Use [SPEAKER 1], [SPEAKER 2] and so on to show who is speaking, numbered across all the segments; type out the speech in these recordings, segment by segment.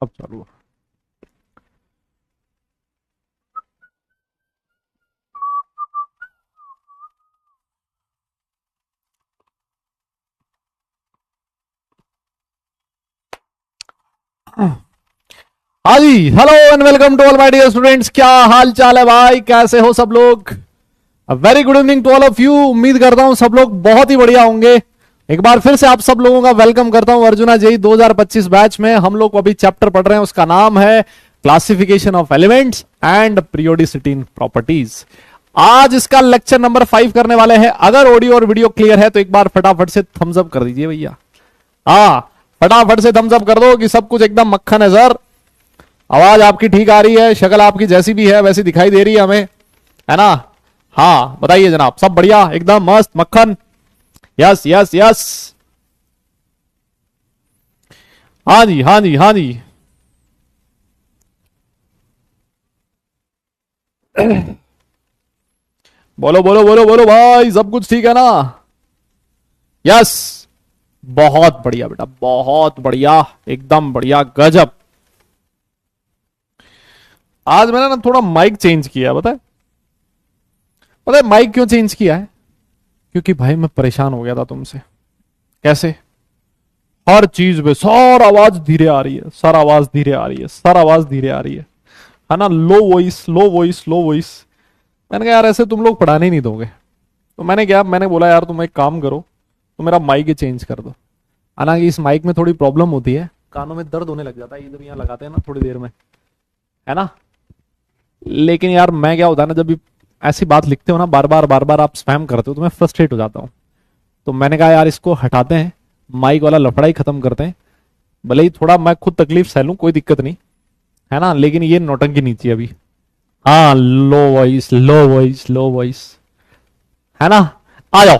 [SPEAKER 1] अब चालू। हाँ जी, hello and welcome to all my dear students. क्या हाल चाल है भाई, कैसे हो सब लोग? Very good evening to all of you. उम्मीद करता हूं सब लोग बहुत ही बढ़िया होंगे। एक बार फिर से आप सब लोगों का वेलकम करता हूं अर्जुना जेई 2025 बैच में। हम लोग अभी चैप्टर पढ़ रहे हैं, उसका नाम है classification of elements and periodicity in properties. आज इसका लेक्चर नंबर 5 करने वाले हैं। अगर ऑडियो और वीडियो क्लियर है तो एक बार फटाफट से थम्स अप कर दीजिए भैया। हाँ, फटाफट से थम्स अप कर दो कि सब कुछ एकदम मक्खन है सर। आवाज आपकी ठीक आ रही है, शक्ल आपकी जैसी भी है वैसी दिखाई दे रही है हमें, है ना? हाँ बताइए जनाब, सब बढ़िया एकदम मस्त मक्खन। यस यस यस, हाँ जी हाँ जी हाँ जी। बोलो बोलो बोलो बोलो भाई, सब कुछ ठीक है ना? यस, बहुत बढ़िया बेटा, बहुत बढ़िया, एकदम बढ़िया, गजब। आज मैंने ना थोड़ा माइक चेंज किया, पता है माइक क्यों चेंज किया है? क्योंकि भाई मैं परेशान हो गया था तुमसे। कैसे? हर चीज में सर आवाज धीरे आ रही है, सर आवाज धीरे आ रही है, सर आवाज धीरे आ रही है ना? Low voice low voice low voice. मैंने कहा यार ऐसे तुम लोग पढ़ाने ही नहीं दोगे। तो मैंने बोला यार तुम एक काम करो, तो मेरा माइक ही चेंज कर दो। हालांकि इस माइक में थोड़ी प्रॉब्लम होती है, कानों में दर्द होने लग जाता है इधर, यहाँ लगाते हैं ना थोड़ी देर में, है ना? लेकिन यार मैं क्या होता है ना, जब भी ऐसी बात लिखते हो ना बार बार आप स्पैम करते हो तो मैं फ्रस्ट्रेट हो जाता हूँ। तो मैंने कहा यार इसको हटाते हैं, माइक वाला लफड़ा ही खत्म करते हैं। भले ही थोड़ा मैं खुद तकलीफ सह लूं, कोई दिक्कत नहीं, है ना? लेकिन ये नौटंकी नहीं चाहिए अभी। हाँ, low voice low voice low voice, है ना? आ जाओ।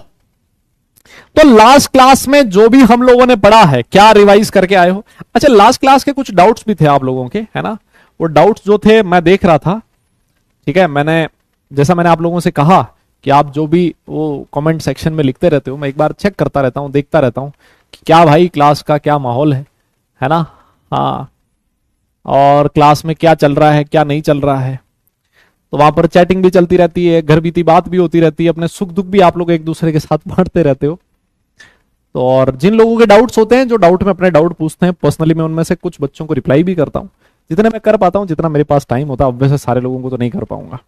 [SPEAKER 1] तो लास्ट क्लास में जो भी हम लोगों ने पढ़ा है, क्या रिवाइज करके आए हो? अच्छा, लास्ट क्लास के कुछ डाउट्स भी थे आप लोगों के, है ना? वो डाउट्स जो थे मैं देख रहा था, ठीक है? जैसा मैंने आप लोगों से कहा कि आप जो भी वो कमेंट सेक्शन में लिखते रहते हो, मैं एक बार चेक करता रहता हूँ, देखता रहता हूँ कि क्या भाई क्लास का क्या माहौल है ना? हाँ, और क्लास में क्या चल रहा है क्या नहीं चल रहा है। तो वहां पर चैटिंग भी चलती रहती है, घर बीती बात भी होती रहती है, अपने सुख दुख भी आप लोग एक दूसरे के साथ बांटते रहते हो। तो और जिन लोगों के डाउट्स होते हैं, जो डाउट में अपने डाउट पूछते हैं पर्सनली, मैं उनमें से कुछ बच्चों को रिप्लाई भी करता हूँ, जितने मैं कर पाता हूँ, जितना मेरे पास टाइम होता है। वैसे सारे लोगों को तो नहीं कर पाऊंगा,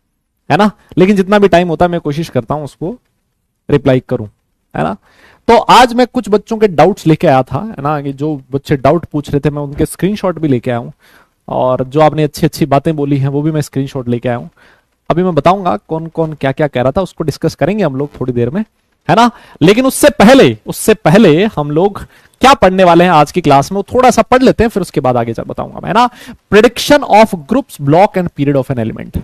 [SPEAKER 1] है ना? लेकिन जितना भी टाइम होता है मैं कोशिश करता हूं उसको रिप्लाई करूं, है ना? तो आज मैं कुछ बच्चों के डाउट्स लेके आया था, है ना? कि जो बच्चे डाउट पूछ रहे थे मैं उनके स्क्रीनशॉट भी लेके आया हूं, और जो आपने अच्छी अच्छी बातें बोली हैं वो भी मैं स्क्रीनशॉट लेके आया हूं। अभी मैं बताऊंगा कौन कौन क्या क्या कह रहा था, उसको डिस्कस करेंगे हम लोग थोड़ी देर में, है ना? लेकिन उससे पहले हम लोग क्या पढ़ने वाले हैं आज की क्लास में, वो थोड़ा सा पढ़ लेते हैं, फिर उसके बाद आगे बताऊंगा मैं, है ना? Prediction of groups, block and period of an element.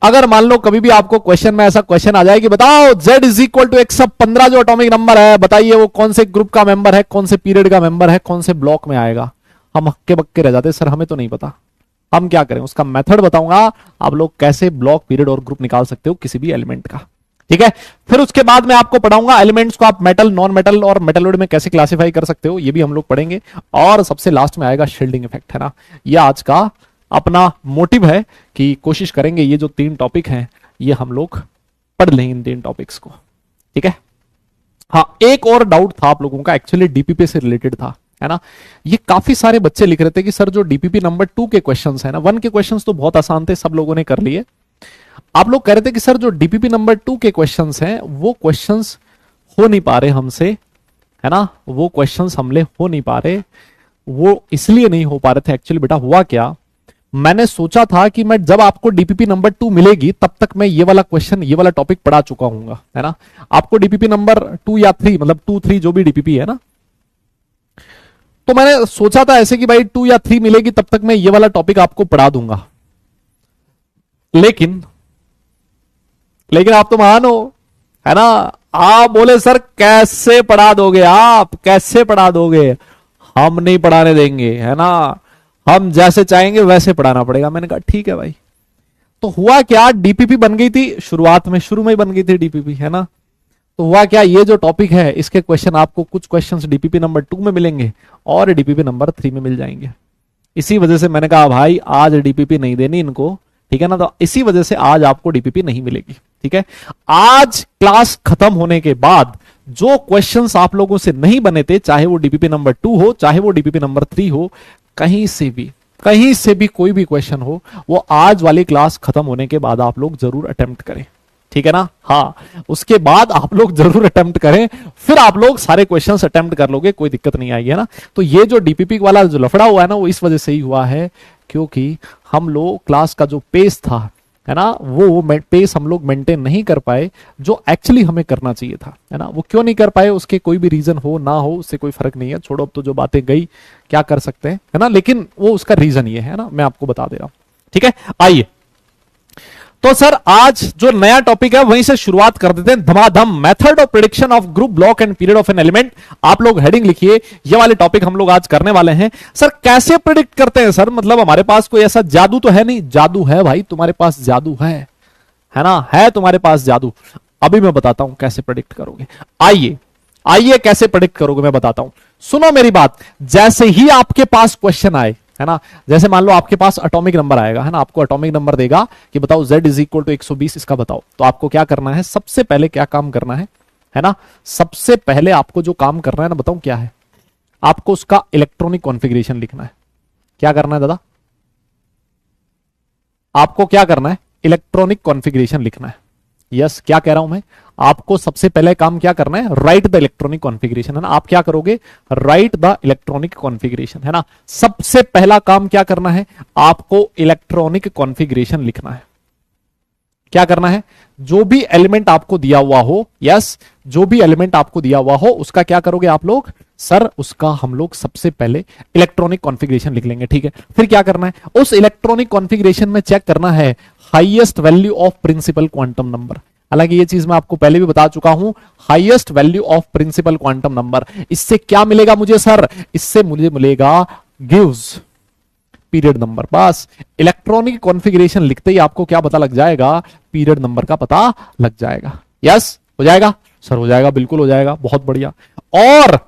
[SPEAKER 1] अगर मान लो कभी भी आपको क्वेश्चन में ऐसा क्वेश्चन आ जाए कि बताओ z is equal to x सब 15 जो एटॉमिक नंबर है, बताइए वो कौन से ग्रुप का मेंबर है, कौन से पीरियड का मेंबर है, कौन से ब्लॉक में आएगा। हम हक्के बक्के रह जाते, सर हमें तो नहीं पता। हम क्या करें, उसका मेथड बताऊंगा, आप लोग कैसे ब्लॉक पीरियड और ग्रुप निकाल सकते हो किसी भी एलिमेंट का, ठीक है? फिर उसके बाद मैं आपको पढ़ाऊंगा एलिमेंट्स को आप मेटल, नॉन मेटल और मेटलॉइड में कैसे क्लासिफाई कर सकते हो, ये भी हम लोग पढ़ेंगे। और सबसे लास्ट में आएगा शील्डिंग इफेक्ट, है ना? ये आज का अपना मोटिव है कि कोशिश करेंगे ये जो 3 टॉपिक हैं ये हम लोग पढ़ लें, इन 3 टॉपिक्स को, ठीक है? हाँ, एक और डाउट था आप लोगों का, एक्चुअली डीपीपी से रिलेटेड था, है ना? ये काफी सारे बच्चे लिख रहे थे कि सर जो डीपीपी नंबर 2 के क्वेश्चंस है ना, 1 के क्वेश्चंस तो बहुत आसान थे, सब लोगों ने कर लिए। आप लोग कह रहे थे कि सर जो डीपीपी नंबर 2 के क्वेश्चंस हैं वो क्वेश्चंस हो नहीं पा रहे हमसे, है ना? वो क्वेश्चंस हमले हो नहीं पा रहे, वो इसलिए नहीं हो पा रहे थे। एक्चुअली बेटा हुआ क्या, मैंने सोचा था कि मैं जब आपको डीपीपी नंबर 2 मिलेगी तब तक मैं ये वाला क्वेश्चन, ये वाला टॉपिक पढ़ा चुका हूंगा, है ना? आपको डीपीपी नंबर 2 या 3, मतलब 2 3 जो भी डीपीपी है ना, तो मैंने सोचा था ऐसे कि भाई 2 या 3 मिलेगी तब तक मैं ये वाला टॉपिक आपको पढ़ा दूंगा। लेकिन लेकिन आप तो महान हो, है ना? आप बोले सर कैसे पढ़ा दोगे, आप कैसे पढ़ा दोगे? हम नहीं पढ़ाने देंगे, है ना? हम जैसे चाहेंगे वैसे पढ़ाना पड़ेगा। मैंने कहा ठीक है भाई। तो हुआ क्या, डीपीपी बन गई थी शुरुआत में, शुरू में ही बन गई थी डीपीपी, है ना? तो हुआ क्या, ये जो टॉपिक है इसके क्वेश्चन आपको, कुछ क्वेश्चंस डीपीपी नंबर 2 में मिलेंगे और डीपीपी नंबर 3 में मिल जाएंगे, इसी वजह से मैंने कहा भाई आज डीपीपी नहीं देनी इनको, ठीक है ना। तो इसी वजह से आज आपको डीपीपी नहीं मिलेगी, ठीक है। आज क्लास खत्म होने के बाद जो क्वेश्चंस आप लोगों से नहीं बने थे, चाहे वो डीपीपी नंबर 2 हो, चाहे वो डीपीपी नंबर 3 हो, कहीं से भी कोई भी क्वेश्चन हो, वो आज वाली क्लास खत्म होने के बाद आप लोग जरूर अटेम्प्ट करें, ठीक है ना। हाँ, उसके बाद आप लोग जरूर अटेम्प्ट करें, फिर आप लोग सारे क्वेश्चंस अटेम्प्ट कर लोगे, कोई दिक्कत नहीं आएगी, है ना। तो ये जो डीपीपी वाला जो लफड़ा हुआ है ना, वो इस वजह से ही हुआ है क्योंकि हम लोग क्लास का जो पेस था, है ना, वो पेस हम लोग मेंटेन नहीं कर पाए जो एक्चुअली हमें करना चाहिए था, है ना। वो क्यों नहीं कर पाए, उसके कोई भी रीजन हो ना हो, उससे कोई फर्क नहीं है, छोड़ो, अब तो जो बातें गई क्या कर सकते हैं, है ना। लेकिन वो उसका रीजन ये है ना, मैं आपको बता दे रहा हूं, ठीक है। आइए तो सर आज जो नया टॉपिक है वहीं से शुरुआत कर देते हैं धमाधम। Method of prediction of group, block and period of an element. आप लोग हेडिंग लिखिए, ये वाले टॉपिक हम लोग आज करने वाले हैं। सर कैसे प्रिडिक्ट करते हैं सर, मतलब हमारे पास कोई ऐसा जादू तो है नहीं। जादू है भाई, तुम्हारे पास जादू है ना, है तुम्हारे पास जादू। अभी मैं बताता हूं कैसे प्रिडिक्ट करोगे। आइए कैसे प्रिडिक्ट करोगे मैं बताता हूं, सुनो मेरी बात। जैसे ही आपके पास क्वेश्चन आए, है ना, जैसे मान लो आपके पास एटॉमिक नंबर आएगा, है ना, आपको एटॉमिक नंबर देगा कि बताओ z इज इक्वल टू 120, इसका बताओ। तो आपको क्या करना है, सबसे पहले क्या काम करना है ना, सबसे पहले आपको जो काम करना है ना, बताऊं क्या है, आपको उसका इलेक्ट्रॉनिक कॉन्फ़िगरेशन लिखना है। क्या करना है दादा, आपको क्या करना है, इलेक्ट्रॉनिक कॉन्फ़िगरेशन लिखना है। यस, क्या कह रहा हूं मैं, आपको सबसे पहले काम क्या करना है, राइट द इलेक्ट्रॉनिक कॉन्फ़िगरेशन, है ना। आप क्या करोगे, राइट द इलेक्ट्रॉनिक कॉन्फ़िगरेशन, है ना। सबसे पहला काम क्या करना है, आपको इलेक्ट्रॉनिक कॉन्फ़िगरेशन लिखना है। क्या करना है, जो भी एलिमेंट आपको दिया हुआ हो, यस, जो भी एलिमेंट आपको दिया हुआ हो उसका क्या करोगे आप लोग, सर उसका हम लोग सबसे पहले इलेक्ट्रॉनिक कॉन्फ़िगरेशन लिख लेंगे, ठीक है। फिर क्या करना है, उस इलेक्ट्रॉनिक कॉन्फ़िगरेशन में चेक करना है highest value of principal quantum number. हालांकि ये चीज मैं आपको पहले भी बता चुका हूं, highest value of principal quantum number. इससे क्या मिलेगा मुझे सर, इससे मुझे मिलेगा गिव्स पीरियड नंबर। बस इलेक्ट्रॉनिक कॉन्फ़िगरेशन लिखते ही आपको क्या पता लग जाएगा, पीरियड नंबर का पता लग जाएगा। यस, हो जाएगा सर, हो जाएगा, बिल्कुल हो जाएगा, बहुत बढ़िया। और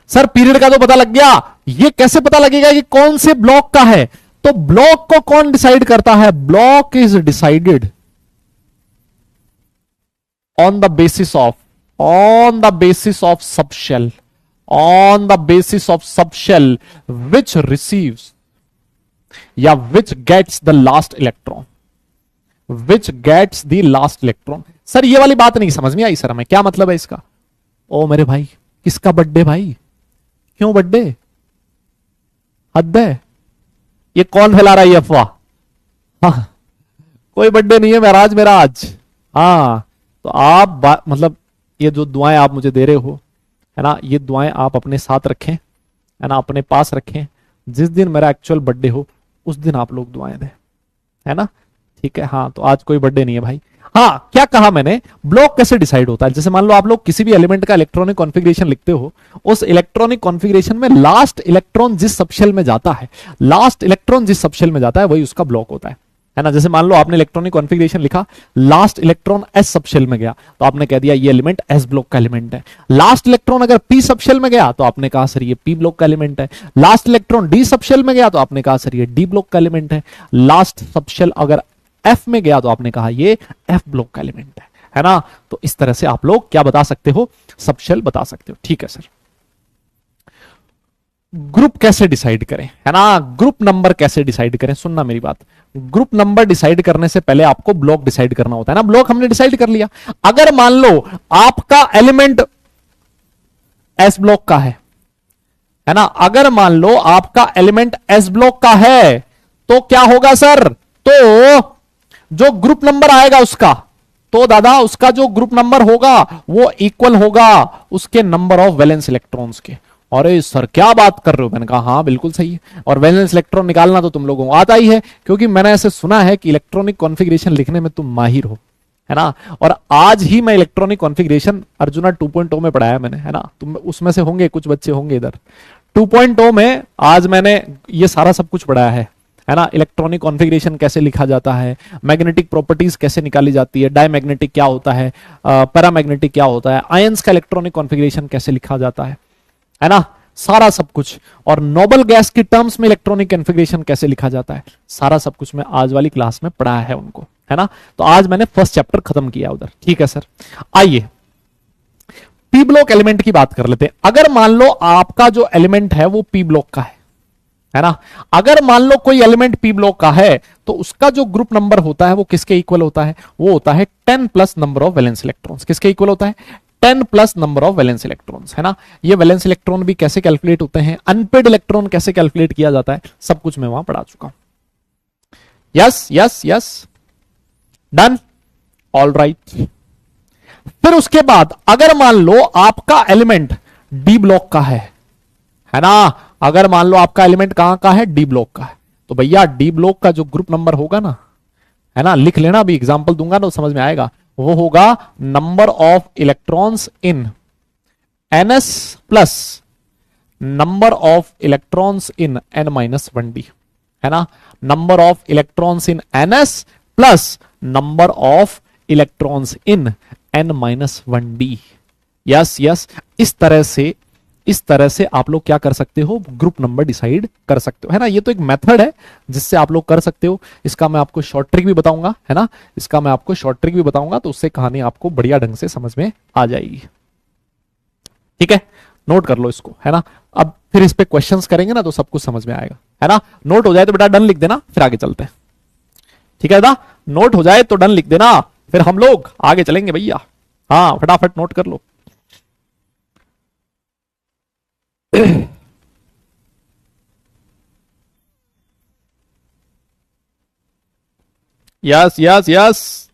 [SPEAKER 1] सर पीरियड का तो पता लग गया, ये कैसे पता लगेगा कि कौन से ब्लॉक का है, तो ब्लॉक को कौन डिसाइड करता है, block is decided on the basis of subshell, on the basis of subshell which receives या which gets the last electron, sir ये वाली बात नहीं समझ में आई सर हमें, क्या मतलब है इसका। ओ मेरे भाई, किसका बर्थडे भाई, क्यों बर्थडे, हद है, ये कौन फैला रहा है ये अफवाह। हाँ, कोई बर्थडे नहीं है महाराज मेरा आज। हाँ, तो आप मतलब ये जो दुआएं आप मुझे दे रहे हो, है ना, ये दुआएं आप अपने साथ रखें, है ना, अपने पास रखें। जिस दिन मेरा एक्चुअल बर्थडे हो उस दिन आप लोग दुआएं दें, है ना, ठीक है। हाँ, तो आज कोई बर्थडे नहीं है भाई। हाँ, क्या कहा मैंने, ब्लॉक कैसे डिसाइड होता है, जैसे मान लो आप लोग किसी भी एलिमेंट का इलेक्ट्रॉनिक कॉन्फ़िगरेशन लिखते हो, उस इलेक्ट्रॉनिक कॉन्फ़िगरेशन में लास्ट इलेक्ट्रॉन जिस सबशेल में जाता है, वही उसका ब्लॉक होता है ना। जैसे मान लो आपने इलेक्ट्रॉनिक कॉन्फ़िगरेशन लिखा, लास्ट इलेक्ट्रॉन एस सबशेल में गया तो आपने कह दिया ये एलिमेंट एस ब्लॉक का एलिमेंट है। लास्ट इलेक्ट्रॉन अगर पी सबशेल में गया तो आपने कहा सर ये पी ब्लॉक का एलिमेंट है। लास्ट इलेक्ट्रॉन डी सबशेल में गया तो आपने कहा सर ये डी ब्लॉक का एलिमेंट है। लास्ट सबशेल अगर एफ में गया तो आपने कहा ये एफ ब्लॉक का एलिमेंट है ना। तो इस तरह से आप लोग क्या बता सकते हो, सबशेल बता सकते हो, ठीक है सर। ग्रुप कैसे डिसाइड करें, है ना, ग्रुप नंबर कैसे डिसाइड करें, सुनना मेरी बात। ग्रुप नंबर डिसाइड करने से पहले आपको ब्लॉक डिसाइड करना होता है ना। ब्लॉक हमने डिसाइड कर लिया, अगर मान लो आपका एलिमेंट एस ब्लॉक का है ना, अगर मान लो आपका एलिमेंट एस ब्लॉक का है तो क्या होगा सर, तो जो ग्रुप नंबर आएगा उसका, तो दादा उसका जो ग्रुप नंबर होगा वो इक्वल होगा उसके नंबर ऑफ वैलेंस इलेक्ट्रॉन्स के। अरे सर क्या बात कर रहे हो, मैंने कहा हाँ बिल्कुल सही है। और वैलेंस इलेक्ट्रॉन निकालना तो तुम लोगों को आता ही है, क्योंकि मैंने ऐसे सुना है कि इलेक्ट्रॉनिक कॉन्फ़िगरेशन लिखने में तुम माहिर हो, है ना। और आज ही मैं इलेक्ट्रॉनिक कॉन्फ़िगरेशन अर्जुना 2.0 में पढ़ाया मैंने, है ना। तुम उसमें से होंगे, कुछ बच्चे होंगे इधर 2.0 में, आज मैंने ये सारा सब कुछ पढ़ाया है ना। इलेक्ट्रॉनिक कॉन्फ़िगरेशन कैसे लिखा जाता है, मैग्नेटिक प्रॉपर्टीज कैसे निकाली जाती है, डायमैग्नेटिक क्या होता है, पैरामैग्नेटिक क्या होता है, आयंस का इलेक्ट्रॉनिक कॉन्फ़िगरेशन कैसे लिखा जाता है ना। सारा सब कुछ, और नोबल गैस की टर्म्स में इलेक्ट्रॉनिक कॉन्फ़िगरेशन कैसे लिखा जाता है, सारा सब कुछ मैं आज वाली क्लास में पढ़ाया है उनको, है ना। तो आज मैंने फर्स्ट चैप्टर खत्म किया उधर, ठीक है सर। आइए पी ब्लॉक एलिमेंट की बात कर लेते हैं। अगर मान लो आपका जो एलिमेंट है वो पी ब्लॉक का है ना। अगर मान लो कोई एलिमेंट पी ब्लॉक का है तो उसका जो ग्रुप नंबर होता है वो किसके इक्वल होता है, वो होता है 10 plus number of valence electrons. किसके इक्वल होता है, 10 plus number of valence electrons, है ना। ये वैलेंस इलेक्ट्रॉन भी कैसे कैलकुलेट होते हैं, अनपेड इलेक्ट्रॉन कैसे कैलकुलेट किया जाता है, सब कुछ मैं वहां पढ़ा चुका हूं। Yes yes yes, done, all right. फिर उसके बाद अगर मान लो आपका एलिमेंट डी ब्लॉक का है ना। अगर मान लो आपका एलिमेंट कहां का है, डी ब्लॉक का है, तो भैया डी ब्लॉक का जो ग्रुप नंबर होगा ना, है ना, लिख लेना, अभी एग्जांपल दूंगा तो समझ में आएगा। वो होगा number of electrons in NS plus number of electrons in an minus 1d, है ना। Number of electrons in NS plus number of electrons in an minus 1d। Yes yes, इस तरह से आप लोग क्या कर सकते हो, ग्रुप नंबर डिसाइड कर सकते हो, है ना। ये तो एक मेथड है जिससे आप लोग कर सकते हो। इसका मैं आपको शॉर्ट ट्रिक भी बताऊंगा, है ना, इसका मैं आपको शॉर्ट ट्रिक भी बताऊंगा, तो उससे कहानी आपको बढ़िया ढंग से समझ में आ जाएगी। ठीक है, नोट कर लो इसको, है ना। अब फिर इस पे क्वेश्चंस करेंगे ना तो सब कुछ समझ में आएगा, है ना। नोट हो जाए तो बेटा डन लिख देना, फिर आगे चलते हैं। ठीक है दादा, नोट हो जाए तो डन लिख देना, फिर हम लोग आगे चलेंगे भैया। हाँ फटाफट नोट कर लो। यस यस यस,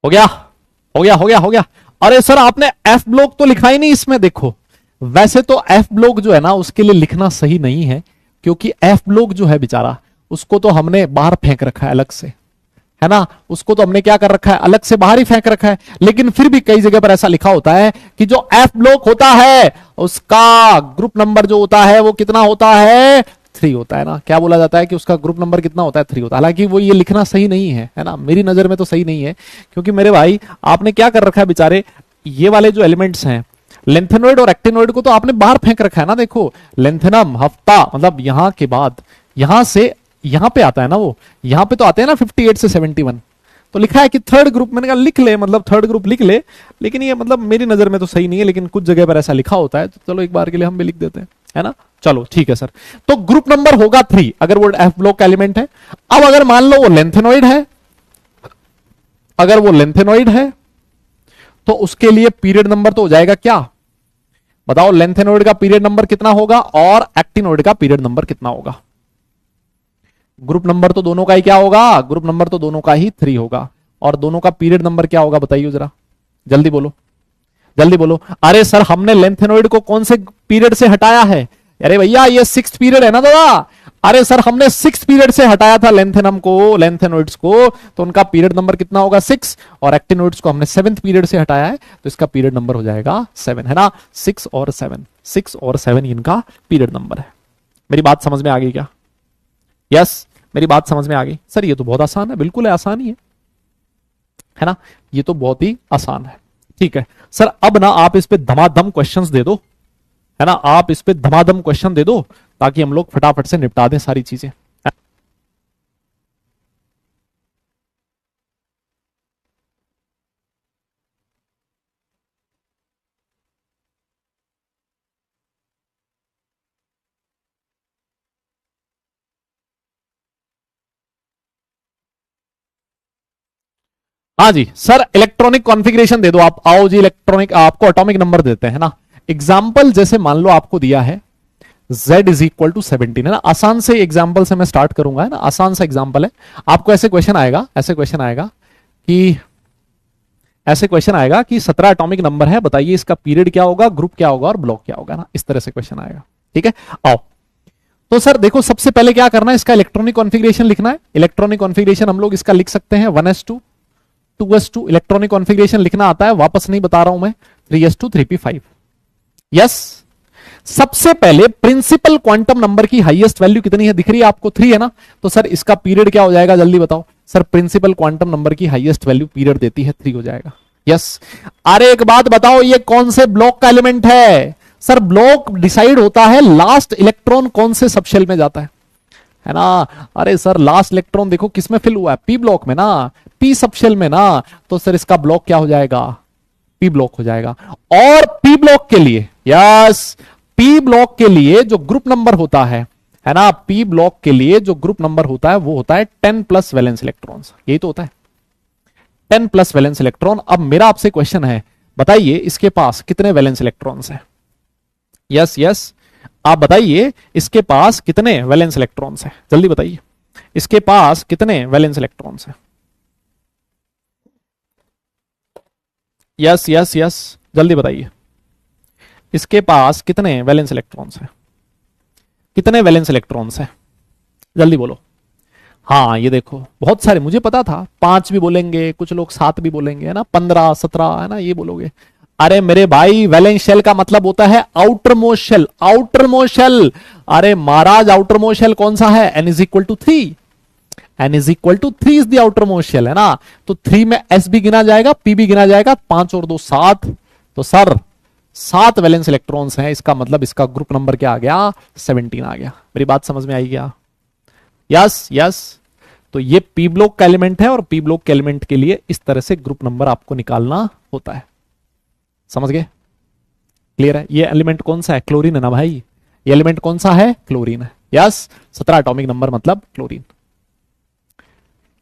[SPEAKER 1] हो गया हो गया हो गया हो गया। अरे सर आपने एफ ब्लॉक तो लिखा ही नहीं इसमें, देखो वैसे तो एफ ब्लॉक जो है ना उसके लिए लिखना सही नहीं है, क्योंकि एफ ब्लॉक जो है बेचारा उसको तो हमने बाहर फेंक रखा है अलग से, है ना। उसको तो हमने क्या कर रखा है, अलग से बाहर ही फेंक रखा है। लेकिन फिर भी कई जगह पर ऐसा लिखा होता है कि जो एफ ब्लॉक होता है उसका ग्रुप नंबर जो होता है वो कितना होता है, 3 होता है ना। क्या बोला जाता है कि उसका ग्रुप नंबर कितना होता है, 3 होता है। हालांकि वो ये लिखना सही नहीं है ना, मेरी नजर में तो सही नहीं है, क्योंकि मेरे भाई आपने क्या कर रखा है बेचारे, ये वाले जो एलिमेंट्स हैं लेंथेनॉइड और एक्टिनॉइड को तो आपने बाहर फेंक रखा है ना। देखो लेंथेनम हफ्ता मतलब यहां के बाद यहां से यहां पे आता है ना, वो यहां पे तो आते हैं ना 58 से 71, तो लिखा है कि थर्ड ग्रुप। मैंने कहा लिख ले, मतलब थर्ड ग्रुप लिख ले, लेकिन ये मतलब मेरी नजर में तो सही नहीं है, लेकिन कुछ जगह पर ऐसा लिखा होता है, तो चलो एक बार के लिए हम भी लिख देते हैं, है ना। चलो ठीक है सर, तो ग्रुप नंबर होगा 3 अगर वो एफ ब्लॉक का एलिमेंट है। अब अगर मान लो वो लेंथेनॉइड है, अगर वो लेंथेनॉइड है तो उसके लिए पीरियड नंबर तो हो जाएगा क्या, बताओ। लेंथेनॉइड का पीरियड नंबर कितना होगा और एक्टिनॉइड का पीरियड नंबर कितना होगा। ग्रुप नंबर तो दोनों का ही क्या होगा, ग्रुप नंबर तो दोनों का ही 3 होगा, और दोनों का पीरियड नंबर क्या होगा बताइए जरा, जल्दी बोलो जल्दी बोलो। अरे सर हमने लेंथेनॉइड को कौन से पीरियड से हटाया है, अरे भैया ये 6th पीरियड है ना दादा। अरे सर हमने 6th पीरियड से हटाया था लेंथेनम को, लेंथेनॉइड्स को, तो उनका पीरियड नंबर कितना होगा 6, और एक्टिनॉइड्स को हमने 7th पीरियड से हटाया है, तो इसका पीरियड नंबर हो जाएगा 7, है ना। 6 और 7 इनका पीरियड नंबर है। मेरी बात समझ में आ गई क्या, यस मेरी बात समझ में आ गई। सर ये तो बहुत आसान है, बिल्कुल आसान ही है ना, ये तो बहुत ही आसान है। ठीक है सर, अब ना आप इस पे धमाधम क्वेश्चंस दे दो, है ना, आप इस पे धमाधम क्वेश्चन दे दो ताकि हम लोग फटाफट से निपटा दें सारी चीजें। हाँ जी सर, इलेक्ट्रॉनिक कॉन्फ़िगरेशन दे दो आप, आओ जी इलेक्ट्रॉनिक, आपको एटॉमिक नंबर देते हैं ना। एग्जाम्पल जैसे मान लो आपको दिया है Z इज इक्वल टू 17, है ना। आसान से एग्जाम्पल से मैं स्टार्ट करूंगा, है ना, आसान सा एग्जाम्पल है। आपको ऐसे क्वेश्चन आएगा, ऐसे क्वेश्चन आएगा कि 17 एटॉमिक नंबर है, बताइए इसका पीरियड क्या होगा, ग्रुप क्या होगा और ब्लॉक क्या होगा ना, इस तरह से क्वेश्चन आएगा। ठीक है, आओ तो सर देखो सबसे पहले क्या करना है, इसका इलेक्ट्रॉनिक कॉन्फ़िगरेशन लिखना है। इलेक्ट्रॉनिक कॉन्फ़िगरेशन हम लोग इसका लिख सकते हैं 1s2 2s2, इलेक्ट्रॉनिक कॉन्फ़िगरेशन लिखना आता है, वापस नहीं बता रहा हूं मैं, 3s2 3p5। यस सबसे पहले प्रिंसिपल क्वांटम नंबर की हाईएस्ट वैल्यू कितनी है, दिख रही है आपको, 3 है ना। तो सर इसका पीरियड क्या हो जाएगा, जल्दी बताओ सर। प्रिंसिपल क्वांटम नंबर की हाईएस्ट वैल्यू पीरियड देती है 3 हो जाएगा। यस। अरे एक बात बताओ, ये कौन से ब्लॉक का एलिमेंट है सर? ब्लॉक डिसाइड होता है लास्ट इलेक्ट्रॉन कौन से सबशेल में जाता है ना। अरे सर लास्ट इलेक्ट्रॉन देखो किसमें फिल हुआ है, पी ब्लॉक में ना, पी सबशेल में ना। तो सर इसका ब्लॉक क्या हो जाएगा, पी ब्लॉक हो जाएगा। और पी ब्लॉक के लिए, यस, पी ब्लॉक के लिए जो ग्रुप नंबर होता है ना, पी ब्लॉक के लिए जो ग्रुप नंबर होता है वो होता है 10 प्लस वैलेंस इलेक्ट्रॉन्स। यही तो होता है 10 प्लस वैलेंस इलेक्ट्रॉन। अब मेरा आपसे क्वेश्चन है, बताइए इसके पास कितने वैलेंस इलेक्ट्रॉन्स हैं? यस यस, आप बताइए इसके पास कितने वैलेंस इलेक्ट्रॉन्स हैं, जल्दी बताइए इसके पास कितने वैलेंस इलेक्ट्रॉन्स हैं? यस यस यस, जल्दी बताइए इसके पास कितने वैलेंस इलेक्ट्रॉन्स हैं? कितने वैलेंस इलेक्ट्रॉन्स हैं, जल्दी बोलो। हाँ ये देखो बहुत सारे, मुझे पता था 5 भी बोलेंगे, कुछ लोग 7 भी बोलेंगे, है ना, 15 17 है ना, ये बोलोगे। अरे मेरे भाई वैलेंस शेल का मतलब होता है outer most shell, outer most shell. अरे महाराज आउटर मोस्ट शेल कौन सा है, n is equal to 3, n is equal to 3 is the outer most shell, है ना। तो 3 में s भी गिना जाएगा, p भी गिना जाएगा, 5 और 2 7। तो सर 7 वैलेंस इलेक्ट्रॉन्स हैं, इसका मतलब इसका ग्रुप नंबर क्या आ गया, 17 आ गया। मेरी बात समझ में आई क्या? Yes yes. तो ये पी ब्लॉक का एलिमेंट है और पी ब्लॉक के एलिमेंट के लिए इस तरह से ग्रुप नंबर आपको निकालना होता है, समझ गए? क्लियर है? ये एलिमेंट कौन सा है, क्लोरीन है ना भाई, ये एलिमेंट कौन सा है, क्लोरीन है। यस, 17 एटॉमिक नंबर मतलब क्लोरीन।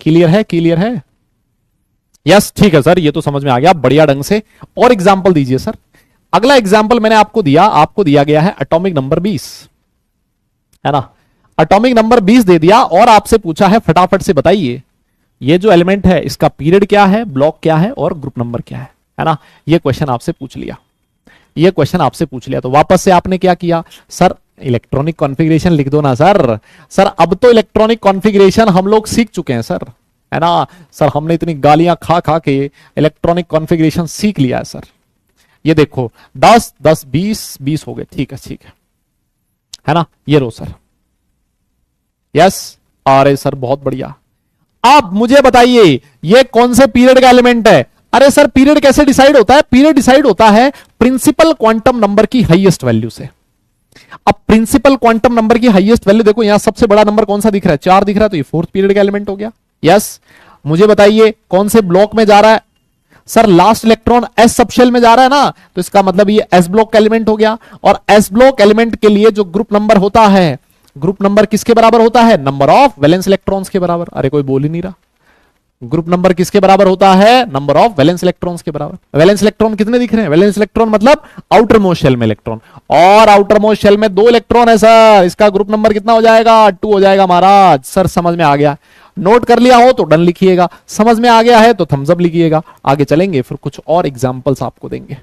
[SPEAKER 1] क्लियर है, क्लियर है? यस ठीक है सर, ये तो समझ में आ गया बढ़िया ढंग से। और एग्जाम्पल दीजिए सर। अगला एग्जाम्पल मैंने आपको दिया गया है एटॉमिक नंबर 20, है ना। एटॉमिक नंबर 20 दे दिया और आपसे पूछा है फटाफट से बताइए ये जो एलिमेंट है इसका पीरियड क्या है, ब्लॉक क्या है और ग्रुप नंबर क्या है ना। ये क्वेश्चन आपसे पूछ लिया, ये क्वेश्चन आपसे पूछ लिया। तो वापस से आपने क्या किया सर, इलेक्ट्रॉनिक कॉन्फ़िगरेशन लिख दो ना सर। सर अब तो इलेक्ट्रॉनिक कॉन्फ़िगरेशन हम लोग सीख चुके हैं सर, है ना। सर हमने इतनी गालियां खा खा के इलेक्ट्रॉनिक कॉन्फ़िगरेशन सीख लिया है सर। ये देखो 10 10 20 20 हो गए, ठीक है ठीक है ना। ये रो सर, यस। अरे सर बहुत बढ़िया। अब मुझे बताइए ये कौन से पीरियड का एलिमेंट है? अरे सर पीरियड कैसे डिसाइड होता है? पीरियड डिसाइड होता है प्रिंसिपल क्वांटम नंबर की हाईएस्ट वैल्यू से। अब प्रिंसिपल क्वांटम नंबर की हाईएस्ट वैल्यू देखो, यहां सबसे बड़ा नंबर कौन सा दिख रहा है, 4 दिख रहा है, तो ये 4th पीरियड का एलिमेंट हो गया। यस। मुझे बताइए कौन से ब्लॉक में जा रहा है? Sir last electron S subshell में जा रहा है ना, तो इसका मतलब ये एस ब्लॉक का एलिमेंट हो गया। और एस ब्लॉक एलिमेंट के लिए जो ग्रुप नंबर होता है, ग्रुप नंबर किसके बराबर होता है, नंबर ऑफ वैलेंस इलेक्ट्रॉन्स के बराबर। अरे कोई बोल ही नहीं रहा। ग्रुप नंबर किसके बराबर होता है, नंबर ऑफ वैलेंस इलेक्ट्रॉन्स के बराबर। वैलेंस इलेक्ट्रॉन कितने दिख रहे हैं? वैलेंस इलेक्ट्रॉन मतलब आउटर मोस्ट शेल में इलेक्ट्रॉन, और आउटर मोस्ट शेल में 2 इलेक्ट्रॉन है सर। इसका ग्रुप नंबर कितना हो जाएगा, 2 हो जाएगा महाराज। सर समझ में आ गया? नोट कर लिया हो तो डन लिखिएगा, समझ में आ गया है तो थम्स अप लिखिएगा। आगे चलेंगे फिर कुछ और एग्जांपल्स आपको देंगे।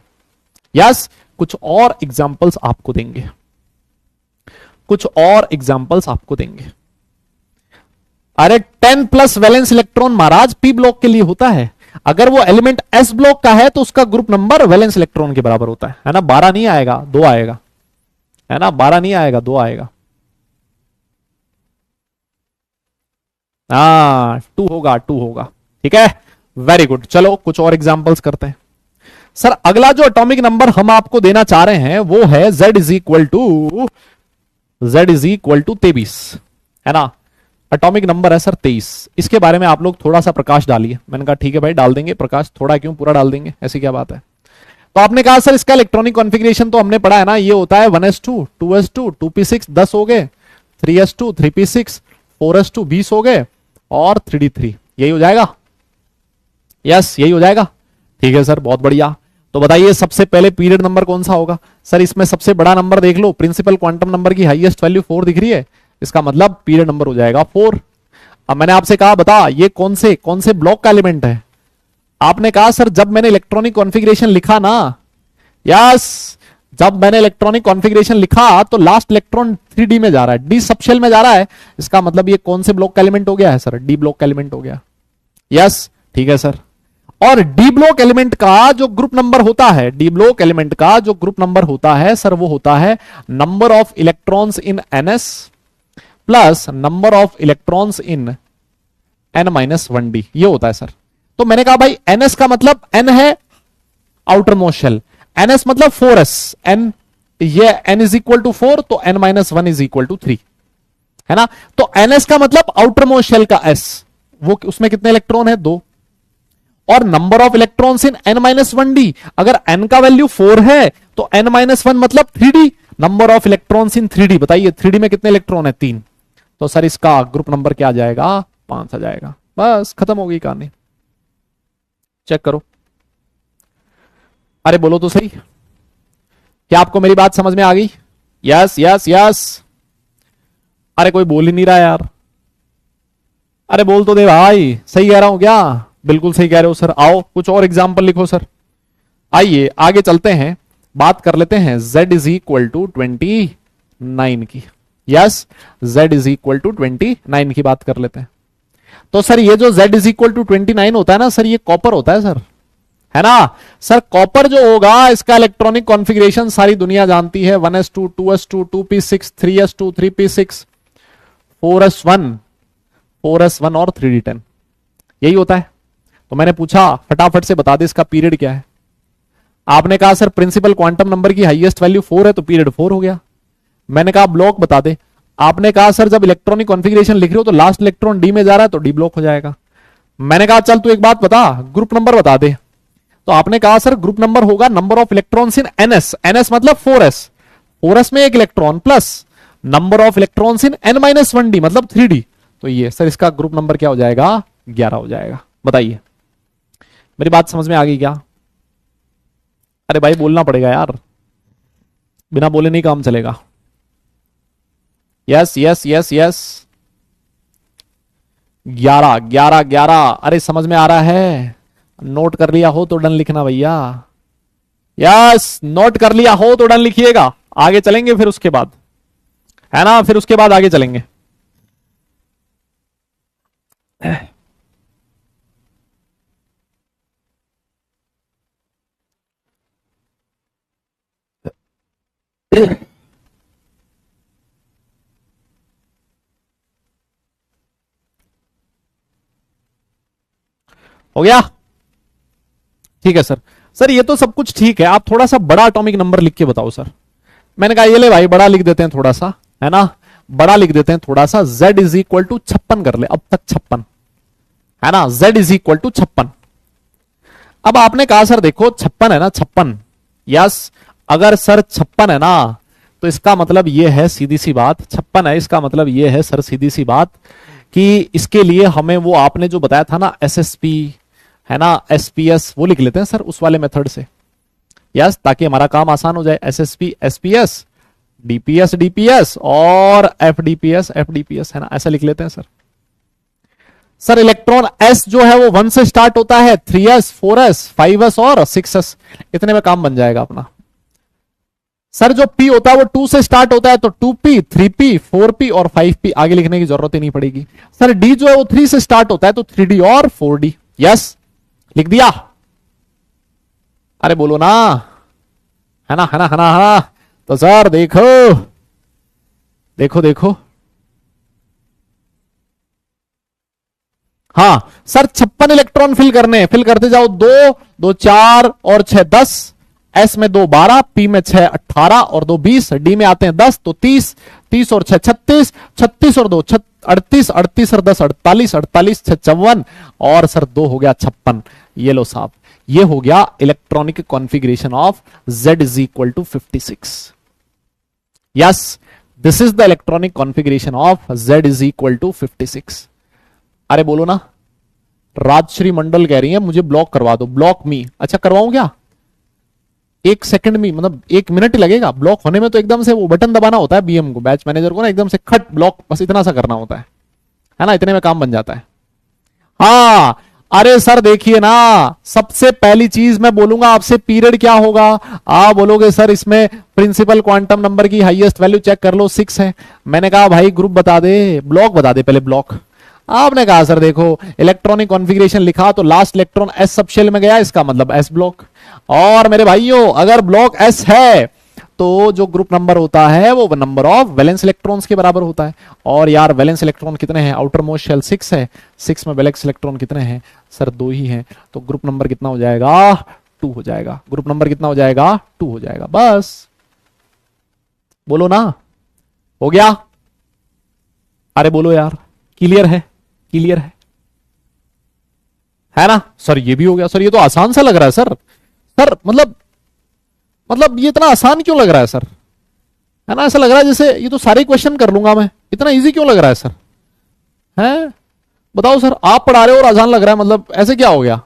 [SPEAKER 1] यस, कुछ और एग्जांपल्स आपको देंगे, कुछ और एग्जांपल्स आपको देंगे। अरे 10 प्लस वैलेंस इलेक्ट्रॉन महाराज पी ब्लॉक के लिए होता है। अगर वो एलिमेंट एस ब्लॉक का है तो उसका ग्रुप नंबर वैलेंस इलेक्ट्रॉन के बराबर होता है ना। 12 नहीं आएगा, 2 आएगा, है ना। 12 नहीं आएगा, 2 आएगा। 2 होगा, 2 होगा। ठीक है, वेरी गुड। चलो कुछ और एग्जांपल्स करते हैं। सर अगला जो एटॉमिक नंबर हम आपको देना चाह रहे हैं वो है Z इज इक्वल टू 23, है ना। एटॉमिक नंबर है सर 23। इसके बारे में आप लोग थोड़ा सा प्रकाश डालिए। मैंने कहा ठीक है भाई डाल देंगे प्रकाश, थोड़ा क्यों, पूरा डाल देंगे, ऐसी क्या बात है। तो आपने कहा सर इसका इलेक्ट्रॉनिक कॉन्फ़िगरेशन तो हमने पढ़ा है ना, ये होता है 1s2 2s2 2p6 10 हो गए, 3s2 3p6 4s2 20 हो गए, और 3d3। यही हो जाएगा? यस यही हो जाएगा। ठीक है सर बहुत बढ़िया। तो बताइए सबसे पहले पीरियड नंबर कौन सा होगा? सर इसमें सबसे बड़ा नंबर देख लो, प्रिंसिपल क्वांटम नंबर की हाईएस्ट वैल्यू 4 दिख रही है, इसका मतलब पीरियड नंबर हो जाएगा 4। अब मैंने आपसे कहा बता ये कौन से ब्लॉक का एलिमेंट है? आपने कहा सर जब मैंने इलेक्ट्रॉनिक कॉन्फ़िगरेशन लिखा ना, यस, जब मैंने इलेक्ट्रॉनिक कॉन्फ़िगरेशन लिखा तो लास्ट इलेक्ट्रॉन 3d में जा रहा है, डी सबशेल में जा रहा है। इसका मतलब ये कौन से ब्लॉक का एलिमेंट हो गया है सर? डी ब्लॉक का एलिमेंट हो गया। यस ठीक है सर। और डी ब्लॉक एलिमेंट का जो ग्रुप नंबर होता है, डी ब्लॉक एलिमेंट का जो ग्रुप नंबर होता है सर, वो होता है number of electrons in NS plus number of electrons in an minus one D, ये होता है सर। तो मैंने कहा भाई एनएस का मतलब एन है आउटर मोस्ट शेल, एनएस मतलब 4s, एन ये n इज इक्वल टू 4, तो n minus 1 is equal to 3, है ना। तो ns का मतलब आउटर मोस्ट शेल का s, वो उसमें कितने इलेक्ट्रॉन है, 2। और number of electrons in n minus 1d, अगर n का वैल्यू 4 है तो n माइनस 1 मतलब 3d, number of electrons in 3d, बताइए 3d में कितने इलेक्ट्रॉन है, 3। तो सर इसका ग्रुप नंबर क्या आ जाएगा, 5 आ जाएगा। बस खत्म हो गई कहानी। चेक करो, अरे बोलो तो सही, क्या आपको मेरी बात समझ में आ गई? Yes yes yes. अरे कोई बोल ही नहीं रहा यार, अरे बोल तो दे भाई, सही कह रहा हूं क्या? बिल्कुल सही कह रहे हो सर। आओ कुछ और एग्जाम्पल लिखो सर। आइए आगे चलते हैं, बात कर लेते हैं z इज इक्वल टू 29 की। Yes, z is equal to 29 की बात कर लेते हैं। तो सर ये जो z इज इक्वल टू 29 होता है ना सर, ये कॉपर होता है सर, है ना सर। कॉपर जो होगा इसका इलेक्ट्रॉनिक कॉन्फ़िगरेशन सारी दुनिया जानती है, 1s2 2s2 2p6 3s2 3p6 4s1 4s1 और 3d10, यही होता है। तो मैंने पूछा फटाफट से बता दे इसका पीरियड क्या है। आपने कहा सर प्रिंसिपल क्वांटम नंबर की हाईएस्ट वैल्यू 4 है तो पीरियड 4 हो गया। मैंने कहा ब्लॉक बता दे। आपने कहा सर जब इलेक्ट्रॉनिक कॉन्फ़िगरेशन लिख रहे हो तो लास्ट इलेक्ट्रॉन डी में जा रहा है तो डी ब्लॉक हो जाएगा। मैंने कहा चल तू एक बात बता, ग्रुप नंबर बता दे। तो आपने कहा सर ग्रुप नंबर होगा number of electrons in NS, NS मतलब 4s, 4s में एक electron plus number of electrons in n minus 1d मतलब 3d। तो ये सर इसका ग्रुप नंबर क्या हो जाएगा, 11 हो जाएगा। बताइए मेरी बात समझ में आ गई क्या? अरे भाई बोलना पड़ेगा यार, बिना बोले नहीं काम चलेगा। Yes yes yes yes, 11 11 11। अरे समझ में आ रहा है? नोट कर लिया हो तो डन लिखना भैया। यस, नोट कर लिया हो तो डन लिखिएगा। आगे चलेंगे फिर उसके बाद, है ना, फिर उसके बाद आगे चलेंगे। हो गया? ठीक है सर। सर ये तो सब कुछ ठीक है, आप थोड़ा सा बड़ा एटॉमिक नंबर लिख के बताओ सर। मैंने कहा ये ले भाई बड़ा लिख देते हैं थोड़ा सा, है ना, बड़ा लिख देते हैं थोड़ा सा। z इज इक्वल टू 56 कर ले, अब तक 56, है ना, z इज इक्वल टू 56। अब आपने कहा सर देखो 56 है ना, 56। यस, अगर सर 56 है ना तो इसका मतलब ये है सीधी सी बात, 56 है इसका मतलब ये है सर सीधी सी बात कि इसके लिए हमें वो आपने जो बताया था ना SSP, है ना, SPS, वो लिख लेते हैं सर उस वाले मेथड से। यस, ताकि हमारा काम आसान हो जाए। SSP SPS DPS DPS और FDPS FDPS, है ना, ऐसा लिख लेते हैं सर। सर इलेक्ट्रॉन S जो है वो 1 से स्टार्ट होता है, 3s 4s 5s और 6s, इतने में काम बन जाएगा अपना। सर जो P होता है वो 2 से स्टार्ट होता है तो 2p 3p 4p और 5p, आगे लिखने की जरूरत ही नहीं पड़ेगी। सर D जो है वो 3 से स्टार्ट होता है तो 3d और 4d। यस, लिख दिया? अरे बोलो ना, है ना है ना है ना है ना। तो सर देखो देखो देखो, हाँ सर 56 इलेक्ट्रॉन फिल करने, फिल करते जाओ। 2 2 4 और 6 10, S में 2 12, P में 6 18 और 2 20, D में आते हैं 10 तो 30, 30 और 6 36, 36 और 2 38, 38 और 10 48, 48 6 54 और सर 2 हो गया 56। ये लो साहब, ये हो गया electronic configuration of Z is equal to 56। Yes, this is the electronic configuration of Z is equal to 56। अरे बोलो ना, राजश्री मंडल कह रही है मुझे ब्लॉक करवा दो, ब्लॉक मी। अच्छा करवाऊं क्या? 1 सेकंड में, मतलब 1 मिनट ही लगेगा ब्लॉक होने में। तो एकदम से वो बटन दबाना होता है BM को, बैच मैनेजर को ना, एकदम से खट ब्लॉक, बस इतना सा करना होता है ना, इतने में काम बन जाता है। हाँ अरे सर देखिए ना, सबसे पहली चीज मैं बोलूंगा आपसे पीरियड क्या होगा। आप बोलोगे सर इसमें प्रिंसिपल क्वांटम नंबर की हाईएस्ट वैल्यू चेक कर लो 6 है। मैंने कहा भाई ग्रुप बता दे, ब्लॉक बता दे पहले, ब्लॉक। आपने कहा सर देखो इलेक्ट्रॉनिक कॉन्फ़िगरेशन लिखा तो last electron s sub shell में गया, इसका मतलब एस ब्लॉक। और मेरे भाइयों अगर ब्लॉक एस है तो जो ग्रुप नंबर होता है वो नंबर ऑफ वैलेंस इलेक्ट्रॉन्स के बराबर होता है। और यार वैलेंस इलेक्ट्रॉन कितने हैं, आउटर मोस्ट शेल 6 है, 6 में वैलेंस इलेक्ट्रॉन कितने हैं सर, 2 ही हैं। तो ग्रुप नंबर कितना हो जाएगा, 2 हो जाएगा। ग्रुप नंबर कितना हो जाएगा, 2 हो जाएगा। बस बोलो ना, हो गया? अरे बोलो यार, क्लियर है, क्लियर है ना सर? ये भी हो गया सर, ये तो आसान सा लग रहा है सर। सर मतलब ये इतना आसान क्यों लग रहा है सर, है ना? ऐसा लग रहा है जैसे ये तो सारे क्वेश्चन कर लूंगा मैं, इतना इजी क्यों लग रहा है सर? हैं बताओ सर, आप पढ़ा रहे हो और आसान लग रहा है, मतलब ऐसे क्या हो गया?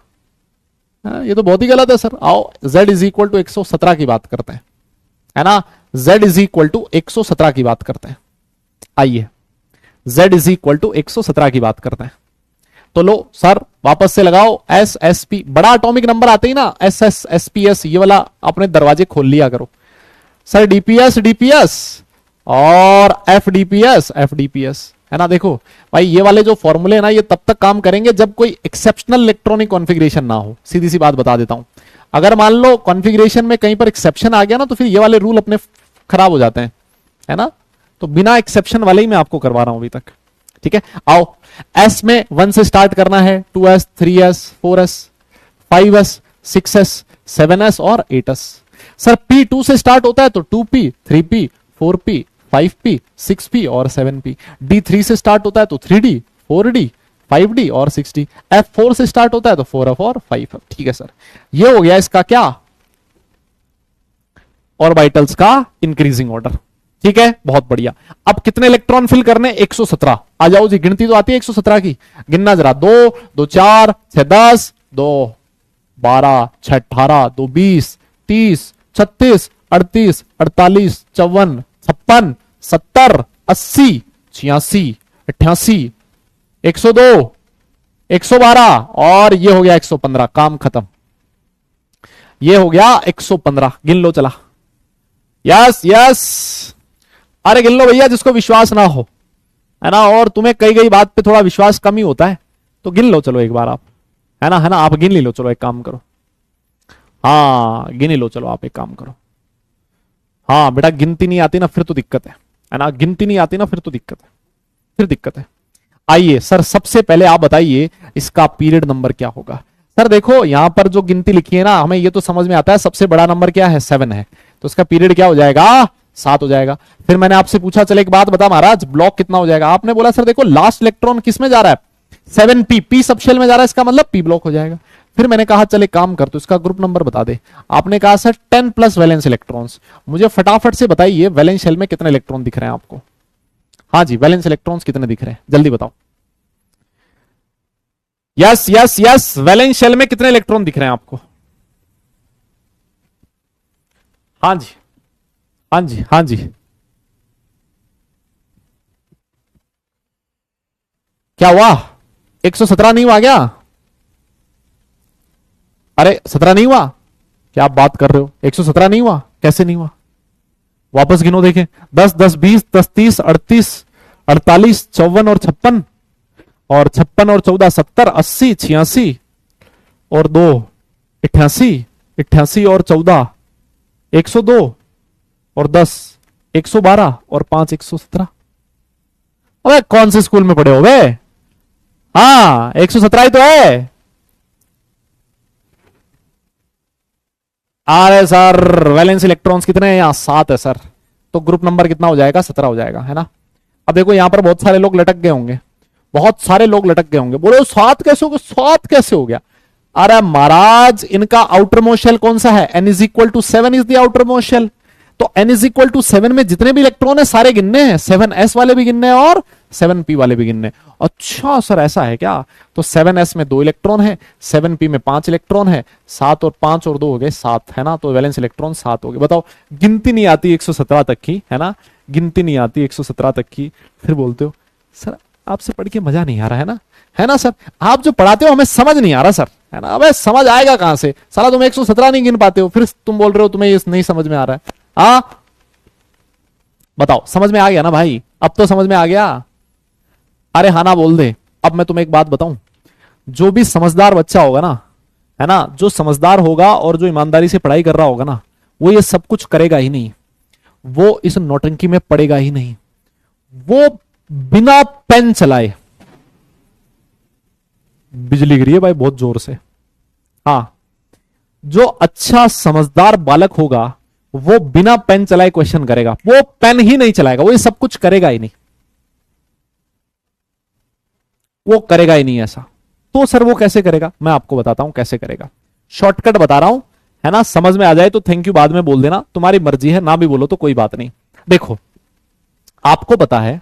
[SPEAKER 1] ये तो बहुत ही गलत है सर। आओ z इज इक्वल टू 117 की बात करते हैं, है ना? z इज इक्वल टू 117 की बात करते हैं। आइए z इज इक्वल टू 117 की बात करते हैं। तो लो सर वापस से लगाओ एस एस पी, बड़ा एटॉमिक नंबर आते ही ना S S S P S, ये वाला अपने दरवाजे खोल लिया करो सर। डीपीएस डीपीएस और एफ डीपीएस एफ डीपीएस, है ना? देखो भाई ये वाले जो फॉर्मूले ना ये तब तक काम करेंगे जब कोई एक्सेप्शनल इलेक्ट्रॉनिक कॉन्फ़िगरेशन ना हो। सीधी सी बात बता देता हूं, अगर मान लो कॉन्फ़िगरेशन में कहीं पर एक्सेप्शन आ गया ना तो फिर ये वाले रूल अपने खराब हो जाते हैं, है ना? तो बिना एक्सेप्शन वाले ही मैं आपको करवा रहा हूं अभी तक, ठीक है? आओ एस में 1 से स्टार्ट करना है, 2s 3s 4s 5s 6s 7s और 8s। सर p 2 से स्टार्ट होता है तो 2p 3p 4p 5p 6p और 7p। d 3 से स्टार्ट होता है तो 3d 4d 5d और 6d। f 4 से स्टार्ट होता है तो 4f और 5f। ठीक है सर, ये हो गया इसका क्या, ऑर्बिटल्स का इंक्रीजिंग ऑर्डर। ठीक है, बहुत बढ़िया। अब कितने इलेक्ट्रॉन फिल करने, 117। आ जाओ जी, गिनती तो आती है 117 की, गिनना जरा। 2 2 4 6 10 2 12 6 18 2 20 30 36 38 48 54 56 70 80 86 88 102 112 और ये हो गया 115। काम खत्म, ये हो गया 115। गिन लो चला। यस यस, अरे गिन लो भैया जिसको विश्वास ना हो, है ना? और तुम्हें कई कई बात पे थोड़ा विश्वास कम ही होता है, तो गिन लो चलो एक बार आप, है ना? है ना? आप गिन लो चलो, एक काम करो। हाँ गिन लो चलो, आप एक काम करो। हाँ बेटा, गिनती नहीं आती ना फिर तो दिक्कत है ना? गिनती नहीं आती ना फिर तो दिक्कत है, फिर दिक्कत है। आइए सर, सबसे पहले आप बताइए इसका पीरियड नंबर क्या होगा। सर देखो यहां पर जो गिनती लिखी है ना, हमें ये तो समझ में आता है सबसे बड़ा नंबर क्या है, 7 है, तो इसका पीरियड क्या हो जाएगा, 7 हो जाएगा। फिर मैंने आपसे पूछा चले एक बात बता महाराज, ब्लॉक कितना हो जाएगा? आपने बोला सर देखो लास्ट इलेक्ट्रॉन किस में जा रहा है, 7p, p सबशेल में जा रहा है, इसका मतलब p ब्लॉक हो जाएगा। फिर मैंने कहा चले काम कर, तो इसका ग्रुप नंबर बता दे। आपने कहा सर 10 प्लस वैलेंस इलेक्ट्रॉन्स। मुझे फटाफट से बताइए वैलेंस शेल में कितने इलेक्ट्रॉन दिख रहे हैं आपको? हाँ जी, वैलेंस इलेक्ट्रॉन्स कितने दिख रहे हैं, जल्दी बताओ। Yes yes yes, valence shell में कितने इलेक्ट्रॉन दिख रहे हैं आपको? हाँ जी हाँ जी हाँ जी। क्या हुआ, 117 नहीं हुआ क्या? अरे 17 नहीं हुआ? क्या आप बात कर रहे हो, 117 नहीं हुआ? कैसे नहीं हुआ, वापस गिनो देखें। 10 10 20 10 30 38 48 54 और 56 और 56 और 14 70 80 86 और 2 88 88 और 14 102 और 10 112 और 5 117। अबे कौन से स्कूल में पढ़े हो बे? हाँ 117 ही तो है। अरे सर वैलेंस इलेक्ट्रॉन्स कितने हैं यहाँ, 7 है सर, तो ग्रुप नंबर कितना हो जाएगा, 17 हो जाएगा, है ना? अब देखो यहां पर बहुत सारे लोग लटक गए होंगे, बहुत सारे लोग लटक गए होंगे, बोलो 7 कैसे हो गया, 7 कैसे हो गया? अरे महाराज इनका आउटर मोस्ट शेल कौन सा है, n is equal to 7 is the outer most shell. तो n इज इक्वल टू 7 में जितने भी इलेक्ट्रॉन है सारे गिनने हैं, 7s वाले भी गिनने हैं और 7p वाले भी गिनने हैं। अच्छा सर ऐसा है क्या? तो 7s में 2 इलेक्ट्रॉन है, 7p में 5 इलेक्ट्रॉन है, 7 और 5 और 2 हो गए 7, है ना? तो वैलेंस इलेक्ट्रॉन 7 हो गए। बताओ गिनती नहीं आती 117 तक की, है ना? गिनती नहीं आती 117 तक की, फिर बोलते हो सर आपसे पढ़ के मजा नहीं आ रहा, है ना? है ना सर, आप जो पढ़ाते हो हमें समझ नहीं आ रहा सर, है ना? अबे समझ आएगा कहां से, साला तुम 117 नहीं गिन पाते हो, फिर तुम बोल रहे हो तुम्हें ये नहीं समझ में आ रहा है। बताओ समझ में आ गया ना भाई, अब तो समझ में आ गया? अरे हाँ ना बोल दे, अब मैं तुम्हें एक बात बताऊं, जो भी समझदार बच्चा होगा ना, है ना, जो समझदार होगा और जो ईमानदारी से पढ़ाई कर रहा होगा ना, वो ये सब कुछ करेगा ही नहीं, वो इस नौटंकी में पड़ेगा ही नहीं, वो बिना पेन चलाए, बिजली गिरी है भाई बहुत जोर से, हाँ, जो अच्छा समझदार बालक होगा वो बिना पेन चलाए क्वेश्चन करेगा, वो पेन ही नहीं चलाएगा, वो ये सब कुछ करेगा ही नहीं, वो करेगा ही नहीं ऐसा। तो सर वो कैसे करेगा, मैं आपको बताता हूं कैसे करेगा, शॉर्टकट बता रहा हूं, है ना, समझ में आ जाए तो थैंक यू बाद में बोल देना, तुम्हारी मर्जी है, ना भी बोलो तो कोई बात नहीं। देखो आपको पता है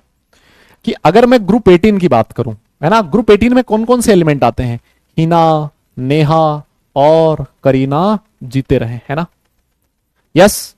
[SPEAKER 1] कि अगर मैं ग्रुप 18 की बात करूं, है ना, ग्रुप 18 में कौन कौन से एलिमेंट आते हैं, हिना, नेहा और करीना जीते रहे, है ना, यस।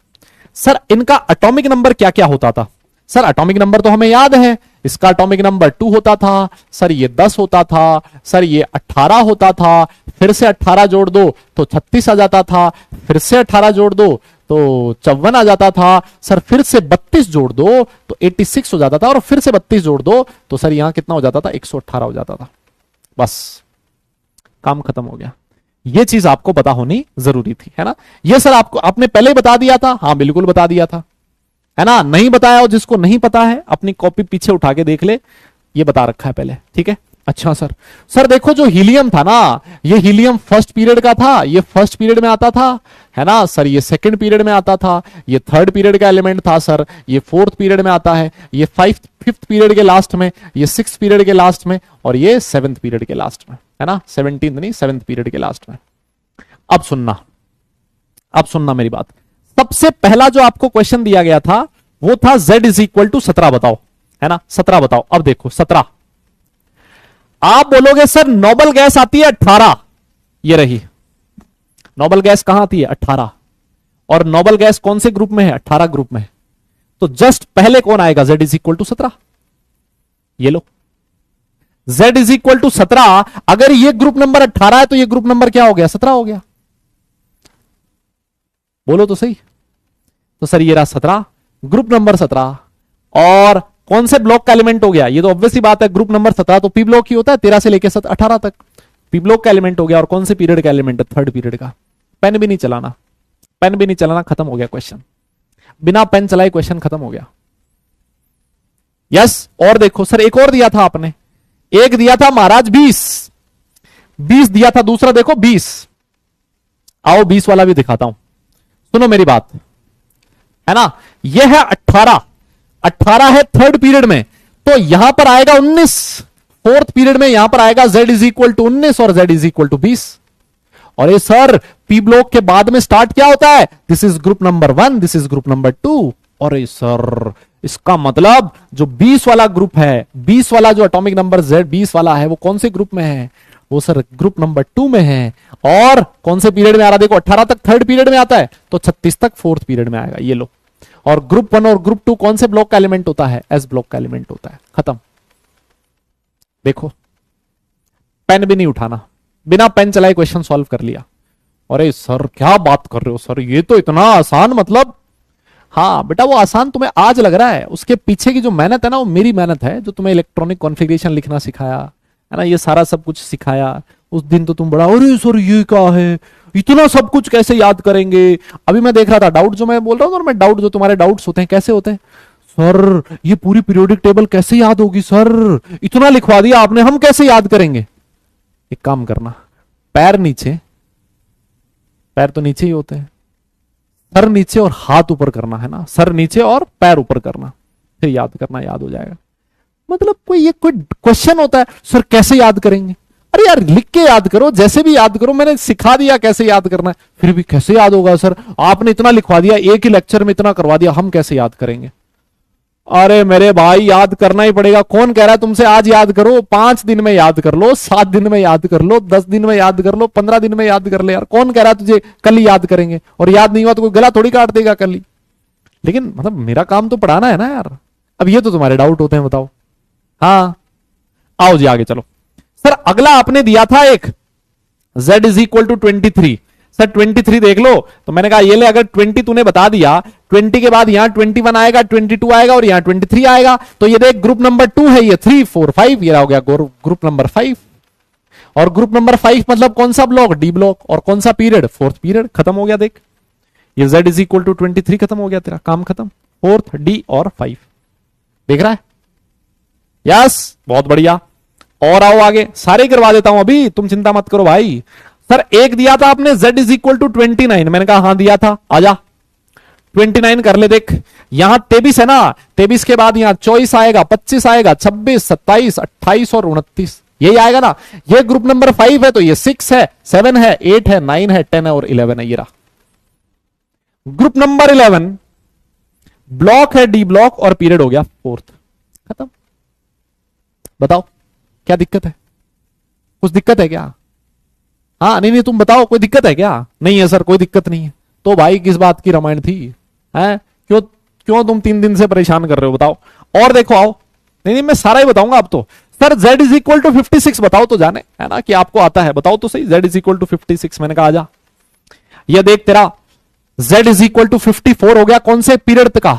[SPEAKER 1] सर इनका एटॉमिक नंबर क्या क्या होता था, सर एटॉमिक नंबर तो हमें याद है, इसका एटॉमिक नंबर 2 होता था, सर ये 10 होता था, सर ये 18 होता था, फिर से 18 जोड़ दो तो 36 आ जाता था, फिर से 18 जोड़ दो तो 54 आ जाता था, सर फिर से 32 जोड़ दो तो 86 हो जाता था, और फिर से 32 जोड़ दो तो सर यहां कितना हो जाता था, 118 हो जाता था। बस काम खत्म हो गया। ये चीज आपको पता होनी जरूरी थी, है ना। ये सर आपको आपने पहले ही बता दिया था, हाँ बिल्कुल बता दिया था, है ना, नहीं बताया और जिसको नहीं पता है अपनी कॉपी पीछे उठा के देख ले, ये बता रखा है पहले, ठीक है। अच्छा सर, सर देखो जो हीलियम था ना, ये हीलियम फर्स्ट पीरियड का था, ये फर्स्ट पीरियड में आता था, है ना सर, ये सेकंड पीरियड में आता था, ये थर्ड पीरियड का एलिमेंट था सर, ये फोर्थ पीरियड में आता है, ये फिफ्थ पीरियड के लास्ट में, ये सिक्स्थ पीरियड के लास्ट में, और ये सेवंथ पीरियड के लास्ट में, है ना, 17th नहीं, सेवंथ पीरियड के लास्ट में। अब सुनना मेरी बात, सबसे पहला जो आपको क्वेश्चन दिया गया था वो था z इज इक्वल टू 17 बताओ, है ना, 17 बताओ। अब देखो 17, आप बोलोगे सर नोबल गैस आती है 18, ये रही नोबल गैस, कहां आती है 18, और नोबल गैस कौन से ग्रुप में है, 18 ग्रुप में, तो जस्ट पहले कौन आएगा, z इज इक्वल टू 17, ये लो z इज इक्वल टू 17, अगर ये ग्रुप नंबर 18 है तो ये ग्रुप नंबर क्या हो गया, 17 हो गया, बोलो तो सही। तो सर ये रहा 17, ग्रुप नंबर 17, और कौन से ब्लॉक का एलिमेंट हो गया, ये तो ऑब्वियस ही बात है, ग्रुप नंबर 17 तो पी ब्लॉक ही होता है, 13 से लेकर 18 तक पी ब्लॉक का एलिमेंट हो गया, और कौन से पीरियड का एलिमेंट है, थर्ड पीरियड का। पेन भी नहीं चलाना, पेन भी नहीं चलाना, खत्म हो गया क्वेश्चन, बिना पेन चलाए क्वेश्चन खत्म हो गया। यस, और देखो सर एक और दिया था आपने, एक दिया था महाराज 20 दिया था, दूसरा देखो 20, आओ 20 वाला भी दिखाता हूं, सुनो मेरी बात, है ना, यह है 18 है थर्ड पीरियड में, तो यहां पर आएगा 19, फोर्थ पीरियड में यहां पर आएगा z इज इक्वल टू 19 और z इज इक्वल टू 20। और ये सर पी ब्लॉक के बाद में स्टार्ट क्या होता है, this is group number 1, this is group number 2, और ये सर इसका मतलब जो 20 वाला ग्रुप है, 20 वाला जो एटॉमिक नंबर z 20 वाला है, वो कौन से ग्रुप में है, वो सर ग्रुप नंबर 2 में है, और कौन से पीरियड में आ रहा, देखो 18 तक थर्ड पीरियड में आता है, तो 36 तक फोर्थ पीरियड में आएगा, ये लो। और ग्रुप 1 और ग्रुप 2 कौन से ब्लॉक का एलिमेंट होता है, एस ब्लॉक का एलिमेंट होता है, खत्म। देखो पेन भी नहीं उठाना, बिना पेन चलाए क्वेश्चन सॉल्व कर लिया। अरे सर क्या बात कर रहे हो सर, ये तो इतना आसान, मतलब हाँ बेटा वो आसान तुम्हें आज लग रहा है, उसके पीछे की जो मेहनत है ना वो मेरी मेहनत है, जो तुम्हें इलेक्ट्रॉनिक कॉन्फ़िगरेशन लिखना सिखाया है ना, ये सारा सब कुछ सिखाया उस दिन, तो तुम बड़ा अरे सर ये क्या है, इतना सब कुछ कैसे याद करेंगे। अभी मैं देख रहा था डाउट जो मैं बोल रहा हूँ, मैं डाउट जो तुम्हारे डाउट्स होते हैं कैसे होते हैं, सर ये पूरी पीरियोडिक टेबल कैसे याद होगी सर, इतना लिखवा दिया आपने, हम कैसे याद करेंगे। एक काम करना, पैर नीचे, पैर तो नीचे ही होते हैं, सर नीचे और हाथ ऊपर करना, है ना, सर नीचे और पैर ऊपर करना, फिर याद करना, याद हो जाएगा। मतलब कोई क्वेश्चन होता है सर कैसे याद करेंगे, अरे यार लिख के याद करो, जैसे भी याद करो, मैंने सिखा दिया कैसे याद करना है, फिर भी कैसे याद होगा सर, आपने इतना लिखवा दिया, एक ही लेक्चर में इतना करवा दिया, हम कैसे याद करेंगे। अरे मेरे भाई याद करना ही पड़ेगा, कौन कह रहा है तुमसे आज याद करो, 5 दिन में याद कर लो, 7 दिन में याद कर लो, 10 दिन में याद कर लो, 15 दिन में याद कर ले यार, कौन कह रहा है तुझे कल ही याद करेंगे, और याद नहीं हुआ तो कोई गला थोड़ी काट देगा कल ही। लेकिन मतलब मेरा काम तो पढ़ाना है ना यार। अब ये तो तुम्हारे डाउट होते हैं, बताओ। हाँ आओ जी आगे चलो। सर अगला आपने दिया था एक z is equal to 23, sir 23 देख लो, तो मैंने कहा ये ले, अगर 20 तूने बता दिया, 20 के बाद यहां 21 आएगा, 22 आएगा और यहां 23 आएगा। तो ये देख ग्रुप नंबर 2 है, ये 3 4 5, ये हो गया ग्रुप नंबर 5। और ग्रुप नंबर 5 मतलब कौन सा ब्लॉक? D block. और कौन सा पीरियड? Fourth period. खत्म हो गया। देख ये z इज इक्वल टू 23 खत्म हो गया, तेरा काम खत्म। फोर्थ, डी और 5 देख रहा है? यस, बहुत बढ़िया। और आओ आगे, सारे करवा देता हूं अभी, तुम चिंता मत करो भाई। सर एक दिया था आपने z इज इक्वल टू 29, मैंने कहा हाँ दिया था, आजा 29 कर ले। देख यहां 23 है ना, 23 के बाद यहां 24 आएगा, 25 आएगा, 26, 27, 28 और 29, यही आएगा ना। ये ग्रुप नंबर 5 है, तो ये 6 है, 7 है, 8 है, 9 है, 10 है और 11 है। ये रहा ग्रुप नंबर 11, ब्लॉक है डी ब्लॉक और पीरियड हो गया फोर्थ। खत्म। बताओ क्या दिक्कत है? कुछ दिक्कत है क्या? हाँ नहीं नहीं, तुम बताओ कोई दिक्कत है क्या? नहीं है सर, कोई दिक्कत नहीं है। तो भाई किस बात की रामायण थी? हैं क्यों क्यों तुम 3 दिन से परेशान कर रहे हो? बताओ। और देखो आओ, नहीं नहीं मैं सारा ही बताऊंगा अब तो। Sir z is equal to 56 बताओ तो जाने, है ना कि आपको आता है, बताओ तो सही। z इज इक्वल टू 56, मैंने कहा आजा। ये देख तेरा z इज इक्वल टू 54 हो गया। कौन से पीरियड का?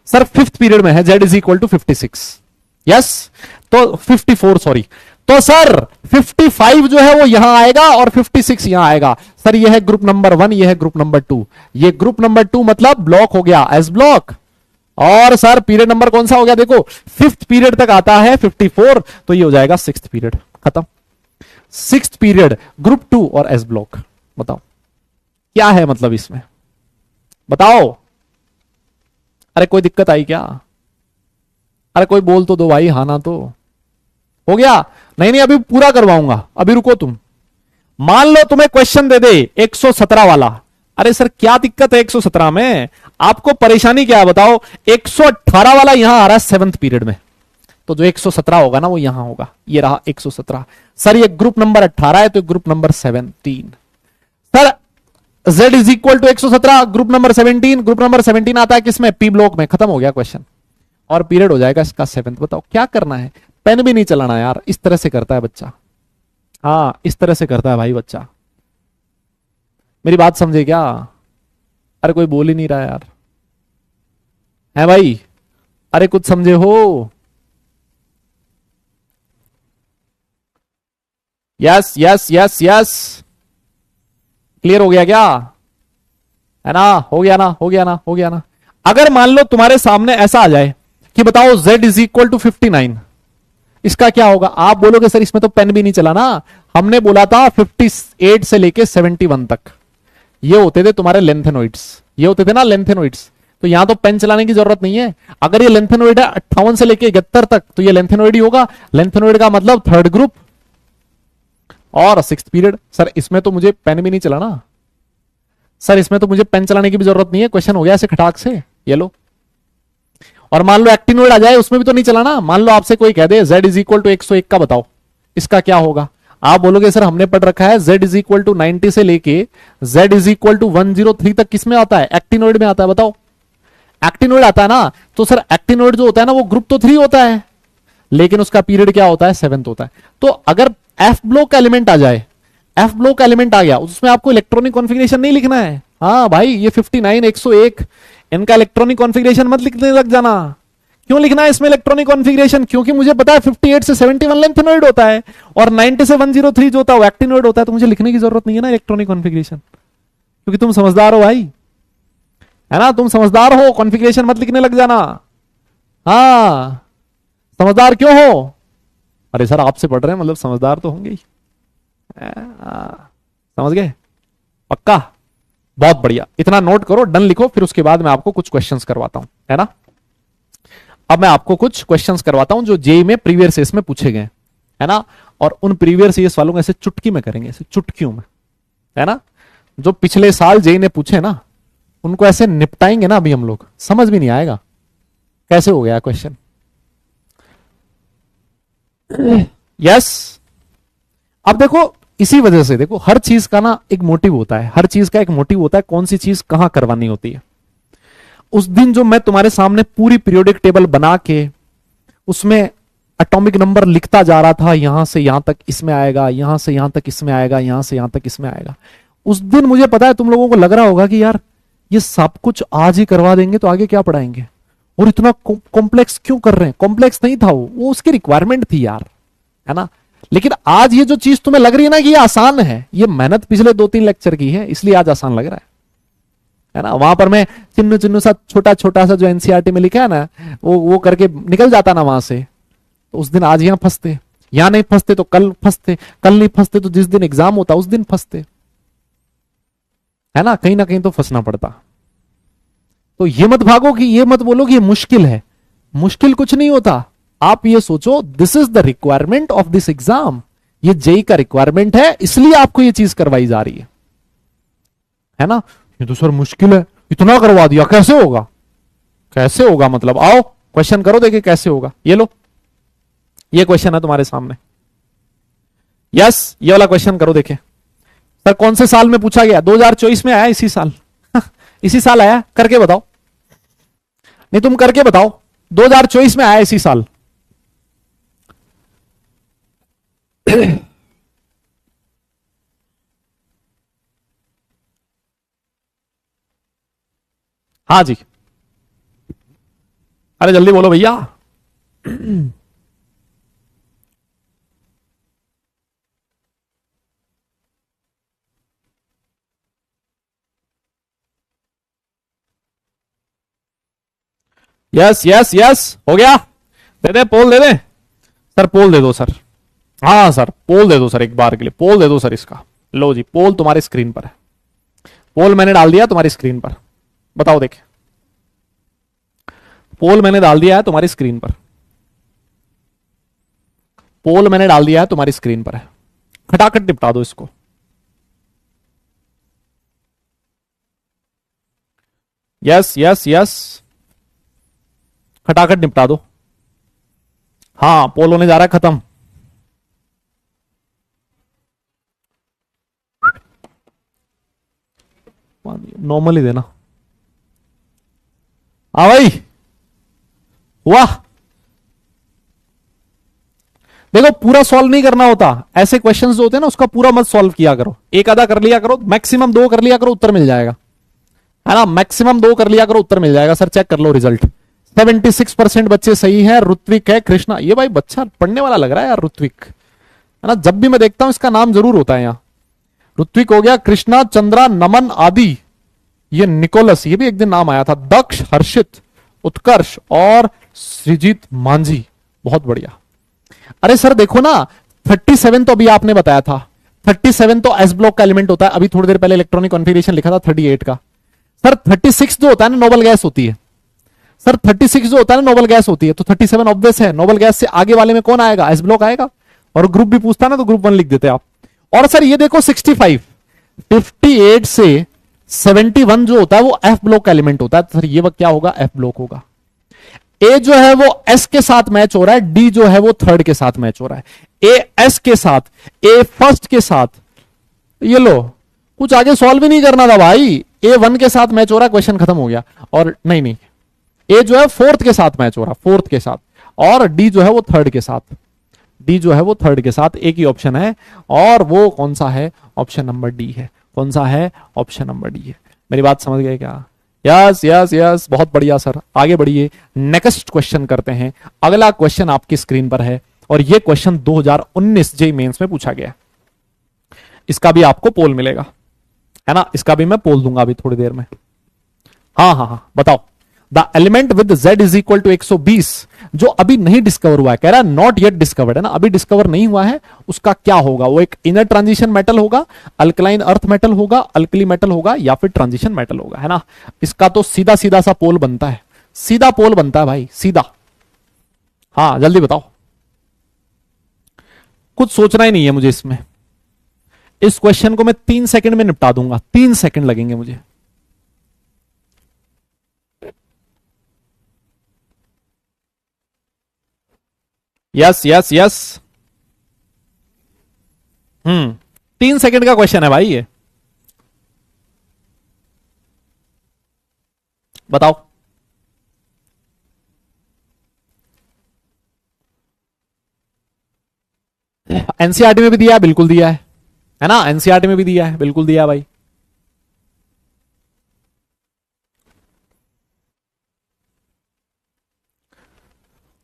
[SPEAKER 1] सर 5th पीरियड में है z is equal to 56। Yes, तो 54 सॉरी। तो सर 55 जो है वो यहां आएगा और 56 यहां आएगा। सर ये है ग्रुप नंबर 1, ये है ग्रुप नंबर 2। ये ग्रुप नंबर 2 मतलब ब्लॉक हो गया, एस ब्लॉक। और सर पीरियड नंबर कौन सा हो गया? देखो 5th पीरियड तक आता है 54, तो ये हो जाएगा 6th पीरियड। खत्म। 6th पीरियड ग्रुप 2 और एस ब्लॉक। बताओ क्या है मतलब इसमें? बताओ। अरे कोई दिक्कत आई क्या? अरे कोई बोल तो दो भाई, हाँ ना तो हो गया। नहीं नहीं अभी पूरा करवाऊंगा, अभी रुको तुम। मान लो तुम्हें क्वेश्चन दे दे 117 वाला। अरे सर क्या दिक्कत है 117 में? आपको परेशानी क्या है बताओ? 118 वाला यहां आ रहा है 7th पीरियड में, तो जो 117 होगा ना वो यहां होगा। ये रहा 117। सर ये ग्रुप नंबर 18 है, तो group number 17। Sir z is equal to 117 group number 17। Group number 17 आता है किसमें? पी ब्लॉक में। खत्म हो गया क्वेश्चन। और पीरियड हो जाएगा इसका 7th। बताओ क्या करना है? पेन भी नहीं चलाना यार, इस तरह से करता है बच्चा। हाँ इस तरह से करता है भाई बच्चा। मेरी बात समझे क्या? अरे कोई बोल ही नहीं रहा यार, है भाई? अरे कुछ समझे हो? Yes yes yes yes, clear हो गया क्या? है ना? हो गया ना? हो गया ना? हो गया ना? अगर मान लो तुम्हारे सामने ऐसा आ जाए कि बताओ z इज इक्वल टू 59, इसका क्या होगा? आप बोलोगे सर इसमें तो पेन भी नहीं चला ना। हमने बोला था 58 से लेके 71 तक ये होते थे तुम्हारे लेंथेनोइड्स, ये होते थे ना लेंथेनोइड्स। तो यहां तो पेन चलाने की जरूरत नहीं है। अगर ये लेंथेनोइड है 58 से लेके 71 तक, तो ये लेंथेनोइड ही होगा। लेंथेनोइड का मतलब 3rd ग्रुप और 6th पीरियड। सर इसमें तो मुझे पेन भी नहीं चलाना। सर इसमें तो मुझे पेन चलाने की भी जरूरत नहीं है, क्वेश्चन हो गया ऐसे खटाक से। ये लो। और मान लो एक्टिनोइड आ जाए, उसमें भी तो नहीं चलाना। मान लो आपसे कोई कह दे z इज इक्वल टू 101 का बताओ, इसका क्या होगा? आप बोलोगे सर हमने पढ़ रखा है z इज इक्वल टू 90 से लेके z इज इक्वल टू 103 तक किसमें आता है? एक्टिनोइड में आता है। बताओ एक्टिनोइड आता है ना, तो सर एक्टिनोइड जो होता है ना वो ग्रुप तो 3 होता है, लेकिन उसका पीरियड क्या होता है? 7th होता है। तो अगर एफ ब्लॉक का एलिमेंट आ जाए, एफ ब्लॉक का एलिमेंट आ गया, उसमें आपको इलेक्ट्रॉनिक कॉन्फ़िगरेशन नहीं लिखना है। हाँ भाई ये 59 101 इनका इलेक्ट्रॉनिक कॉन्फ़िगरेशन मत लिखने लग जाना। क्यों लिखना है इसमें इलेक्ट्रॉनिक कॉन्फ़िगरेशन? क्योंकि मुझे पता है 58 से 71 लेंथेनोइड होता है और 90 से 103 जो होता है वो एक्टिनोइड होता है, तो मुझे लिखने की जरूरत नहीं है ना इलेक्ट्रॉनिक कॉन्फ़िगरेशन, क्योंकि तुम समझदार हो भाई, है ना? तुम समझदार हो, कॉन्फ़िगरेशन मत लिखने लग जाना। हाँ समझदार क्यों हो? अरे सर आपसे पढ़ रहे हैं मतलब समझदार तो होंगे ही। समझ गए? पक्का? बहुत बढ़िया। इतना नोट करो, डन लिखो, फिर उसके बाद मैं आपको कुछ क्वेश्चंस करवाता हूं, है ना? अब मैं आपको कुछ क्वेश्चंस करवाता हूं जो जेई में प्रीवियस ईयर्स में पूछे गए, है ना? और उन प्रीवियस ईयर्स वालों को ऐसे चुटकी में करेंगे, ऐसे चुटकियों में, है ना? जो पिछले साल जेई ने पूछे ना उनको ऐसे निपटाएंगे ना अभी हम लोग, समझ भी नहीं आएगा कैसे हो गया क्वेश्चन। यस अब देखो इसी वजह से देखो हर चीज का ना एक मोटिव होता है, हर चीज का एक मोटिव होता है, कौन सी चीज कहां करवानी होती है। उस दिन जो मैं तुम्हारे सामने पूरी पीरियोडिक टेबल बना के उसमें एटॉमिक नंबर लिखता जा रहा था, यहां से यहां तक इसमें आएगा, यहां से यहां तक इसमें आएगा, यहां से यहां तक इसमें आएगा, उस दिन मुझे पता है तुम लोगों को लग रहा होगा कि यार ये सब कुछ आज ही करवा देंगे तो आगे क्या पढ़ाएंगे? और इतना कॉम्प्लेक्स क्यों कर रहे हैं? कॉम्प्लेक्स नहीं था वो उसकी रिक्वायरमेंट थी यार, है ना। लेकिन आज ये जो चीज तुम्हें लग रही है ना कि ये आसान है, ये मेहनत पिछले 2-3 लेक्चर की है, इसलिए आज आसान लग रहा है ना। वहां पर मैं चिन्नू चिन्नू सा छोटा छोटा सा जो एनसीईआरटी में लिखा है ना, वो करके निकल जाता ना वहां से, तो उस दिन आज यहां फंसते, यहां नहीं फंसते तो कल फंसते, कल नहीं फंसते तो जिस दिन एग्जाम होता उस दिन फंसते, है ना कहीं तो फंसना पड़ता। तो ये मत भागो कि ये मत बोलो कि ये मुश्किल है, मुश्किल कुछ नहीं होता। आप ये सोचो this is the requirement of this exam, ये जेई का रिक्वायरमेंट है, इसलिए आपको ये चीज करवाई जा रही है ना। ये तो सर मुश्किल है, इतना करवा दिया, कैसे होगा? कैसे होगा मतलब, आओ क्वेश्चन करो देखिए कैसे होगा। ये लो, ये क्वेश्चन है तुम्हारे सामने, यस ये वाला क्वेश्चन करो देखे। सर कौन से साल में पूछा गया? 2024 में आया, इसी साल इसी साल आया, करके बताओ। नहीं तुम करके बताओ, 2024 में आया इसी साल। हाँ जी, अरे जल्दी बोलो भैया। यस यस यस हो गया, दे दे पोल दे दे सर, पोल दे दो सर। हाँ सर पोल दे दो सर, एक बार के लिए पोल दे दो सर इसका। लो जी पोल तुम्हारी स्क्रीन पर है, पोल मैंने डाल दिया तुम्हारी स्क्रीन पर, बताओ देखे। पोल मैंने डाल दिया है तुम्हारी स्क्रीन पर, पोल मैंने डाल दिया है तुम्हारी स्क्रीन पर है, खटाखट निपटा दो इसको। यस यस यस खटाखट निपटा दो। हाँ पोल होने जा रहा है खत्म। नॉर्मल ही देना। हाँ भाई वाह, देखो पूरा सॉल्व नहीं करना होता, ऐसे क्वेश्चंस जो होते हैं ना उसका पूरा मत सॉल्व किया करो, एक आधा कर लिया करो, मैक्सिमम 2 कर लिया करो, उत्तर मिल जाएगा, है ना। मैक्सिमम 2 कर लिया करो, उत्तर मिल जाएगा। सर चेक कर लो रिजल्ट, 76% बच्चे सही है, ऋत्विक है, कृष्णा, ये भाई बच्चा पढ़ने वाला लग रहा है यार ऋत्विक, है ना। जब भी मैं देखता हूं इसका नाम जरूर होता है यहाँ। ऋत्विक हो गया, कृष्णा, चंद्रा, नमन, आदि, ये निकोलस, ये भी एक दिन नाम आया था, दक्ष, हर्षित, उत्कर्ष और सृजित मांझी, बहुत बढ़िया। अरे सर देखो ना 37 तो अभी आपने बताया था, 37 तो एस ब्लॉक का एलिमेंट होता है, अभी थोड़ी देर पहले इलेक्ट्रॉनिक कॉन्फ़िगरेशन लिखा था 38 का। सर 36 जो होता है ना नोबल गैस होती है, सर 36 जो होता है ना नोबल गैस होती है, तो 37 ऑब्वियस है, नोबल गैस से आगे वाले में कौन आएगा? एस ब्लॉक आएगा। और ग्रुप भी पूछता ना तो ग्रुप 1 लिख देते आप। और सर ये देखो 65, 58 से 71 जो होता है वो एफ ब्लॉक का एलिमेंट होता है, तो सर ये वक्त क्या होगा? एफ ब्लॉक होगा। ए जो है वो एस के साथ मैच हो रहा है, डी जो है वो थर्ड के साथ मैच हो रहा है, ए एस के साथ, ए फर्स्ट के साथ, ये लो कुछ आगे सॉल्व भी नहीं करना था भाई, ए 1 के साथ मैच हो रहा है, क्वेश्चन खत्म हो गया। और नहीं, ए जो है फोर्थ के साथ मैच हो रहा है, फोर्थ के साथ, और डी जो है वो थर्ड के साथ, डी जो है वो थर्ड के साथ, एक ही ऑप्शन है और वो कौन सा है? ऑप्शन नंबर डी है। कौन सा है? ऑप्शन नंबर डी है। मेरी बात समझ गए क्या? यस यस यस बहुत बढ़िया सर, आगे बढ़िए, नेक्स्ट क्वेश्चन करते हैं। अगला क्वेश्चन आपकी स्क्रीन पर है और यह क्वेश्चन 2019 जेईई मेंस में पूछा गया, इसका भी आपको पोल मिलेगा, है ना, इसका भी मैं पोल दूंगा अभी थोड़ी देर में। हाँ हाँ हाँ बताओ, the element with Z is equal to 120 जो अभी नहीं डिस्कवर हुआ है, कह रहा है नॉट येट डिस्कवर्ड, है ना, अभी डिस्कवर नहीं हुआ है, उसका क्या होगा? वो एक इनर ट्रांजिशन मेटल होगा, अल्कलाइन अर्थ मेटल होगा, अल्कली मेटल होगा, या फिर ट्रांजिशन मेटल होगा, है ना। इसका तो सीधा सीधा सा पोल बनता है, सीधा पोल बनता है भाई, सीधा। हाँ जल्दी बताओ, कुछ सोचना ही नहीं है मुझे इसमें, इस क्वेश्चन को मैं 3 सेकंड में निपटा दूंगा, 3 सेकंड लगेंगे मुझे। यस यस यस 3 सेकंड का क्वेश्चन है भाई ये, बताओ। एनसीईआरटी में भी दिया है, बिल्कुल दिया है ना, एनसीईआरटी में भी दिया है, बिल्कुल दिया है भाई।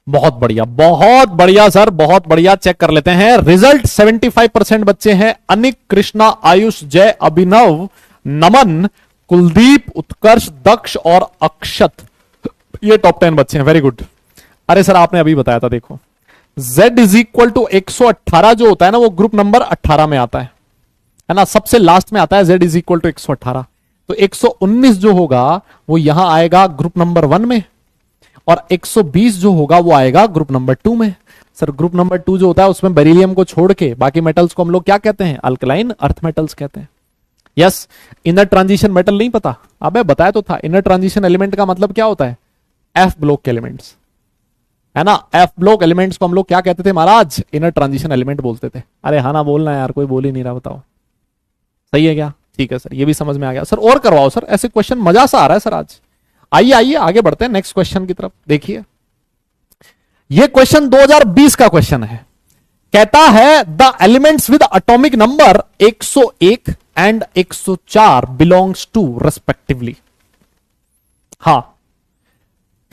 [SPEAKER 1] बहुत बढ़िया सर, बहुत बढ़िया। चेक कर लेते हैं रिजल्ट। 75% बच्चे हैं। अनिक, कृष्णा, आयुष, जय, अभिनव, नमन, कुलदीप, उत्कर्ष, दक्ष और अक्षत, ये टॉप 10 बच्चे हैं। Very good. अरे सर आपने अभी बताया था, देखो z इज इक्वल टू 118 जो होता है ना, वो ग्रुप नंबर 18 में आता है ना, सबसे लास्ट में आता है z इज इक्वल टू 118। तो 119 जो होगा वो यहां आएगा ग्रुप नंबर 1 में, और 120 जो होगा वो आएगा ग्रुप नंबर 2 में। सर ग्रुप नंबर 2 जो होता है उसमें बेरिलियम को छोड़ के बाकी मेटल्स को हम लोग क्या कहते हैं? अल्कलाइन अर्थ मेटल्स कहते हैं। यस। इनर ट्रांजिशन मेटल नहीं पता? अबे बताया तो था। इनर ट्रांजिशन एलिमेंट का मतलब क्या होता है? एफ ब्लॉक के एलिमेंट्स, है ना। एफ ब्लॉक एलिमेंट्स को हम लोग क्या कहते थे महाराज? इनर ट्रांजिशन एलिमेंट बोलते थे। अरे हाँ ना बोलना यार, कोई बोल ही नहीं रहा, बताओ सही है क्या? ठीक है सर, ये भी समझ में आ गया। सर और करवाओ सर, ऐसे क्वेश्चन मजा सा आ रहा है सर आज। आइए आइए आगे बढ़ते हैं नेक्स्ट क्वेश्चन की तरफ। देखिए ये क्वेश्चन 2020 का क्वेश्चन है। कहता है the elements with atomic number 101 and 104 belongs to respectively. हाँ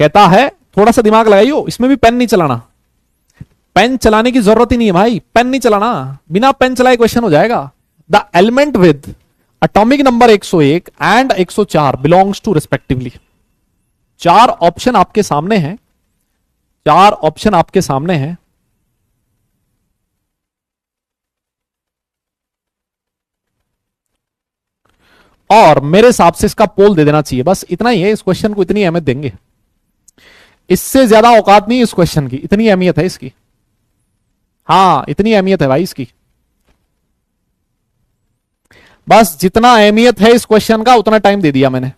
[SPEAKER 1] कहता है, थोड़ा सा दिमाग लगाइयो, इसमें भी पेन नहीं चलाना। पेन चलाने की जरूरत ही नहीं है भाई, पेन नहीं चलाना, बिना पेन चलाए क्वेश्चन हो जाएगा। The element with atomic number 101 and 104 belongs to respectively. चार ऑप्शन आपके सामने हैं, चार ऑप्शन आपके सामने हैं। और मेरे हिसाब से इसका पोल दे देना चाहिए, बस इतना ही है। इस क्वेश्चन को इतनी अहमियत देंगे, इससे ज्यादा औकात नहीं इस क्वेश्चन की, इतनी अहमियत है इसकी। हाँ इतनी अहमियत है भाई इसकी, बस जितना अहमियत है इस क्वेश्चन का उतना टाइम दे दिया मैंने।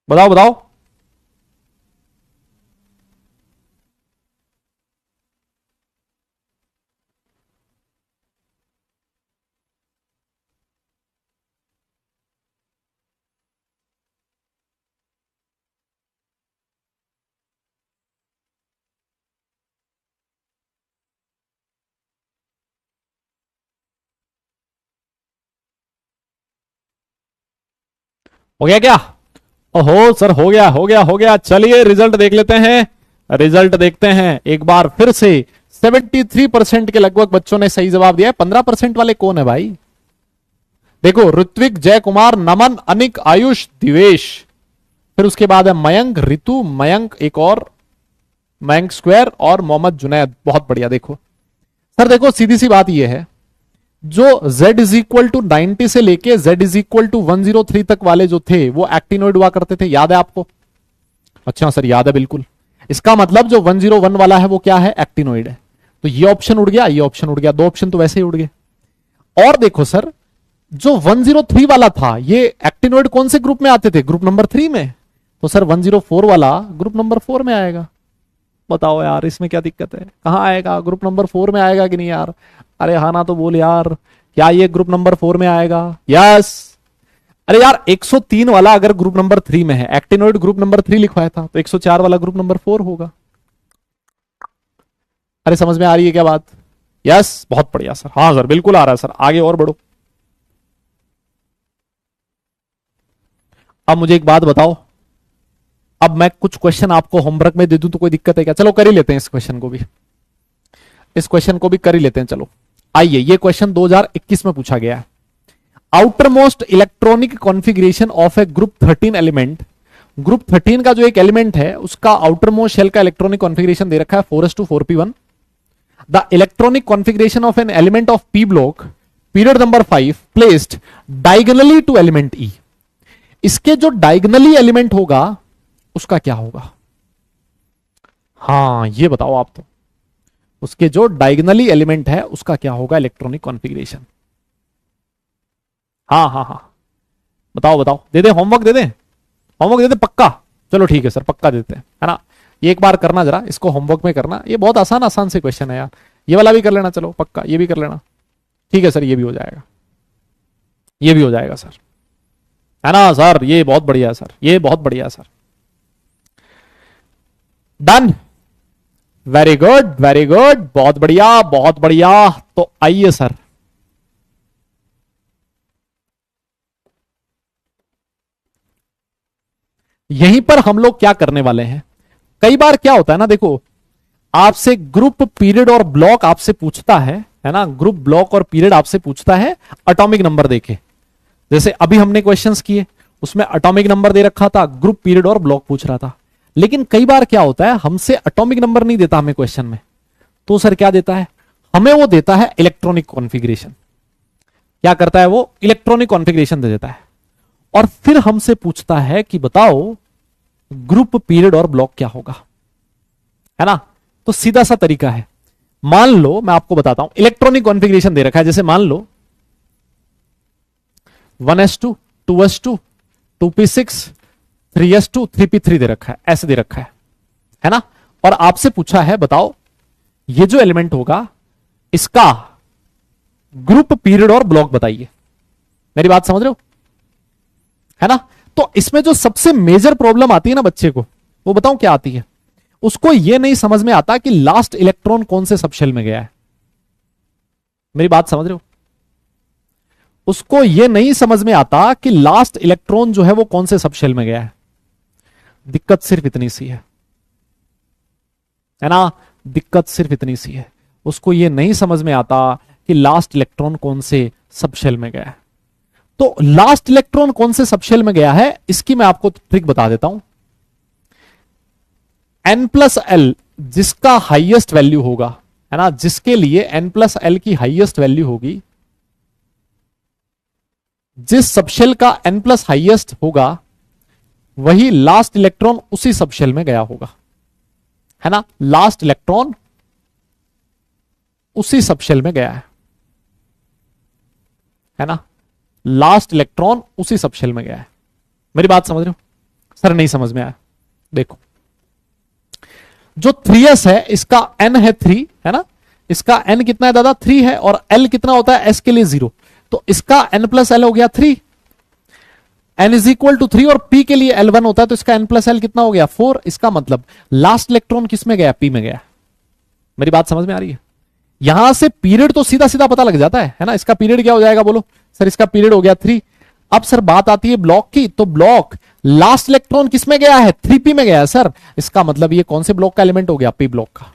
[SPEAKER 1] बताओ बताओ। हो गया क्या? ओहो सर हो गया हो गया हो गया। चलिए रिजल्ट देख लेते हैं, रिजल्ट देखते हैं एक बार फिर से। 73% के लगभग बच्चों ने सही जवाब दिया है। 15% वाले कौन है भाई? देखो ऋत्विक, जय कुमार, नमन, अनिक, आयुष, दिवेश, फिर उसके बाद है मयंक, रितु, मयंक एक और, मयंक स्क्वायर और मोहम्मद जुनैद। बहुत बढ़िया। देखो सर, देखो सीधी सी बात यह है, जो z इज इक्वल टू 90 से लेके z इज इक्वल टू 103 तक वाले जो थे वो एक्टिनोइड हुआ करते थे, याद है आपको? अच्छा सर याद है बिल्कुल। इसका मतलब जो 101 वाला है वो क्या है? एक्टिनोइड है। तो ये ऑप्शन उड़ गया, ये ऑप्शन उड़ गया, दो ऑप्शन तो वैसे ही उड़ गए। और देखो सर, जो 103 वाला था ये एक्टिनोइड कौन से ग्रुप में आते थे? ग्रुप नंबर 3 में। तो सर 104 वाला ग्रुप नंबर 4 में आएगा। बताओ यार इसमें क्या दिक्कत है? कहां आएगा? ग्रुप नंबर 4 में आएगा कि नहीं यार? अरे हाँ ना तो बोल यार, क्या ये ग्रुप नंबर 4 में आएगा? यस। अरे यार 103 वाला अगर ग्रुप नंबर 3 में है, एक्टिनोइड ग्रुप नंबर 3 लिखवाया था, तो 104 वाला ग्रुप नंबर 4 होगा। अरे समझ में आ रही है क्या बात? यस बहुत बढ़िया सर। हाँ सर बिल्कुल आ रहा है सर, आगे और बढ़ो। अब मुझे एक बात बताओ, अब मैं कुछ क्वेश्चन आपको होमवर्क में दे दूं तो कोई दिक्कत है क्या? चलो कर ही लेते हैं इस क्वेश्चन को भी, इस क्वेश्चन को भी कर ही लेते हैं। चलो आइए, ये क्वेश्चन 2021 में पूछा गया है। Outer most electronic configuration of a group 13 element. Group 13 का जो एक एलिमेंट है उसका आउटर मोस्ट शेल का इलेक्ट्रॉनिक कॉन्फ़िगरेशन दे रखा है 4:4p1। The electronic configuration of an element of p block period number 5 placed diagonally to element E. इसके जो डायगोनली एलिमेंट होगा उसका क्या होगा? हाँ ये बताओ आप तो, उसके जो डायगोनली एलिमेंट है उसका क्या होगा इलेक्ट्रॉनिक कॉन्फ़िगरेशन? हाँ हाँ हाँ बताओ बताओ। दे दे होमवर्क, दे दे होमवर्क, दे दे पक्का। चलो ठीक है सर पक्का देते हैं, है ना। ये एक बार करना जरा, इसको होमवर्क में करना, ये बहुत आसान आसान से क्वेश्चन है यार। ये वाला भी कर लेना, चलो पक्का ये भी कर लेना। ठीक है सर, ये भी हो जाएगा, ये भी हो जाएगा सर, है ना सर। ये बहुत बढ़िया है सर, ये बहुत बढ़िया है sir. Done, very good very good, बहुत बढ़िया बहुत बढ़िया। तो आइए सर, यहीं पर हम लोग क्या करने वाले हैं। कई बार क्या होता है ना, देखो आपसे ग्रुप पीरियड और ब्लॉक आपसे पूछता है ना, ग्रुप ब्लॉक और पीरियड आपसे पूछता है एटॉमिक नंबर देके। जैसे अभी हमने क्वेश्चंस किए, उसमें एटॉमिक नंबर दे रखा था, ग्रुप पीरियड और ब्लॉक पूछ रहा था। लेकिन कई बार क्या होता है, हमसे एटॉमिक नंबर नहीं देता हमें क्वेश्चन में, तो सर क्या देता है हमें, वो देता है इलेक्ट्रॉनिक कॉन्फ़िगरेशन। क्या करता है वो, इलेक्ट्रॉनिक कॉन्फ़िगरेशन दे देता है, और फिर हमसे पूछता है कि बताओ ग्रुप पीरियड और ब्लॉक क्या होगा, है ना। तो सीधा सा तरीका है, मान लो मैं आपको बताता हूं, इलेक्ट्रॉनिक कॉन्फ़िगरेशन दे रखा है, जैसे मान लो 1s2 2s2 2p6 3s2 3p3 दे रखा है, ऐसे दे रखा है ना। और आपसे पूछा है बताओ ये जो एलिमेंट होगा इसका ग्रुप पीरियड और ब्लॉक बताइए। मेरी बात समझ रहे हो, है ना। तो इसमें जो सबसे मेजर प्रॉब्लम आती है ना बच्चे को, वो बताऊं क्या आती है, उसको यह नहीं समझ में आता कि लास्ट इलेक्ट्रॉन कौन से सबशेल में गया है। मेरी बात समझ रहे हो, उसको यह नहीं समझ में आता कि लास्ट इलेक्ट्रॉन जो है वो कौन से सबशेल में गया है। दिक्कत सिर्फ इतनी सी है ना, दिक्कत सिर्फ इतनी सी है, उसको यह नहीं समझ में आता कि लास्ट इलेक्ट्रॉन कौन से सबशेल में गया है। तो लास्ट इलेक्ट्रॉन कौन से सबशेल में गया है, इसकी मैं आपको ट्रिक बता देता हूं। n+l जिसका हाईएस्ट वैल्यू होगा, है ना, जिसके लिए n+l की हाईएस्ट वैल्यू होगी, जिस सबशेल का n प्लस हाईएस्ट होगा वही लास्ट इलेक्ट्रॉन उसी सबशेल में गया होगा, है ना। लास्ट इलेक्ट्रॉन उसी सबशेल में गया है ना, लास्ट इलेक्ट्रॉन उसी सबशेल में गया है। मेरी बात समझ रहे हो, सर नहीं समझ में आया। देखो जो 3s है इसका n है 3, है ना, इसका n कितना है दादा 3 है, और l कितना होता है s के लिए 0, तो इसका n+l हो गया 3, n इज इक्वल टू 3, और p के लिए l1 होता है, तो इसका n+l कितना हो गया 4। इसका मतलब लास्ट इलेक्ट्रॉन किस में गया, p में गया। मेरी बात समझ में आ रही है। यहां से पीरियड तो सीधा सीधा पता लग जाता है ना, इसका पीरियड क्या हो जाएगा बोलो सर, इसका पीरियड हो गया 3। अब सर बात आती है ब्लॉक की, तो ब्लॉक लास्ट इलेक्ट्रॉन किस में गया है, 3p में गया है सर। इसका मतलब ये कौन से ब्लॉक का एलिमेंट हो गया, p ब्लॉक का,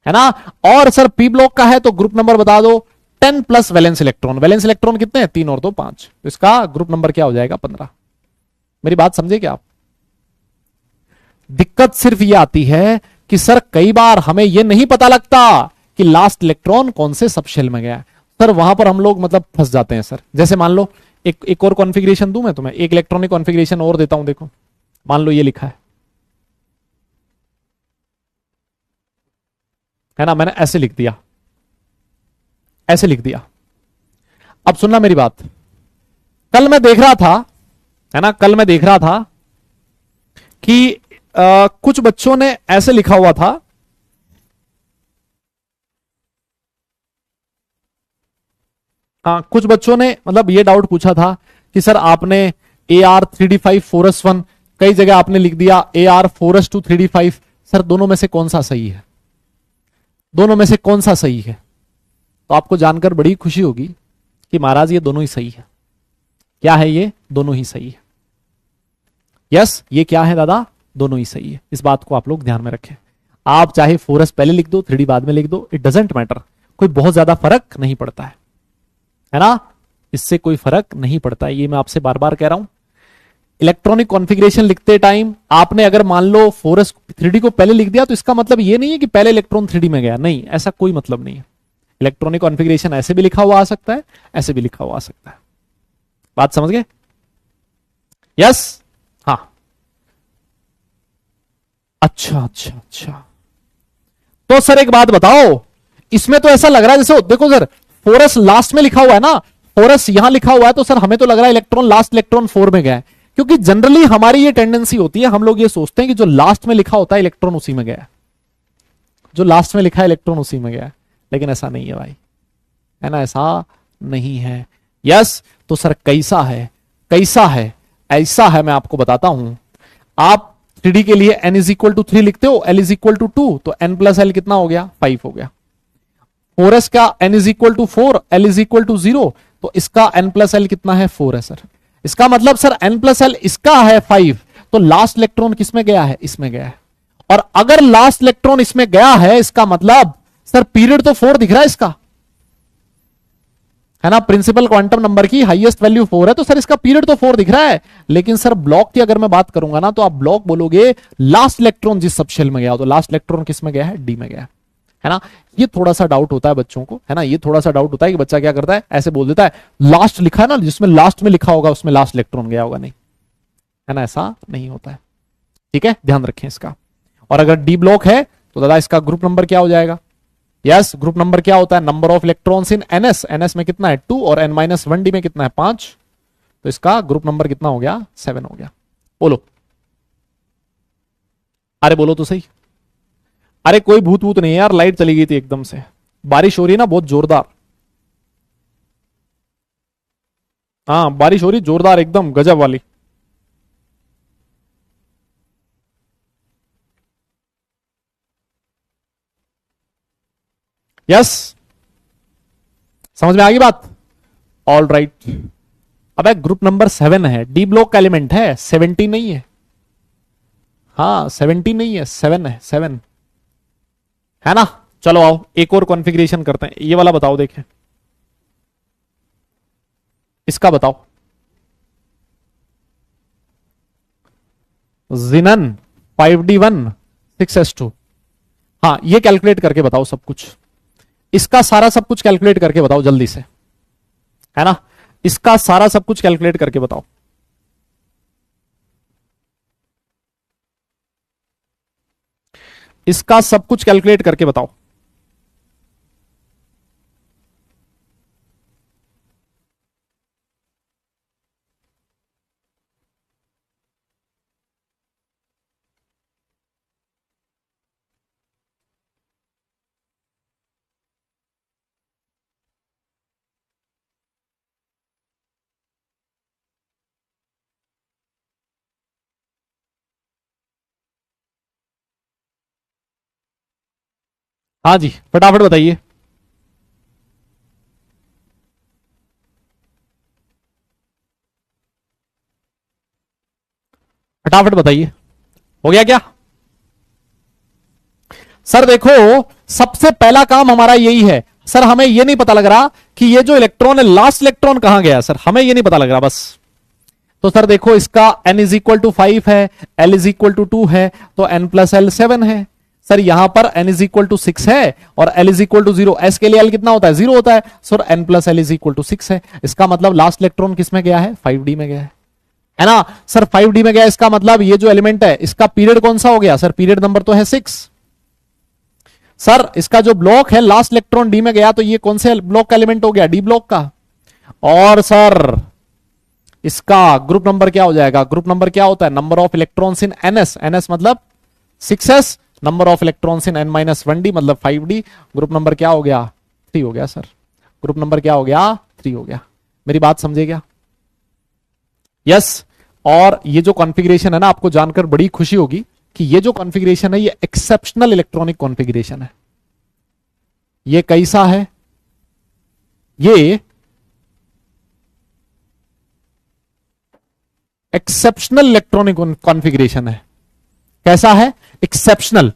[SPEAKER 1] है ना। और सर p ब्लॉक का है तो ग्रुप नंबर बता दो 10 plus valence electron, valence electron कितने हैं 3 और 2 5, तो इसका ग्रुप नंबर क्या हो जाएगा 15। मेरी बात समझे क्या आप। दिक्कत सिर्फ ये आती है कि सर कई बार हमें यह नहीं पता लगता कि लास्ट इलेक्ट्रॉन कौन से सबशेल में गया है, सर वहां पर हम लोग मतलब फंस जाते हैं सर। जैसे मान लो एक और कॉन्फ़िगरेशन दूं मैं तुम्हें, एक इलेक्ट्रॉनिक कॉन्फ़िगरेशन और देता हूं। देखो मान लो ये लिखा है ना, मैंने ऐसे लिख दिया, ऐसे लिख दिया। अब सुनना मेरी बात, कल मैं देख रहा था, है ना, कल मैं देख रहा था कि कुछ बच्चों ने ऐसे लिखा हुआ था, कुछ बच्चों ने मतलब ये डाउट पूछा था कि सर आपने AR3D5 4s1 कई जगह आपने लिख दिया AR4s2 3D5, सर दोनों में से कौन सा सही है, दोनों में से कौन सा सही है। तो आपको जानकर बड़ी खुशी होगी कि महाराज ये दोनों ही सही है। क्या है ये, दोनों ही सही है। यस ये क्या है दादा, दोनों ही सही है। इस बात को आप लोग ध्यान में रखें। आप चाहे 4s पहले लिख दो 3D बाद में लिख दो, इट डजेंट मैटर, कोई बहुत ज्यादा फर्क नहीं पड़ता है ना, इससे कोई फर्क नहीं पड़ता है। ये मैं आपसे बार बार कह रहा हूं, इलेक्ट्रॉनिक कॉन्फ़िगरेशन लिखते टाइम आपने अगर मान लो 4s 3D को पहले लिख दिया तो इसका मतलब ये नहीं है कि पहले इलेक्ट्रॉन 3D में गया, नहीं, ऐसा कोई मतलब नहीं है। इलेक्ट्रॉनिक कॉन्फ़िगरेशन ऐसे भी लिखा हुआ आ सकता है, ऐसे भी लिखा हुआ आ सकता है। बात समझ गए। यस हाँ, अच्छा अच्छा अच्छा। तो सर एक बात बताओ, इसमें तो ऐसा लग रहा है जैसे देखो सर 4s लास्ट में लिखा हुआ है ना, 4s यहां लिखा हुआ है, तो सर हमें तो लग रहा है इलेक्ट्रॉन लास्ट इलेक्ट्रॉन 4 में गया है, क्योंकि जनरली हमारी ये टेंडेंसी होती है, हम लोग ये सोचते हैं कि जो लास्ट में लिखा होता है इलेक्ट्रॉन उसी में गया है, जो लास्ट में लिखा है इलेक्ट्रॉन उसी में गया है, लेकिन ऐसा नहीं है भाई, है ना, ऐसा नहीं है। यस तो सर कैसा है, कैसा है, ऐसा है, मैं आपको बताता हूं। आप एसटीडी के लिए n इज इक्वल टू 3 लिखते हो, l इज इक्वल टू 2, तो n प्लस l कितना हो गया? 5 हो गया। 4s का n is equal to 4, l is equal to 0, तो इसका n प्लस l कितना है? 4 है सर। इसका मतलब सर n प्लस l इसका है 5, तो लास्ट इलेक्ट्रॉन किसमें गया है? इसमें गया है। और अगर लास्ट इलेक्ट्रॉन इसमें गया है, इसका मतलब सर पीरियड तो 4 दिख रहा है इसका, है ना। प्रिंसिपल क्वांटम नंबर की हाईएस्ट वैल्यू 4 है, तो सर इसका पीरियड तो 4 दिख रहा है। लेकिन सर ब्लॉक की अगर मैं बात करूंगा ना, तो आप ब्लॉक बोलोगे लास्ट इलेक्ट्रॉन जिस सब शेल में गया, तो लास्ट इलेक्ट्रॉन किस में गया है? डी में गया है ना। ये थोड़ा सा डाउट होता है बच्चों को, है ना। ये थोड़ा सा डाउट होता है कि बच्चा क्या करता है, ऐसे बोल देता है लास्ट लिखा है ना, जिसमें लास्ट में लिखा होगा उसमें लास्ट इलेक्ट्रॉन गया होगा, नहीं, है ना, ऐसा नहीं होता है। ठीक है, ध्यान रखें इसका। और अगर डी ब्लॉक है तो दादा इसका ग्रुप नंबर क्या हो जाएगा? यस, ग्रुप नंबर क्या होता है? Number of electrons in NS. NS में कितना है? 2, और n-1d में कितना है? 5। तो इसका ग्रुप नंबर कितना हो गया? 7 हो गया। बोलो, अरे बोलो तो सही। अरे कोई भूत भूत नहीं है यार, लाइट चली गई थी एकदम से, बारिश हो रही है ना बहुत जोरदार। हाँ बारिश हो रही जोरदार, एकदम गजब वाली। यस, समझ में आ गई बात? All right. अब ग्रुप नंबर 7 है, डी ब्लॉक का एलिमेंट है, 17 नहीं है। हाँ 17 नहीं है, 7 है, 7 है ना। चलो आओ एक और कॉन्फ़िगरेशन करते हैं। ये वाला बताओ, देखें इसका बताओ। जिनन 5d1 6s2। हाँ ये कैलकुलेट करके बताओ सब कुछ, इसका सारा सब कुछ कैलकुलेट करके बताओ जल्दी से, है ना। इसका सारा सब कुछ कैलकुलेट करके बताओ। इसका सब कुछ कैलकुलेट करके बताओ। हाँ जी फटाफट बताइए। फटाफट बताइए, हो गया क्या? सर देखो, सबसे पहला काम हमारा यही है सर, हमें यह नहीं पता लग रहा कि ये जो इलेक्ट्रॉन है लास्ट इलेक्ट्रॉन कहां गया सर, हमें यह नहीं पता लग रहा बस। तो सर देखो इसका n इज इक्वल टू 5 है, l इज इक्वल टू 2 है, तो n प्लस l 7 है। सर यहां पर n इज इक्वल टू 6 है और l is equal to 0। s के लिए l कितना होता है? 0 होता है। Sir n plus l is equal to 6 है। इसका मतलब लास्ट इलेक्ट्रॉन किस में गया है? 5d में गया है ना। सर 5d में गया, इसका मतलब ये जो एलिमेंट है इसका पीरियड कौन सा हो गया? सर पीरियड नंबर तो है 6। सर इसका जो ब्लॉक है लास्ट इलेक्ट्रॉन डी में गया, तो ये कौन से ब्लॉक का एलिमेंट हो गया? डी ब्लॉक का। और सर इसका ग्रुप नंबर क्या हो जाएगा? ग्रुप नंबर क्या होता है? Number of electrons in NS. NS मतलब 6s, number of electrons in n-1d मतलब 5d। ग्रुप नंबर क्या हो गया? 3 हो गया सर। ग्रुप नंबर क्या हो गया? 3 हो गया। मेरी बात समझे क्या? यस। और ये जो कॉन्फ़िगरेशन है ना, आपको जानकर बड़ी खुशी होगी कि ये जो कॉन्फ़िगरेशन है ये एक्सेप्शनल इलेक्ट्रॉनिक कॉन्फ़िगरेशन है। ये कैसा है? ये एक्सेप्शनल इलेक्ट्रॉनिक कॉन्फ़िगरेशन है। कैसा है? एक्सेप्शनल।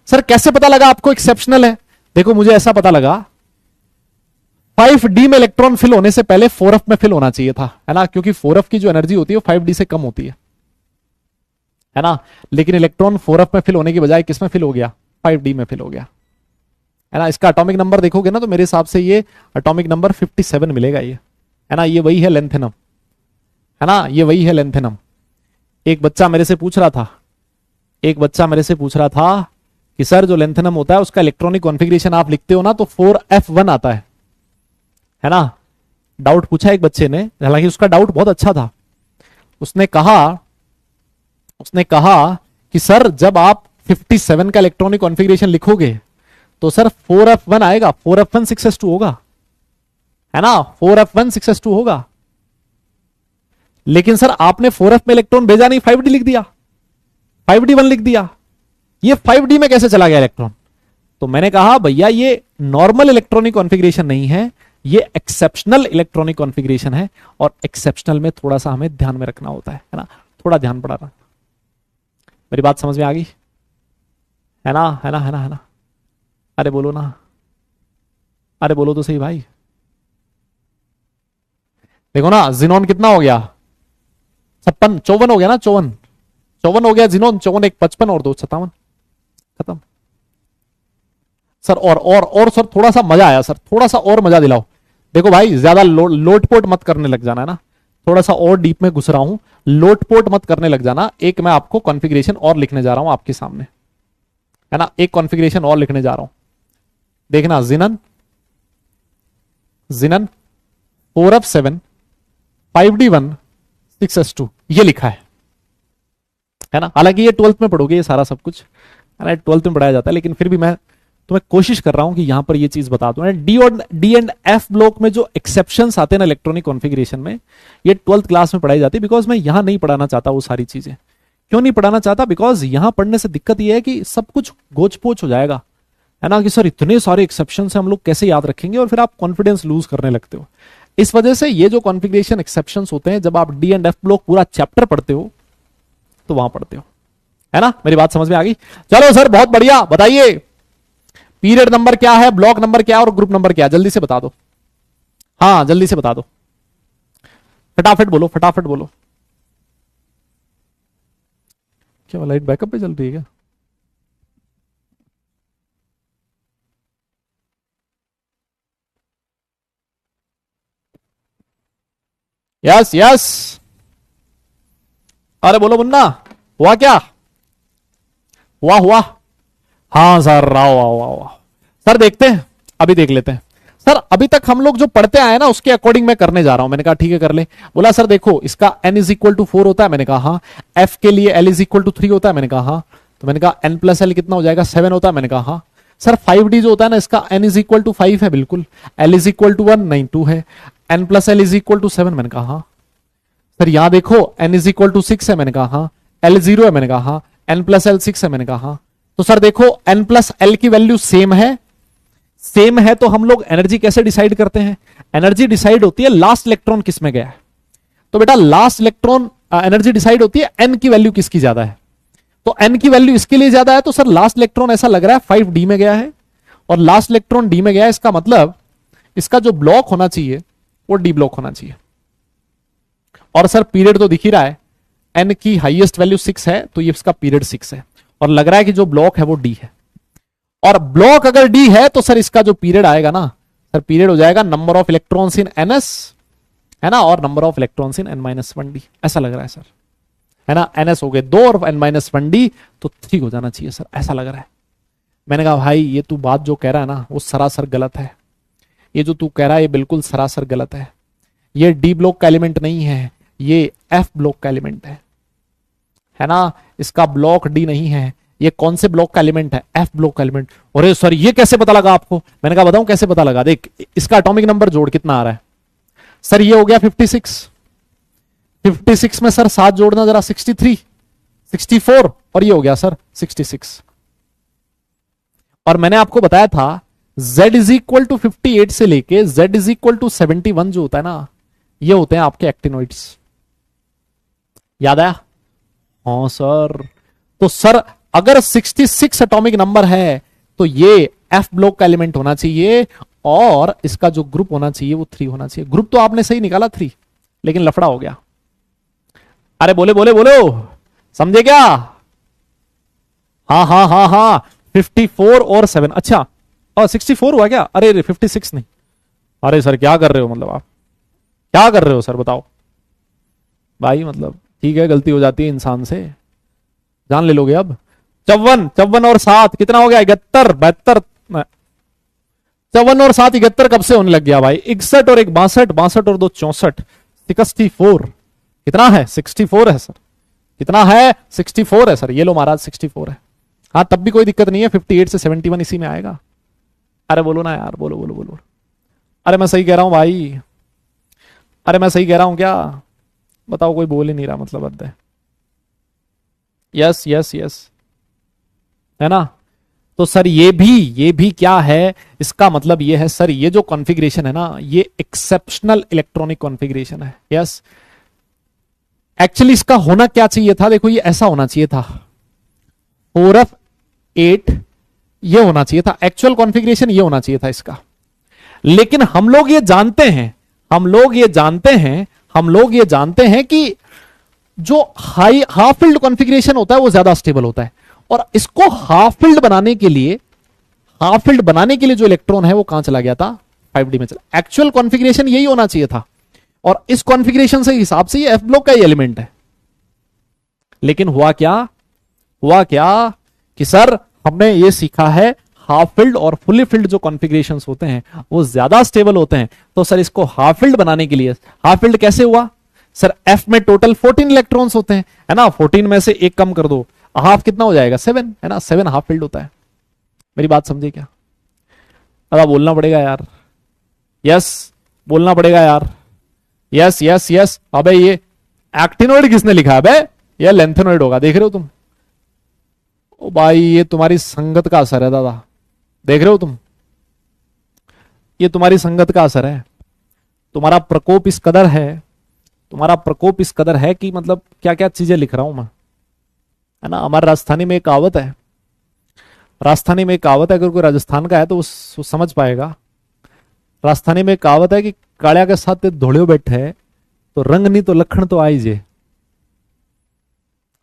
[SPEAKER 1] सर कैसे पता लगा आपको एक्सेप्शनल है? देखो मुझे ऐसा पता लगा, 5d में इलेक्ट्रॉन फिल होने से पहले 4f में फिल होना चाहिए था, है ना, क्योंकि 4f की जो एनर्जी होती है वो 5d से कम होती है ना। लेकिन इलेक्ट्रॉन 4f में फिल होने की बजाय किस में फिल हो गया? 5d में फिल हो गया, है ना। इसका एटॉमिक नंबर देखोगे ना, तो मेरे हिसाब से ये एटॉमिक नंबर 57 मिलेगा, ये है ना। ये वही है लेंथेनम, है ना, ये वही है लेंथेनम। एक बच्चा मेरे से पूछ रहा था कि सर जो लेंथेनम होता है उसका इलेक्ट्रॉनिक कॉन्फ़िगरेशन आप लिखते हो ना तो 4f1 आता है ना। डाउट पूछा एक बच्चे ने, हालांकि उसका डाउट बहुत अच्छा था। उसने कहा कि सर जब आप 57 का इलेक्ट्रॉनिक कॉन्फ़िगरेशन लिखोगे तो सर 4f1 आएगा, 4f1 6s2 होगा, है ना, 4f1 6s2 होगा। लेकिन सर आपने 4f में इलेक्ट्रॉन भेजा नहीं, 5d लिख दिया, 5d1 लिख दिया। ये 5d में कैसे चला गया इलेक्ट्रॉन? तो मैंने कहा भैया ये नॉर्मल इलेक्ट्रॉनिक कॉन्फ़िगरेशन नहीं है, ये एक्सेप्शनल इलेक्ट्रॉनिक कॉन्फ़िगरेशन है, और एक्सेप्शनल में थोड़ा सा हमें ध्यान में रखना होता है ना, थोड़ा ध्यान पड़ाना। मेरी बात समझ में आ गई? है ना, है ना, है ना, है ना? अरे बोलो ना, अरे बोलो तो सही भाई। देखो ना, जिनोन कितना हो गया? 56, 54 हो गया ना, 54 54 हो गया जिनोन, 54 एक 55 और 2 57, खत्म। सर और सर थोड़ा सा मजा आया सर, थोड़ा सा और मजा दिलाओ। देखो भाई ज्यादा लोटपोट मत करने लग जाना है ना, थोड़ा सा और डीप में घुस रहा हूं, लोटपोट मत करने लग जाना। एक मैं आपको कॉन्फ़िगरेशन और लिखने जा रहा हूं आपके सामने, है ना, एक कॉन्फ़िगरेशन और लिखने जा रहा हूं। देखना, जिनन जिनन 4f7 5d1 6s2 ये लिखा है ना। हालांकि ये 12th में पढ़ोगे ये सारा सब कुछ, है ना, 12th में पढ़ाया जाता है, लेकिन फिर भी मैं कोशिश कर रहा हूं कि यहां पर ये चीज बता दूं। डी एंड एफ ब्लॉक में जो एक्सेप्शंस आते हैं ना इलेक्ट्रॉनिक कॉन्फ़िगरेशन में, ये 12th क्लास में पढ़ाई जाती है। बिकॉज मैं यहां नहीं पढ़ाना चाहता वो सारी चीजें। क्यों नहीं पढ़ाना चाहता? बिकॉज यहां पढ़ने से दिक्कत ये है कि सब कुछ गोच पोच हो जाएगा, है ना, कि सर इतने सारे एक्सेप्शन हम लोग कैसे याद रखेंगे, और फिर आप कॉन्फिडेंस लूज करने लगते हो। इस वजह से ये जो कॉन्फ़िगरेशन एक्सेप्शंस होते हैं, जब आप डी एंड एफ ब्लॉक पूरा चैप्टर पढ़ते हो तो वहां पढ़ते हो, है ना। मेरी बात समझ में आ गई? चलो सर बहुत बढ़िया, बताइए पीरियड नंबर क्या है, ब्लॉक नंबर क्या है, और ग्रुप नंबर क्या है? जल्दी से बता दो, हाँ जल्दी से बता दो, फटाफट बोलो, फटाफट बोलो। क्या लाइट बैकअप पे चल रही है क्या? यस यस, अरे बोलो मुन्ना, हुआ क्या? हुआ हुआ, हाँ सर, आओ आओ आओ आओ। सर देखते हैं, अभी देख लेते हैं। सर अभी तक हम लोग जो पढ़ते आए ना उसके अकॉर्डिंग मैं करने जा रहा हूं। मैंने कहा ठीक है कर ले। बोला सर देखो इसका n इज इक्वल टू 4 होता है, मैंने कहा हाँ। f के लिए l इज इक्वल टू 3 होता है, मैंने कहा हाँ। तो मैंने कहा n प्लस एल कितना हो जाएगा? 7 होता है, मैंने कहा हाँ। सर 5d जो होता है ना इसका n इज इक्वल टू 5 है, बिल्कुल। l इज इक्वल टू 1 नहीं 2 है। n plus L is equal to 7, मैंने कहा हाँ। सर यहां देखो n इज इक्वल टू 6 है, मैंने कहा हाँ। l 0 है, मैंने कहा हाँ। n प्लस एल 6 है, मैंने कहा हाँ। तो सर देखो n प्लस एल की वैल्यू सेम है, सेम है तो हम लोग एनर्जी कैसे डिसाइड करते हैं? एनर्जी डिसाइड होती है लास्ट इलेक्ट्रॉन किस में गया है। तो बेटा लास्ट इलेक्ट्रॉन एनर्जी डिसाइड होती है एन की वैल्यू किसकी ज्यादा है। तो एन की वैल्यू इसके लिए ज्यादा है, तो सर लास्ट इलेक्ट्रॉन ऐसा लग रहा है 5d में गया है, और लास्ट इलेक्ट्रॉन डी में गया है। इसका मतलब इसका जो ब्लॉक होना चाहिए वो डी ब्लॉक होना चाहिए। और सर पीरियड तो दिख ही रहा है, एन की हाईएस्ट वैल्यू 6 है, तो ये इसका पीरियड 6 है, और लग रहा है कि जो ब्लॉक है वो डी है। और ब्लॉक अगर डी है तो सर इसका जो पीरियड आएगा ना, सर पीरियड हो जाएगा number of electrons in NS, है ना, और number of electrons in n-1d, ऐसा लग रहा है सर, है ना। एनएस हो गए 2 और n-1d, तो 3 हो जाना चाहिए सर, ऐसा लग रहा है। मैंने कहा भाई ये तू बात जो कह रहा है ना वो सरासर गलत है, ये जो तू कह रहा है ये बिल्कुल सरासर गलत है। ये डी ब्लॉक का एलिमेंट नहीं है, ये एफ ब्लॉक का एलिमेंट है ना। इसका ब्लॉक डी नहीं है, ये कौन से ब्लॉक का एलिमेंट है? एफ ब्लॉक का एलिमेंट। अरे सर ये कैसे पता लगा आपको? मैंने कहा बताऊं कैसे पता लगा। देख इसका एटॉमिक नंबर जोड़ कितना आ रहा है सर, ये हो गया 56, 56 में सर 7 जोड़ना जरा 63, 64, और ये हो गया सर 66। और मैंने आपको बताया था z इज इक्वल टू 58 से लेके z इज इक्वल टू 71 जो होता है ना, ये होते हैं आपके एक्टिनोइड्स। याद आया? हाँ सर। तो सर अगर 66 एटॉमिक नंबर है तो ये एफ ब्लॉक का एलिमेंट होना चाहिए, और इसका जो ग्रुप होना चाहिए वो 3 होना चाहिए। ग्रुप तो आपने सही निकाला 3, लेकिन लफड़ा हो गया। अरे बोले बोले बोलो, समझे क्या? हाँ हाँ हाँ हाँ, 54 और 7, अच्छा और 64 हुआ क्या? अरे 56 नहीं। अरे सर क्या कर रहे हो, मतलब आप क्या कर रहे हो सर, बताओ भाई। मतलब ठीक है गलती हो जाती है इंसान से, जान ले लोगे अब। 54 और 7 कितना हो गया? 71, 72, 54 और 7 71 कब से होने लग गया भाई? 61 और 1 62, 62 और 2 64, 64 कितना है? 64 है सर। कितना है? 64 है सर। ये लो महाराज 64 है। हाँ तब भी कोई दिक्कत नहीं है, 58 से 71 इसी में आएगा। अरे बोलो ना यार, बोलो बोलो बोलो। अरे मैं सही कह रहा हूं भाई, अरे मैं सही कह रहा हूं क्या? बताओ, कोई बोल ही नहीं रहा, मतलब हद है। यस यस यस, है ना। तो सर ये भी क्या है, इसका मतलब ये है सर, ये जो कॉन्फ़िगरेशन है ना, ये एक्सेप्शनल इलेक्ट्रॉनिक कॉन्फ़िगरेशन है। यस, एक्चुअली इसका होना क्या चाहिए था, देखो ये ऐसा होना चाहिए था, 4f8 ये होना चाहिए था, एक्चुअल कॉन्फ़िगरेशन ये होना चाहिए था इसका। लेकिन हम लोग ये जानते हैं, हम लोग ये जानते हैं कि जो हाई हाफ फील्ड कॉन्फ़िगरेशन होता है वो ज्यादा स्टेबल होता है, और इसको हाफ फील्ड बनाने के लिए, जो इलेक्ट्रॉन है वो कहां चला गया था, 5D में चला। एक्चुअल कॉन्फ़िगरेशन यही होना चाहिए था, और इस कॉन्फ़िगरेशन से हिसाब से ये एफ ब्लॉक का ही एलिमेंट है। लेकिन हुआ क्या कि सर हमने ये सीखा है हाफ फील्ड और फुली फील्ड जो कॉन्फ़िगरेशन होते हैं वो ज्यादा स्टेबल होते हैं। तो सर इसको हाफ फील्ड बनाने के लिए, हाफ फील्ड कैसे हुआ सर, एफ में टोटल 14 इलेक्ट्रॉन्स होते हैं, है ना, 14 में से एक कम कर दो, हाफ कितना हो जाएगा, 7, है ना, 7 हाफ फील्ड होता है। मेरी बात समझे क्या? अब बोलना पड़ेगा यार, यस बोलना पड़ेगा यार, यस यस यस। अबे ये एक्टिनोइड किसने लिखा है बे, ये लेंथेनोइड होगा, देख रहे हो तुम? ओ भाई ये तुम्हारी संगत का असर है दादा, देख रहे हो तुम, ये तुम्हारी संगत का असर है। तुम्हारा प्रकोप इस कदर है कि मतलब क्या क्या चीजें लिख रहा हूं मैं, है ना। हमारे राजस्थानी में एक कहावत है, अगर कोई राजस्थान का है तो वो समझ पाएगा। राजस्थानी में एक कहावत है कि कालिया के साथ धोड़ियो बैठे तो रंग नहीं तो लखन तो आई जे,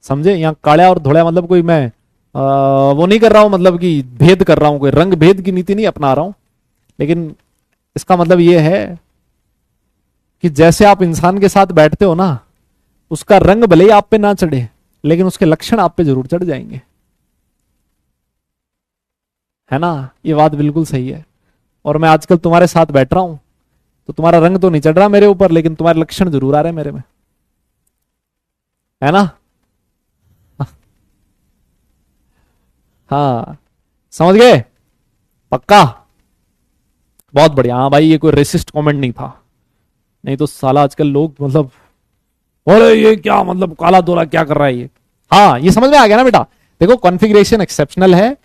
[SPEAKER 1] समझे। यहाँ कालिया और धोड़ा मतलब कोई मैं वो नहीं कर रहा हूं, मतलब कि भेद कर रहा हूं, कोई रंग भेद की नीति नहीं अपना रहा हूं, लेकिन इसका मतलब ये है कि जैसे आप इंसान के साथ बैठते हो ना, उसका रंग भले ही आप पे ना चढ़े लेकिन उसके लक्षण आप पे जरूर चढ़ जाएंगे, है ना। ये बात बिल्कुल सही है। और मैं आजकल तुम्हारे साथ बैठ रहा हूं तो तुम्हारा रंग तो नहीं चढ़ रहा मेरे ऊपर, लेकिन तुम्हारे लक्षण जरूर आ रहे हैं मेरे में, है ना। हाँ समझ गए, पक्का, बहुत बढ़िया। हाँ भाई ये कोई रेसिस्ट कमेंट नहीं था, नहीं तो साला आजकल लोग मतलब, अरे ये क्या मतलब काला दोला क्या कर रहा है ये। हाँ ये समझ में आ गया ना बेटा। देखो कॉन्फ़िगरेशन एक्सेप्शनल है,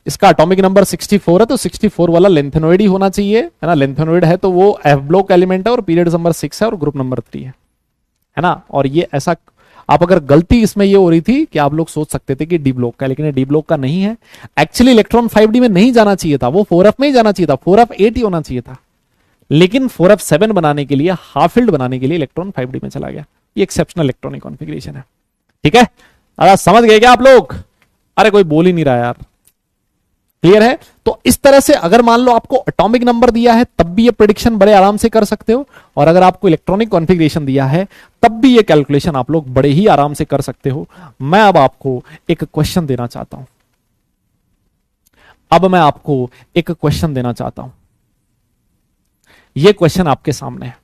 [SPEAKER 1] इसका एटॉमिक नंबर 64 है, तो 64 वाला लेंथेनोइड ही होना चाहिए, है ना। लेंथेनोइड है तो वो एफ ब्लॉक एलिमेंट है, और पीरियड नंबर 6 है, और ग्रुप नंबर 3 है ना। और ये ऐसा, आप अगर गलती इसमें ये हो रही थी कि आप लोग सोच सकते थे कि डी ब्लॉक का, लेकिन ये डी ब्लॉक का नहीं है। एक्चुअली इलेक्ट्रॉन 5D में नहीं जाना चाहिए था, वो 4f में ही जाना चाहिए था, 4f8 ही होना चाहिए था, लेकिन 4f7 बनाने के लिए, हाफ फील्ड बनाने के लिए इलेक्ट्रॉन 5D में चला गया। ये एक्सेप्शनल इलेक्ट्रॉनिक कॉन्फ़िगरेशन है, ठीक है। अरे समझ गए क्या आप लोग? अरे कोई बोल ही नहीं रहा यार, क्लियर है। तो इस तरह से अगर मान लो आपको एटॉमिक नंबर दिया है तब भी ये प्रेडिक्शन बड़े आराम से कर सकते हो, और अगर आपको इलेक्ट्रॉनिक कॉन्फ़िगरेशन दिया है तब भी ये कैलकुलेशन आप लोग बड़े ही आराम से कर सकते हो। मैं अब आपको एक क्वेश्चन देना चाहता हूं, ये क्वेश्चन आपके सामने है,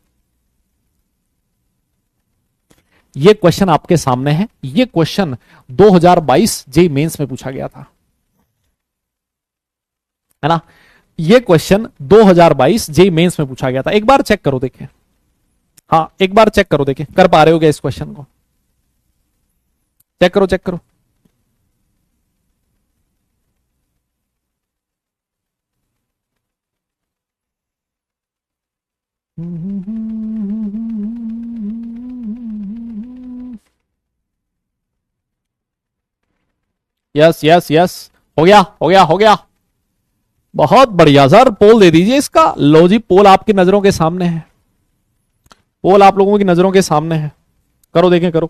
[SPEAKER 1] ये क्वेश्चन 2022 जेईई मेंस में पूछा गया था, है ना। ये क्वेश्चन 2022 जेईई मेंस में पूछा गया था। एक बार चेक करो देखें, हाँ एक बार चेक करो देखें, कर पा रहे हो क्या इस क्वेश्चन को? चेक करो। यस यस यस, हो गया। बहुत बढ़िया सर, पोल दे दीजिए इसका। लो जी, पोल आपकी नजरों के सामने है, पोल आप लोगों की नजरों के सामने है। करो देखें, करो,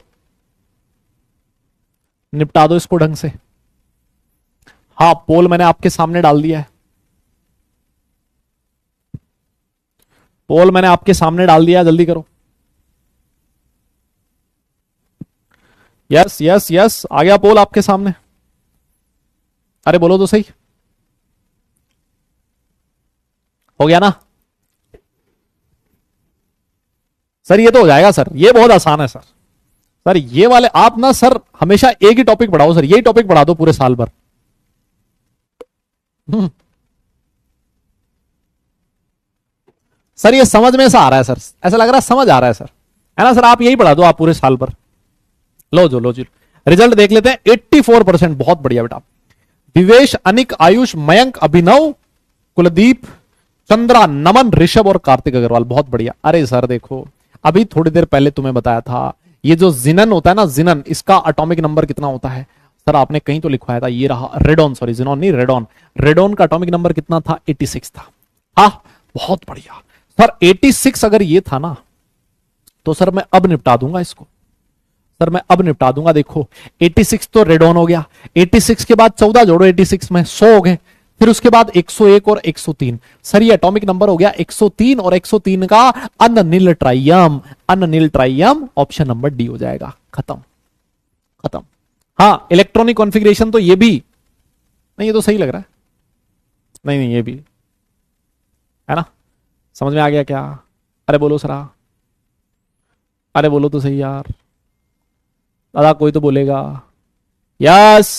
[SPEAKER 1] निपटा दो इसको ढंग से। हाँ पोल मैंने आपके सामने डाल दिया है, पोल मैंने आपके सामने डाल दिया, जल्दी करो। यस यस यस, आ गया पोल आपके सामने। अरे बोलो तो सही, हो गया ना सर? ये तो हो जाएगा सर, ये बहुत आसान है सर। सर ये वाले आप ना सर हमेशा एक ही टॉपिक पढ़ाओ सर, यही टॉपिक पढ़ा दो पूरे साल भर। सर ये समझ में ऐसा आ रहा है सर, ऐसा लग रहा है समझ आ रहा है सर, है ना सर। आप यही पढ़ा दो आप पूरे साल भर। लो जी, रिजल्ट देख लेते हैं। 84%, बहुत बढ़िया बेटा। दिवेश, अनिक, आयुष, मयंक, अभिनव, कुलदीप, चंद्रा, नमन, ऋषभ और कार्तिक अग्रवाल, बहुत बढ़िया। अरे सर देखो, अभी थोड़ी देर पहले तुम्हें बताया था, ये जो जिनन होता है ना, जिनन, इसका एटॉमिक नंबर कितना होता है? सर आपने कहीं तो लिखवाया था, ये रहा रेडॉन, सॉरी जिनॉन नहीं, रेडॉन। रेडॉन का एटॉमिक नंबर कितना था? 86 था। हाँ, बहुत बढ़िया सर। 86 अगर ये था ना, तो सर मैं अब निपटा दूंगा इसको। सर मैं अब निपटा दूंगा। देखो 86 तो रेडॉन हो गया, 86 के बाद 14 जोड़ो 86 में, 100 हो गए। फिर उसके बाद 101 और 103। सर ये एटॉमिक नंबर हो गया 103, और 103 का अननिल ट्राइयम। अननिल ट्राइयम ऑप्शन नंबर डी हो जाएगा। खत्म, खत्म। हाँ, इलेक्ट्रॉनिक कॉन्फ़िगरेशन तो ये भी नहीं, ये तो सही लग रहा है। नहीं नहीं, ये भी है ना। समझ में आ गया क्या? अरे बोलो सरा, अरे बोलो तो सही यार। दादा कोई तो बोलेगा। यस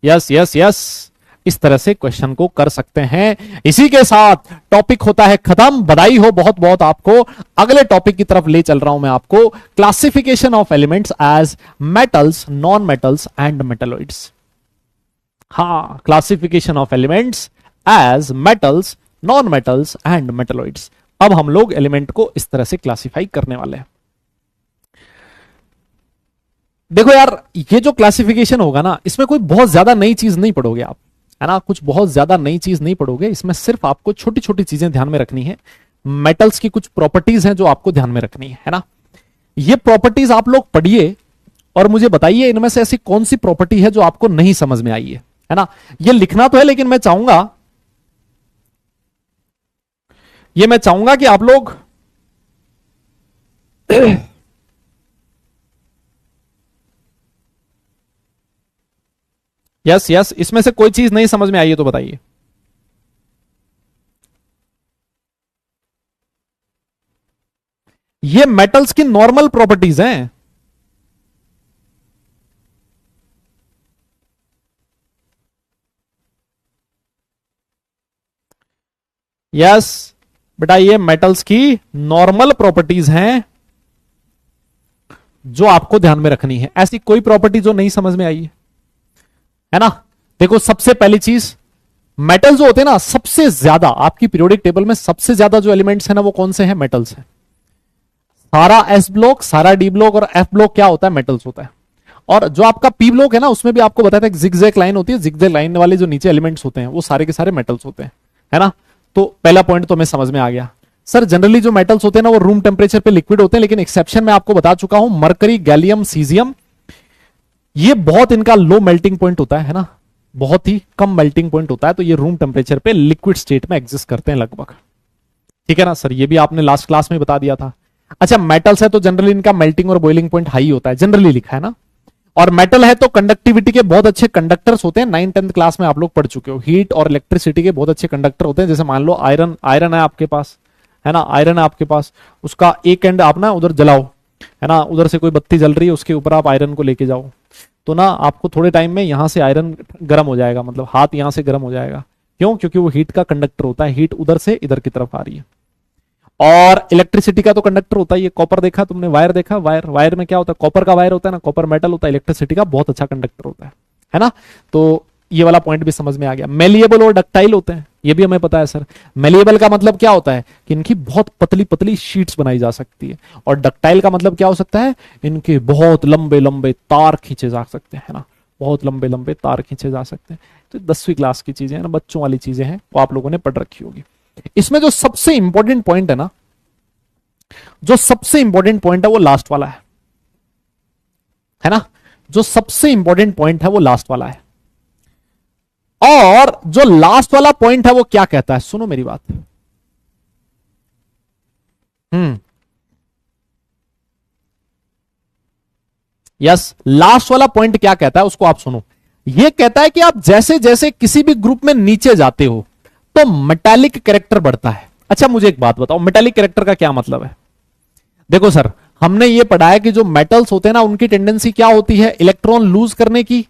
[SPEAKER 1] यस यस यस, इस तरह से क्वेश्चन को कर सकते हैं। इसी के साथ टॉपिक होता है खत्म। बधाई हो बहुत बहुत आपको। अगले टॉपिक की तरफ ले चल रहा हूं मैं आपको, classification of elements as metals, non metals and metalloids. हाँ, classification of elements as metals, non metals and metalloids. अब हम लोग एलिमेंट को इस तरह से क्लासिफाई करने वाले हैं। देखो यार, ये जो क्लासिफिकेशन होगा ना, इसमें कोई बहुत ज्यादा नई चीज नहीं पढ़ोगे आप, है ना। कुछ बहुत ज्यादा नई चीज नहीं पढ़ोगे इसमें। सिर्फ आपको छोटी छोटी चीजें ध्यान में रखनी है। मेटल्स की कुछ प्रॉपर्टीज हैं जो आपको ध्यान में रखनी है ना। ये प्रॉपर्टीज आप लोग पढ़िए और मुझे बताइए इनमें से ऐसी कौन सी प्रॉपर्टी है जो आपको नहीं समझ में आई है ना। ये लिखना तो है, लेकिन मैं चाहूंगा कि आप लोग यस यस, इसमें से कोई चीज नहीं समझ में आई है तो बताइए। ये मेटल्स की नॉर्मल प्रॉपर्टीज हैं। यस बेटा, ये मेटल्स की नॉर्मल प्रॉपर्टीज हैं जो आपको ध्यान में रखनी है। ऐसी कोई प्रॉपर्टी जो नहीं समझ में आई है ना। देखो सबसे पहली चीज, मेटल जो होते हैं ना, सबसे ज्यादा आपकी पीरियोडिक टेबल में सबसे ज्यादा जो एलिमेंट्स है ना, वो कौन से हैं? मेटल्स हैं। सारा एस ब्लॉक, सारा डी ब्लॉक और एफ ब्लॉक क्या होता है? मेटल्स होता है। और जो आपका पी ब्लॉक है ना, उसमें भी आपको बताया था जिगजैग लाइन होती है। जिगजैग लाइन वाले जो नीचे एलिमेंट्स होते हैं वो सारे के सारे मेटल्स होते हैं, है ना। तो पहला पॉइंट तो हमें समझ में आ गया। सर जनरली जो मेटल्स होते हैं ना, वो रूम टेम्परेचर पे लिक्विड होते हैं, लेकिन एक्सेप्शन मैं आपको बता चुका हूं, मरकरी, गैलियम, सीजियम, ये बहुत इनका लो मेल्टिंग पॉइंट होता है ना, बहुत ही कम मेल्टिंग पॉइंट होता है। तो ये रूम टेम्परेचर पे लिक्विड स्टेट में एग्जिस्ट करते हैं लगभग। ठीक है ना सर, ये भी आपने लास्ट क्लास में बता दिया था। अच्छा, मेटल्स है तो जनरली इनका मेल्टिंग और बॉइलिंग पॉइंट हाई होता है, जनरली लिखा है ना। और मेटल है तो कंडक्टिविटी के बहुत अच्छे कंडक्टर्स होते हैं। 9th-10th क्लास में आप लोग पढ़ चुके हो। हीट और इलेक्ट्रिसिटी के बहुत अच्छे कंडक्टर होते हैं। जैसे मान लो आयरन, आयरन है आपके पास, है ना, आयरन है आपके पास, उसका एक एंड आप ना उधर जलाओ, है ना, उधर से कोई बत्ती जल रही है, उसके ऊपर आप आयरन को लेके जाओ, तो ना आपको थोड़े टाइम में यहां से आयरन गर्म हो जाएगा, मतलब हाथ यहां से गर्म हो जाएगा। क्यों? क्योंकि वो हीट का कंडक्टर होता है, हीट उधर से इधर की तरफ आ रही है। और इलेक्ट्रिसिटी का तो कंडक्टर होता है। ये कॉपर देखा तुमने, वायर देखा, वायर, वायर में क्या होता है? कॉपर का वायर होता है ना, कॉपर मेटल होता है, इलेक्ट्रिसिटी का बहुत अच्छा कंडक्टर होता है ना। तो ये वाला पॉइंट भी समझ में आ गया। मेलिएबल और डक्टाइल होते हैं, ये भी हमें पता है सर। मेलिएबल का मतलब क्या होता है? कि इनकी बहुत पतली पतली शीट्स बनाई जा सकती है। और डक्टाइल का मतलब क्या हो सकता है? इनके बहुत लंबे लंबे तार खींचे जा सकते हैं ना, बहुत लंबे लंबे तार खींचे जा सकते हैं। तो 10वीं क्लास की चीजें हैं ना, बच्चों वाली चीजें हैं, वो आप लोगों ने पढ़ रखी होगी। इसमें जो सबसे इंपॉर्टेंट पॉइंट है ना, जो सबसे इंपॉर्टेंट पॉइंट है वो लास्ट वाला है ना। जो सबसे इंपॉर्टेंट पॉइंट है वो लास्ट वाला है। और जो लास्ट वाला पॉइंट है वो क्या कहता है? सुनो मेरी बात। यस, लास्ट वाला पॉइंट क्या कहता है उसको आप सुनो। ये कहता है कि आप जैसे जैसे किसी भी ग्रुप में नीचे जाते हो तो मेटालिक कैरेक्टर बढ़ता है। अच्छा मुझे एक बात बताओ, मेटालिक कैरेक्टर का क्या मतलब है? देखो सर, हमने ये पढ़ा है कि जो मेटल्स होते हैं ना, उनकी टेंडेंसी क्या होती है? इलेक्ट्रॉन लूज करने की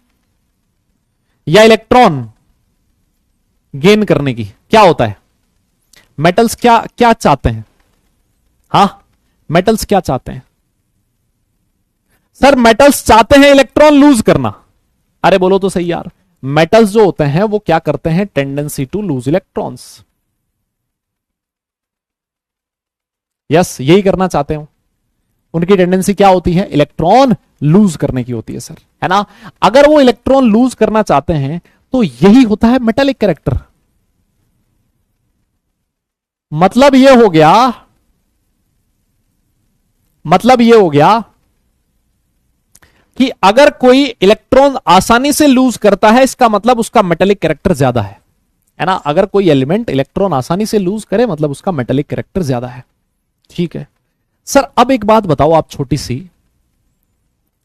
[SPEAKER 1] या इलेक्ट्रॉन गेन करने की। क्या होता है? मेटल्स क्या क्या चाहते हैं? हाँ, मेटल्स क्या चाहते हैं? सर मेटल्स चाहते हैं इलेक्ट्रॉन लूज करना। अरे बोलो तो सही यार, मेटल्स जो होते हैं वो क्या करते हैं, tendency to lose electrons. Yes, यही करना चाहते हो। उनकी टेंडेंसी क्या होती है, इलेक्ट्रॉन लूज करने की होती है सर, है ना। अगर वो इलेक्ट्रॉन लूज करना चाहते हैं तो यही होता है मेटालिक कैरेक्टर। मतलब ये हो गया, मतलब ये हो गया कि अगर कोई इलेक्ट्रॉन आसानी से लूज करता है, इसका मतलब उसका मेटालिक कैरेक्टर ज्यादा है ना। अगर कोई एलिमेंट इलेक्ट्रॉन आसानी से लूज करे, मतलब उसका मेटालिक कैरेक्टर ज्यादा है। ठीक है सर, अब एक बात बताओ आप,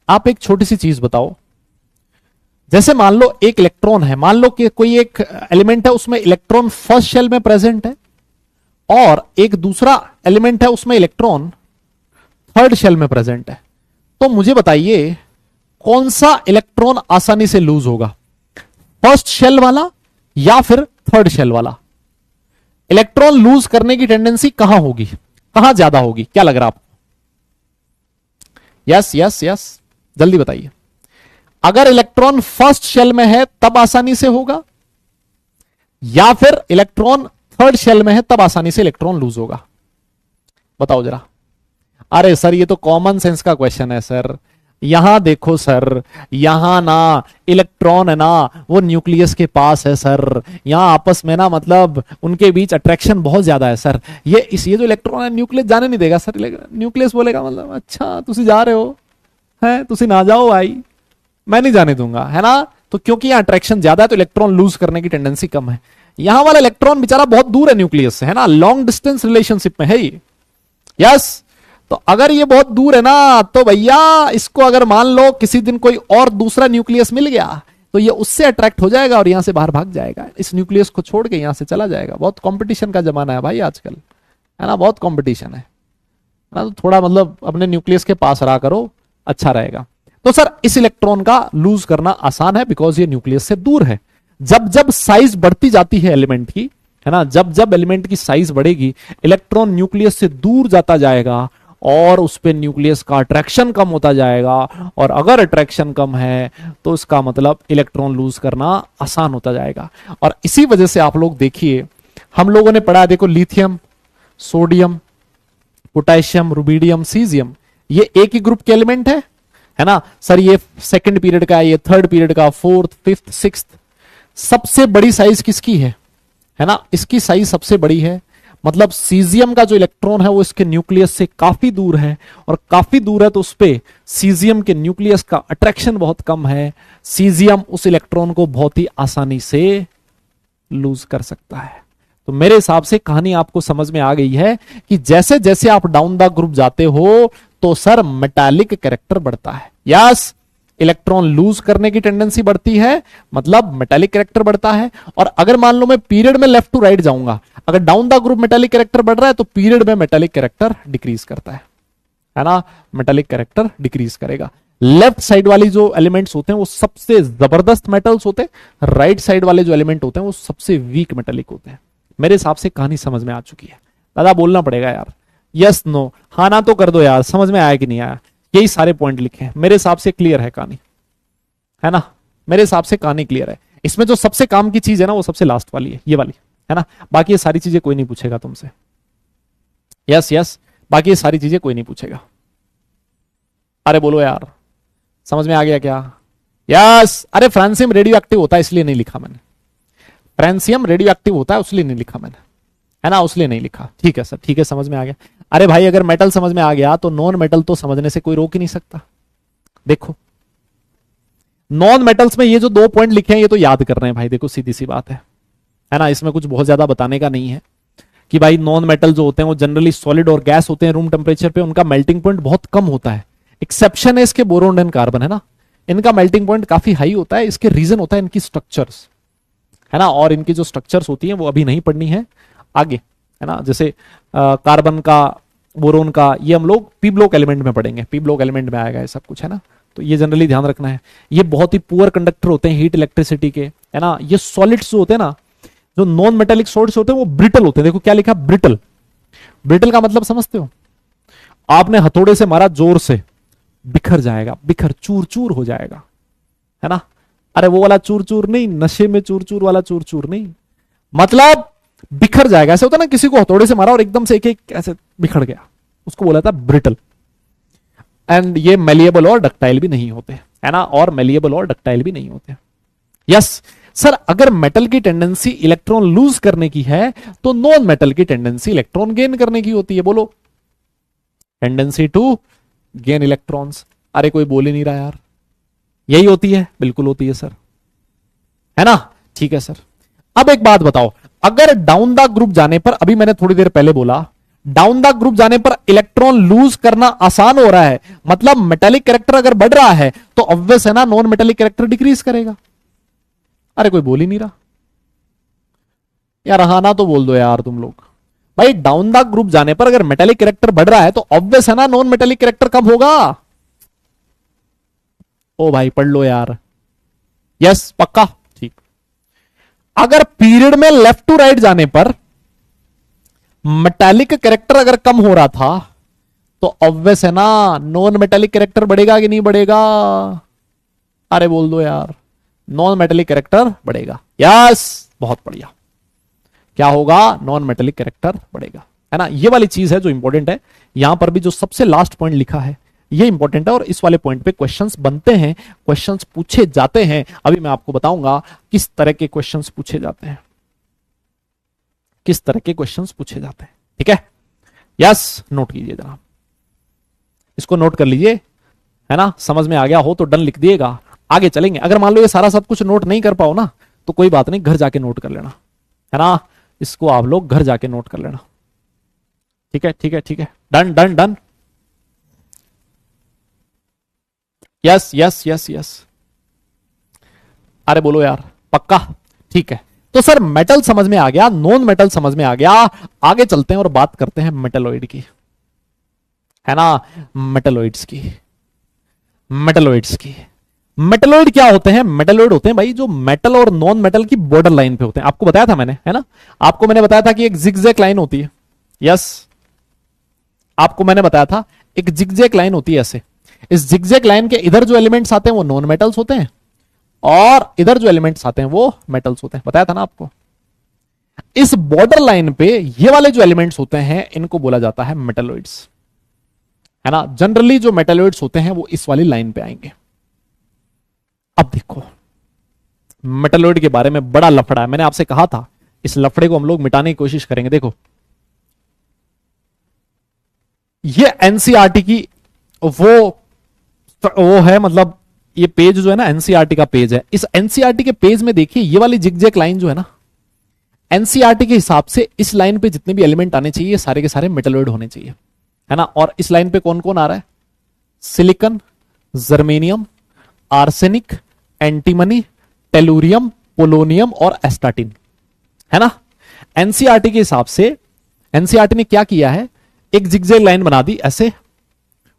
[SPEAKER 1] आप एक छोटी सी चीज बताओ। जैसे मान लो एक इलेक्ट्रॉन है, मान लो कि कोई एक एलिमेंट है, उसमें इलेक्ट्रॉन फर्स्ट शेल में प्रेजेंट है, और एक दूसरा एलिमेंट है उसमें इलेक्ट्रॉन थर्ड शेल में प्रेजेंट है। तो मुझे बताइए कौन सा इलेक्ट्रॉन आसानी से लूज होगा, फर्स्ट शेल वाला या फिर थर्ड शेल वाला। इलेक्ट्रॉन लूज करने की टेंडेंसी कहां होगी, कहां ज्यादा होगी, क्या लग रहा आपको? यस यस यस, जल्दी बताइए। अगर इलेक्ट्रॉन फर्स्ट शेल में है तब आसानी से होगा, या फिर इलेक्ट्रॉन थर्ड शेल में है तब आसानी से इलेक्ट्रॉन लूज होगा? बताओ जरा। अरे सर ये तो कॉमन सेंस का क्वेश्चन है सर। यहां देखो सर, यहां ना इलेक्ट्रॉन है ना वो न्यूक्लियस के पास है सर, यहां आपस में ना मतलब उनके बीच अट्रैक्शन बहुत ज्यादा है सर। ये जो इलेक्ट्रॉन है न्यूक्लियस जाने नहीं देगा सर। न्यूक्लियस बोलेगा मतलब अच्छा तुसी जा रहे हो, है तुसी ना जाओ भाई, मैं नहीं जाने दूंगा, है ना। तो क्योंकि यहां अट्रैक्शन ज्यादा है तो इलेक्ट्रॉन लूज करने की टेंडेंसी कम है। यहां वाला इलेक्ट्रॉन बेचारा बहुत दूर है न्यूक्लियस से, है ना, लॉन्ग डिस्टेंस रिलेशनशिप में है ये। यस, तो अगर ये बहुत दूर है ना तो भैया इसको अगर मान लो किसी दिन कोई और दूसरा न्यूक्लियस मिल गया तो ये उससे अट्रैक्ट हो जाएगा और यहां से बाहर भाग जाएगा, इस न्यूक्लियस को छोड़ के यहां से चला जाएगा। बहुत कंपटीशन का जमाना है भाई आजकल, है ना, बहुत कंपटीशन है ना। तो थोड़ा मतलब अपने न्यूक्लियस के पास रहा करो, अच्छा रहेगा। तो सर इस इलेक्ट्रॉन का लूज करना आसान है बिकॉज ये न्यूक्लियस से दूर है। जब जब साइज बढ़ती जाती है एलिमेंट की, है ना, जब जब एलिमेंट की साइज बढ़ेगी इलेक्ट्रॉन न्यूक्लियस से दूर जाता जाएगा और उस पे न्यूक्लियस का अट्रैक्शन कम होता जाएगा, और अगर अट्रैक्शन कम है तो इसका मतलब इलेक्ट्रॉन लूज करना आसान होता जाएगा। और इसी वजह से आप लोग देखिए, हम लोगों ने पढ़ा, देखो lithium, sodium, potassium, rubidium, caesium, ये एक ही ग्रुप के एलिमेंट है ना सर। ये सेकंड पीरियड का, ये थर्ड पीरियड का, फोर्थ, फिफ्थ, सिक्स्थ। सबसे बड़ी साइज किसकी है ना, इसकी साइज सबसे बड़ी है। मतलब सीजियम का जो इलेक्ट्रॉन है वो इसके न्यूक्लियस से काफी दूर है, और काफी दूर है तो उस पे सीजियम के न्यूक्लियस का अट्रैक्शन बहुत कम है। सीजियम उस इलेक्ट्रॉन को बहुत ही आसानी से लूज कर सकता है। तो मेरे हिसाब से कहानी आपको समझ में आ गई है कि जैसे जैसे आप डाउन द ग्रुप जाते हो तो सर मेटालिक कैरेक्टर बढ़ता है। यस, इलेक्ट्रॉन लूज करने की टेंडेंसी बढ़ती है, मतलब मेटालिक कैरेक्टर बढ़ता है। और अगर मान लो मैं पीरियड में लेफ्ट टू राइट जाऊंगा, अगर down the group metallic character बढ़ रहा है तो पीरियड में मेटालिक कैरेक्टर डिक्रीज करता है ना, मेटालिक कैरेक्टर डिक्रीज करेगा। लेफ्ट साइड वाली जो एलिमेंट्स होते हैं वो सबसे जबरदस्त मेटल्स होते हैं, राइट साइड वाले जो एलिमेंट होते हैं वो सबसे वीक मेटालिक होते हैं। मेरे हिसाब से कहानी समझ में आ चुकी है। दादा बोलना पड़ेगा यार, यस नो, हाँ ना तो कर दो यार, समझ में आया कि नहीं आया। यही सारे पॉइंट लिखे हैं, मेरे हिसाब से क्लियर है कहानी, है ना, मेरे हिसाब से कहानी क्लियर है। इसमें जो सबसे काम की चीज है ना वो सबसे लास्ट वाली है, ये वाली, है ना। बाकी ये सारी चीजें कोई नहीं पूछेगा तुमसे। यस यस, बाकी ये सारी चीजें कोई नहीं पूछेगा। अरे बोलो यार, समझ में आ गया क्या? यस, अरे फ्रांसियम रेडियो एक्टिव होता है इसलिए नहीं लिखा मैंने, फ्रांसियम रेडियो एक्टिव होता है उसलिए नहीं लिखा मैंने, है ना, उसलिए नहीं लिखा। ठीक है सर, ठीक है, समझ में आ गया। अरे भाई अगर मेटल समझ में आ गया तो नॉन मेटल तो समझने से कोई रोक ही नहीं सकता। देखो नॉन मेटल्स में ये जो 2 पॉइंट लिखे हैं ये तो याद कर रहे हैं भाई, देखो सीधी सी बात है ना। इसमें कुछ बहुत ज्यादा बताने का नहीं है कि भाई नॉन मेटल जो होते हैं वो जनरली सॉलिड और गैस होते हैं रूम टेम्परेचर पे, उनका मेल्टिंग पॉइंट बहुत कम होता है। एक्सेप्शन है इसके बोरोन एंड कार्बन, है ना, इनका मेल्टिंग पॉइंट काफी हाई होता है। इसके रीजन होता है इनकी स्ट्रक्चर्स, है ना, और इनकी जो स्ट्रक्चर्स होती हैं वो अभी नहीं पढ़नी है आगे, है ना। जैसे कार्बन का, बोरोन का, ये हम लोग पी ब्लॉक एलिमेंट में पढ़ेंगे, पी ब्लॉक एलिमेंट में आएगा ये सब कुछ, है ना। तो ये जनरली ध्यान रखना है। ये बहुत ही पुअर कंडक्टर होते हैं हीट इलेक्ट्रिसिटी के, है ना। ये सॉलिड्स जो होते हैं ना, जो नॉन मेटेलिक सॉलिड्स होते हैं वो ब्रिटल होते हैं। देखो क्या लिखा, ब्रिटल। ब्रिटल का मतलब समझते हो? आपने हथौड़े से मारा जोर से, बिखर जाएगा, बिखर चूर चूर हो जाएगा, है ना। अरे वो वाला चूर चूर नहीं, नशे में चूर चूर वाला चूर चूर नहीं, मतलब बिखर जाएगा। ऐसे होता है ना, किसी को हथौड़े से मारा और एकदम से एक एक ऐसे बिखर गया, उसको बोला था ब्रिटल। एंड ये मेलिएबल और डक्टाइल भी नहीं होते, है ना, और मेलिएबल और डक्टाइल भी नहीं होते। यस सर, अगर मेटल की टेंडेंसी इलेक्ट्रॉन लूज करने की है तो नॉन मेटल की टेंडेंसी इलेक्ट्रॉन गेन करने की होती है। बोलो, टेंडेंसी टू गेन इलेक्ट्रॉन्स। अरे कोई बोल ही नहीं रहा यार, यही होती है, बिल्कुल होती है सर, है ना। ठीक है सर, अब एक बात बताओ, अगर डाउन द ग्रुप जाने पर, अभी मैंने थोड़ी देर पहले बोला डाउन द ग्रुप जाने पर इलेक्ट्रॉन लूज करना आसान हो रहा है, मतलब मेटेलिक कैरेक्टर अगर बढ़ रहा है तो ऑब्वियस है ना, नॉन मेटेलिक कैरेक्टर डिक्रीज करेगा। अरे कोई बोल ही नहीं रहा यार, हाँ ना तो बोल दो यार तुम लोग। भाई डाउन द ग्रुप जाने पर अगर मेटेलिक कैरेक्टर बढ़ रहा है तो ऑब्वियस है ना, नॉन मेटेलिक कैरेक्टर कम होगा। ओ भाई पढ़ लो यार, यस पक्का, ठीक। अगर पीरियड में लेफ्ट टू राइट जाने पर मेटालिक कैरेक्टर अगर कम हो रहा था तो ऑब्वियस है ना, नॉन मेटालिक कैरेक्टर बढ़ेगा कि नहीं बढ़ेगा। अरे बोल दो यार, नॉन मेटालिक कैरेक्टर बढ़ेगा। यस बहुत बढ़िया, क्या होगा, नॉन मेटालिक कैरेक्टर बढ़ेगा, है ना। ये वाली चीज है जो इंपॉर्टेंट है। यहां पर भी जो सबसे लास्ट पॉइंट लिखा है ये इंपॉर्टेंट है, और इस वाले पॉइंट पे क्वेश्चंस बनते हैं, क्वेश्चंस पूछे जाते हैं। अभी मैं आपको बताऊंगा किस तरह के क्वेश्चंस पूछे जाते हैं, किस तरह के क्वेश्चंस पूछे जाते हैं, ठीक है। यस नोट कीजिए जरा, इसको नोट कर लीजिए, है ना। समझ में आ गया हो तो डन लिख दिएगा, आगे चलेंगे। अगर मान लो ये सारा सब कुछ नोट नहीं कर पाओ ना तो कोई बात नहीं, घर जाके नोट कर लेना, है ना। इसको आप लोग घर जाके नोट कर लेना, ठीक है ठीक है ठीक है, done done done. Yes yes yes yes, अरे बोलो यार पक्का, ठीक है। तो सर मेटल समझ में आ गया, नॉन मेटल समझ में आ गया, आगे चलते हैं और बात करते हैं मेटलॉइड की, है ना। मेटलॉइड्स की, मेटलॉइड्स की। मेटलॉइड क्या होते हैं, मेटलॉइड होते हैं भाई जो मेटल और नॉन मेटल की बॉर्डर लाइन पे होते हैं। आपको बताया था मैंने, है ना, आपको मैंने बताया था कि एक जिगजैग लाइन होती है। यस आपको मैंने बताया था एक जिगजैग लाइन होती है ऐसे। इस जिगजैग लाइन के इधर जो एलिमेंट्स आते हैं वो नॉन मेटल्स होते हैं, और इधर जो एलिमेंट्स आते हैं वो मेटल्स होते हैं, बताया था ना आपको। इस बॉर्डर लाइन पे ये वाले जो एलिमेंट्स होते हैं इनको बोला जाता है मेटलॉइड्स, है ना। जनरली जो मेटलॉइड्स होते हैं वो इस वाली लाइन पे आएंगे। अब देखो मेटलॉइड के बारे में बड़ा लफड़ा है, मैंने आपसे कहा था इस लफड़े को हम लोग मिटाने की कोशिश करेंगे। देखो ये एनसीईआरटी की वो है, मतलब ये पेज जो है ना एनसीईआरटी का पेज है। इस एनसीईआरटी के पेज में देखिए ये वाली जिगजैग लाइन जो है ना, एनसीईआरटी के हिसाब से इस लाइन पे जितने भी एलिमेंट आने चाहिए सारे के सारे मेटलॉइड होने चाहिए, है ना। और इस लाइन पे कौन कौन आ रहा है, silicon, germanium, arsenic, antimony, tellurium, polonium और एस्टाटिन, है ना। एनसीईआरटी के हिसाब से एनसीईआरटी ने क्या किया है, एक जिगजैग लाइन बना दी ऐसे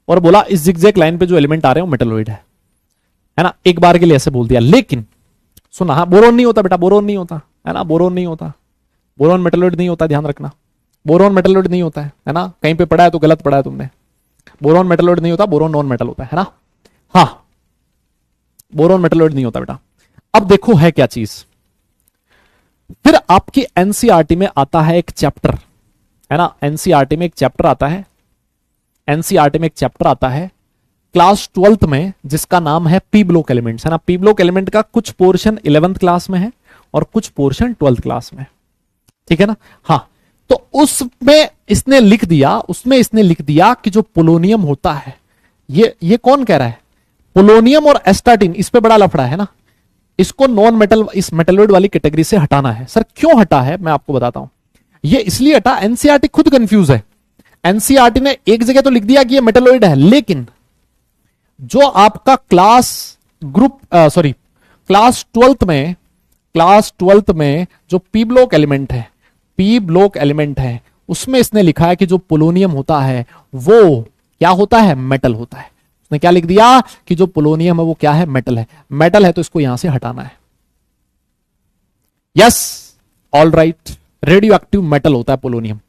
[SPEAKER 1] और बोला इस जिगजैग लाइन पे जो एलिमेंट आ रहे हैं वो मेटलॉइड है ना। एक बार के लिए ऐसे बोल दिया, लेकिन सुना, हाँ बोरोन नहीं होता बेटा, बोरोन नहीं होता, है ना, बोरोन नहीं होता, बोरोन मेटलॉइड नहीं होता, ध्यान रखना, बोरोन मेटलॉइड नहीं होता है ना। कहीं पे पढ़ा है तो गलत पढ़ा है तुमने, बोरोन मेटलॉइड नहीं होता, बोरोन नॉन मेटल होता है ना। हाँ बोरोन मेटलॉइड नहीं होता बेटा। अब देखो है क्या चीज, फिर आपकी एनसीईआरटी में आता है एक चैप्टर, है ना। एनसीईआरटी में एक चैप्टर आता है, एनसीईआरटी में एक चैप्टर आता है क्लास 12th में जिसका नाम है पी ब्लॉक एलिमेंट्स, है ना। पी ब्लॉक एलिमेंट का कुछ पोर्शन 11th क्लास में है और कुछ पोर्शन 12th क्लास में, ठीक है ना। हाँ तो उसमें इसने लिख दिया, उसमें इसने लिख दिया कि जो पोलोनियम होता है, ये कौन कह रहा है, पोलोनियम और एस्टाटिन, इस पे बड़ा लफड़ा है ना। इसको नॉन मेटल, इस मेटलॉइड वाली कैटेगरी से हटाना है। सर क्यों हटा है, मैं आपको बताता हूं। ये इसलिए हटा, एनसीईआरटी खुद कंफ्यूज है। एनसीईआरटी ने एक जगह तो लिख दिया कि ये मेटलॉइड है, लेकिन जो आपका क्लास 12th में जो पी ब्लॉक एलिमेंट है, पी ब्लॉक एलिमेंट है, उसमें इसने लिखा है कि जो पोलोनियम होता है वो क्या होता है, मेटल होता है। उसने क्या लिख दिया कि जो पोलोनियम है वो क्या है, मेटल है। मेटल है तो इसको यहां से हटाना है। Yes all right, radio active metal होता है पोलोनियम।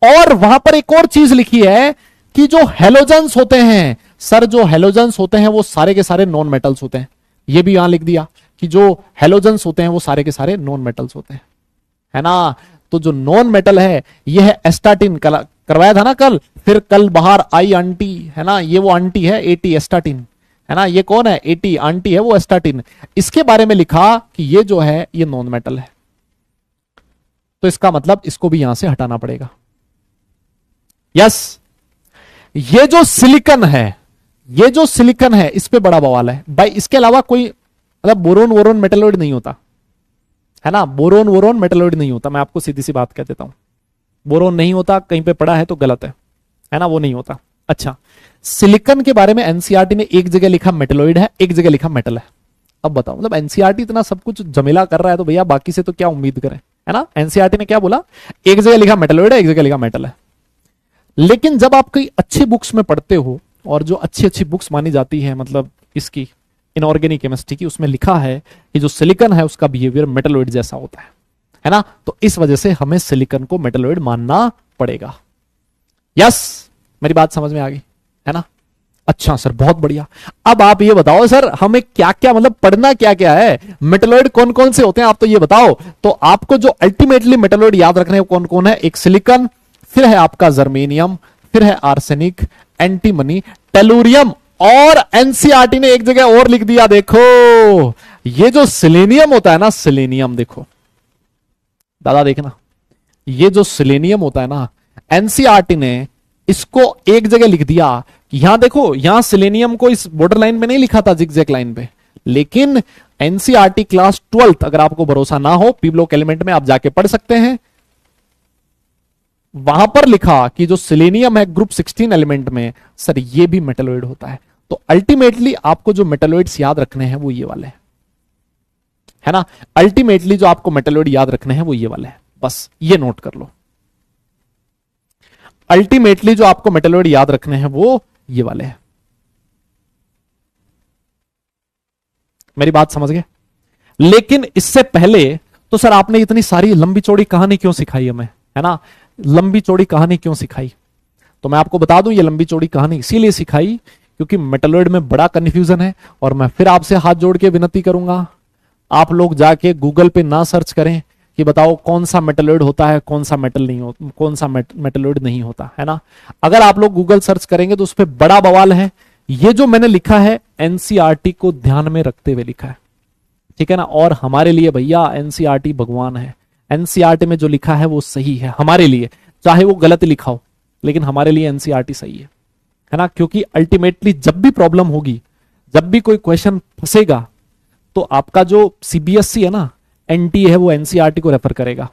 [SPEAKER 1] और वहां पर एक और चीज लिखी है कि जो हेलोजेंस होते हैं, सर जो हेलोजेंस होते हैं वो सारे के सारे नॉन मेटल्स होते हैं, ये भी यहां लिख दिया कि जो हेलोजेंस होते हैं वो सारे के सारे नॉन मेटल्स होते हैं, है ना। तो जो नॉन मेटल है ये है एस्टाटिन, करवाया था ना कल, फिर कल बाहर आई आंटी, है ना, ये वो आंटी है एटी एस्टाटिन, है ना। ये कौन है, एटी आंटी है वो एस्टाटिन। इसके बारे में लिखा कि ये जो है ये नॉन मेटल है, तो इसका मतलब इसको भी यहां से हटाना पड़ेगा। यस, ये जो सिलिकॉन है, ये जो सिलिकॉन है इस पे बड़ा बवाल है भाई। इसके अलावा कोई मतलब बोरोन वोरोन मेटलॉइड नहीं होता, है ना। बोरोन वोरोन मेटलॉइड नहीं होता, मैं आपको सीधी सी बात कह देता हूं। बोरोन नहीं होता, कहीं पे पढ़ा है तो गलत है ना, वो नहीं होता। अच्छा, सिलिकॉन के बारे में एनसीईआरटी ने एक जगह लिखा मेटलॉइड है, एक जगह लिखा मेटल है। अब बताओ, मतलब एनसीईआरटी इतना सब कुछ जमेला कर रहा है तो भैया बाकी से तो क्या उम्मीद करें, है ना। एनसीईआरटी ने क्या बोला, एक जगह लिखा मेटलॉइड है, एक जगह लिखा मेटल है। लेकिन जब आप कई अच्छी बुक्स में पढ़ते हो, और जो अच्छी अच्छी बुक्स मानी जाती है मतलब इसकी इनऑर्गेनिक केमिस्ट्री की, उसमें लिखा है कि जो सिलिकॉन है उसका बिहेवियर मेटलॉइड जैसा होता है ना। तो इस वजह से हमें सिलिकॉन को मेटलॉइड मानना पड़ेगा। यस, मेरी बात समझ में आ गई, है ना। अच्छा सर, बहुत बढ़िया। अब आप ये बताओ सर, हमें क्या क्या मतलब पढ़ना क्या क्या है, मेटलॉइड कौन कौन से होते हैं, आप तो ये बताओ। तो आपको जो अल्टीमेटली मेटलॉइड याद रखने हैं कौन कौन है, एक सिलिकॉन, फिर है आपका जर्मेनियम, फिर है आर्सेनिक, एंटीमनी, टेलुरियम, और एनसीईआरटी ने एक जगह और लिख दिया, देखो ये जो सिलेनियम होता है ना, सिलेनियम देखो दादा देखना, ये जो सिलेनियम होता है ना, एनसीईआरटी ने इसको एक जगह लिख दिया। यहां देखो, यहां सिलेनियम को इस बॉर्डर लाइन पे नहीं लिखा था, जिगजैग लाइन पे, लेकिन एनसीईआरटी क्लास 12, अगर आपको भरोसा ना हो पीब्लॉक एलिमेंट में आप जाके पढ़ सकते हैं, वहां पर लिखा कि जो सिलेनियम है ग्रुप 16 एलिमेंट में, सर ये भी मेटलॉइड होता है। तो अल्टीमेटली आपको जो मेटलॉइड्स याद रखने हैं वो ये वाले हैं, है ना। अल्टीमेटली जो आपको मेटलॉइड याद रखने हैं वो ये वाले हैं, बस ये नोट कर लो। अल्टीमेटली जो आपको मेटलॉइड याद रखने हैं वो ये वाले हैं। मेरी बात समझ गए। लेकिन इससे पहले तो सर आपने इतनी सारी लंबी चौड़ी कहानी क्यों सिखाई हमें, है ना, लंबी चौड़ी कहानी क्यों सिखाई। तो मैं आपको बता दूं, ये लंबी चौड़ी कहानी इसीलिए सिखाई क्योंकि मेटलॉइड में बड़ा कंफ्यूजन है। और मैं फिर आपसे हाथ जोड़ के विनती करूंगा, आप लोग जाके गूगल पे ना सर्च करें कि बताओ कौन सा मेटलॉइड होता है, कौन सा मेटल नहीं होता, कौन सा मेटलॉइड नहीं होता, है ना। अगर आप लोग गूगल सर्च करेंगे तो उस पर बड़ा बवाल है। ये जो मैंने लिखा है एनसीईआरटी को ध्यान में रखते हुए लिखा है, ठीक है ना। और हमारे लिए भैया एनसीईआरटी भगवान है। एनसीईआरटी में जो लिखा है वो सही है हमारे लिए, चाहे वो गलत लिखा हो, लेकिन हमारे लिए एनसीईआरटी सही है ना। क्योंकि अल्टीमेटली जब भी प्रॉब्लम होगी, जब भी कोई क्वेश्चन फंसेगा, तो आपका जो सीबीएसई है ना, एनटी है, वो एनसीईआरटी को रेफर करेगा,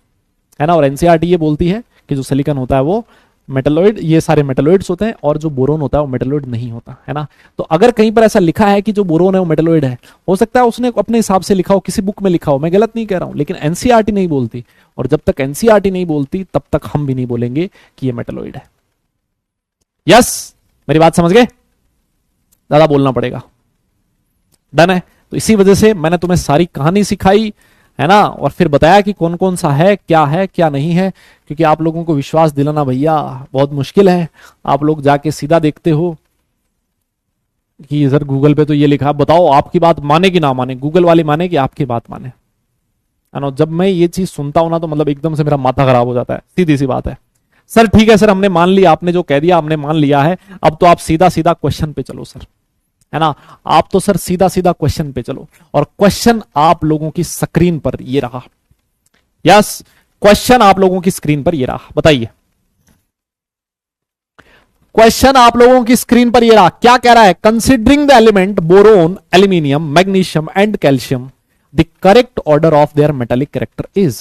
[SPEAKER 1] है ना। और एनसीईआरटी ये बोलती है कि जो सिलिकॉन होता है वो मेटलॉइड, ये सारे मेटलॉइड्स होते हैं, और जो बोरोन होता है वो मेटलॉइड नहीं होता, है ना। तो अगर कहीं पर ऐसा लिखा है कि जो बोरोन है वो मेटलॉइड है, हो सकता है उसने अपने हिसाब से लिखा हो, किसी बुक में लिखा हो, मैं गलत नहीं कह रहा हूं, लेकिन एनसीईआरटी नहीं बोलती। और जब तक एनसीईआरटी नहीं बोलती तब तक हम भी नहीं बोलेंगे कि ये मेटलॉइड है। यस, मेरी बात समझ गए, ज्यादा बोलना पड़ेगा, डन है। तो इसी वजह से मैंने तुम्हें सारी कहानी सिखाई, है ना, और फिर बताया कि कौन कौन सा है क्या नहीं है। क्योंकि आप लोगों को विश्वास दिलाना भैया बहुत मुश्किल है। आप लोग जाके सीधा देखते हो कि सर गूगल पे तो ये लिखा, बताओ आपकी बात माने कि ना माने, गूगल वाली माने कि आपकी बात माने, है ना। जब मैं ये चीज सुनता हूं ना तो मतलब एकदम से मेरा माथा खराब हो जाता है, सीधी सी बात है। सर ठीक है सर, हमने मान लिया, आपने जो कह दिया हमने मान लिया है, अब तो आप सीधा सीधा क्वेश्चन पे चलो सर, है ना। आप तो सर सीधा सीधा क्वेश्चन पे चलो। और क्वेश्चन आप लोगों की स्क्रीन पर ये रहा, यस, क्वेश्चन आप लोगों की स्क्रीन पर ये रहा, बताइए। क्वेश्चन आप लोगों की स्क्रीन पर ये रहा, क्या कह रहा है, considering the element boron, aluminium, magnesium and calcium, the correct order of their metallic character is.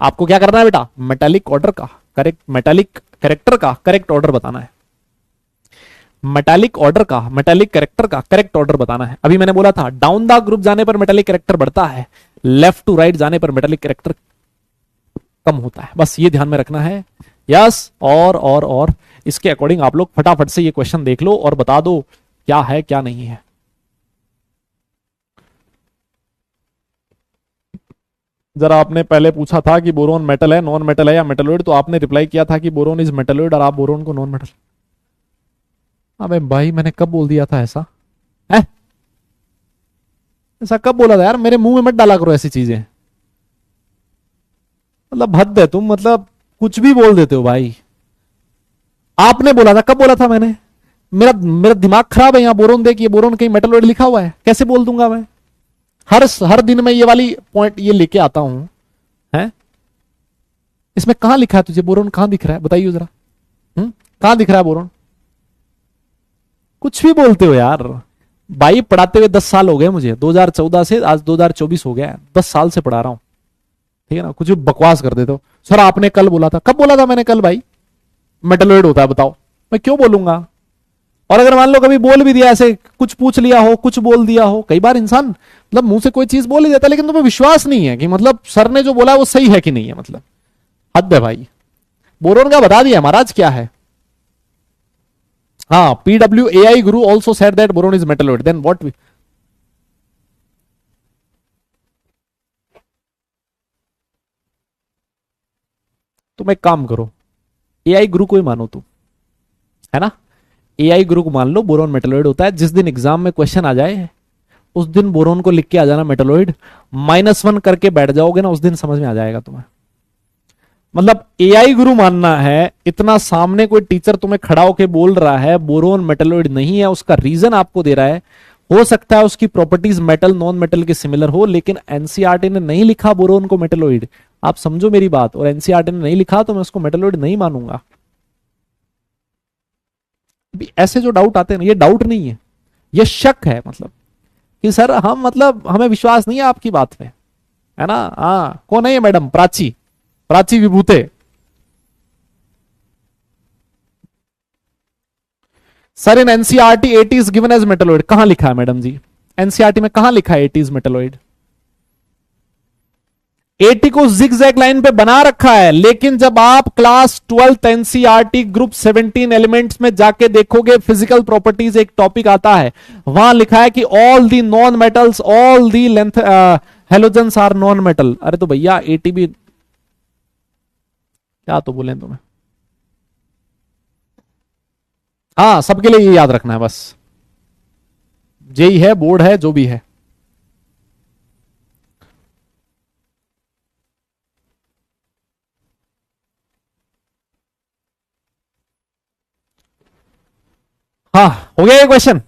[SPEAKER 1] आपको क्या करना है बेटा, मेटालिक ऑर्डर का करेक्ट, मेटालिक कैरेक्टर का करेक्ट ऑर्डर बताना है, मेटालिक ऑर्डर का, मेटालिक कैरेक्टर का करेक्ट ऑर्डर बताना है। अभी मैंने बोला था डाउन द ग्रुप जाने पर मेटालिक कैरेक्टर बढ़ता है, लेफ्ट टू राइट जाने पर मेटालिक कैरेक्टर कम होता है, बस ये ध्यान में रखना है। यस, और इसके अकॉर्डिंग आप लोग फटाफट से ये क्वेश्चन देख लो और बता दो क्या है क्या नहीं है। जरा आपने पहले पूछा था कि बोरोन मेटल है, नॉन मेटल है या मेटलॉइड, तो आपने रिप्लाई किया था कि बोरोन इज मेटलॉइड, और आप बोरोन को नॉन मेटल। अबे भाई मैंने कब बोल दिया था ऐसा है? ऐसा कब बोला था यार? मेरे मुंह में मत डाला करो ऐसी चीजें। मतलब हद है तुम, मतलब कुछ भी बोल देते हो भाई। आपने बोला था, कब बोला था मैंने? मेरा मेरा दिमाग खराब है यहाँ। बोरोन देख, ये बोरोन कहीं मेटलॉइड लिखा हुआ है, कैसे बोल दूंगा मैं? हर दिन मैं ये वाली पॉइंट ये लेके आता हूं है। इसमें कहां लिखा है तुझे बोरोन? कहां दिख रहा है बताइए जरा। कहां दिख रहा है बोरोन? कुछ भी बोलते हो यार भाई। पढ़ाते हुए 10 साल हो गए मुझे, 2014 से आज 2024 हो गया, 10 साल से पढ़ा रहा हूं। ठीक है ना? कुछ भी बकवास कर देते हो। सर आपने कल बोला था, कब बोला था मैंने कल भाई मेटलॉइड होता है? बताओ, मैं क्यों बोलूंगा? और अगर मान लो कभी बोल भी दिया, ऐसे कुछ पूछ लिया हो, कुछ बोल दिया हो, कई बार इंसान मतलब मुंह से कोई चीज बोल ही देता, लेकिन तुम्हें विश्वास नहीं है कि मतलब सर ने जो बोला है वो सही है कि नहीं है। मतलब हद है भाई। बोरोन का बता दिया महाराज क्या है। हाँ, PWAI गुरु also said that boron is metalloid, then what? तुम एक काम करो, AI गुरु को ही मानो तुम, है ना? AI गुरु को मान लो बोरोन मेटलॉइड होता है। जिस दिन एग्जाम में क्वेश्चन आ जाए उस दिन बोरोन को लिख के आ जाना मेटलॉइड, -1 करके बैठ जाओगे ना, उस दिन समझ में आ जाएगा तुम्हें। मतलब AI गुरु मानना है, इतना सामने कोई टीचर तुम्हें खड़ा होकर बोल रहा है बोरोन मेटलॉइड नहीं है, उसका रीजन आपको दे रहा है। हो सकता है उसकी प्रॉपर्टीज मेटल नॉन मेटल के सिमिलर हो, लेकिन एनसीईआरटी ने नहीं लिखा बोरोन को मेटलॉइड। आप समझो मेरी बात, और एनसीईआरटी ने नहीं लिखा तो मैं उसको मेटलॉइड नहीं मानूंगा। ऐसे जो डाउट आते हैं ना, ये डाउट नहीं है, ये शक है। मतलब कि सर हम मतलब हमें विश्वास नहीं है आपकी बात पे, है ना? हाँ, कौन है ये madam? Prachi, Prachi Vibhute. Sir in NCERT it is given as metalloid, कहां लिखा है मैडम जी? एनसीईआरटी में कहां लिखा है एट इज मेटलॉइड? 80 को जिगजैग लाइन पे बना रखा है, लेकिन जब आप क्लास 12 एनसीईआरटी ग्रुप 17 एलिमेंट्स में जाके देखोगे, फिजिकल प्रॉपर्टीज एक टॉपिक आता है, वहां लिखा है कि all the non metals, all the length halogens are non metal. अरे तो भैया 80 भी क्या तो बोले तुम्हें। हाँ, सबके लिए ये याद रखना है बस। जेई है, बोर्ड है, जो भी है। हाँ, हो गया ये क्वेश्चन।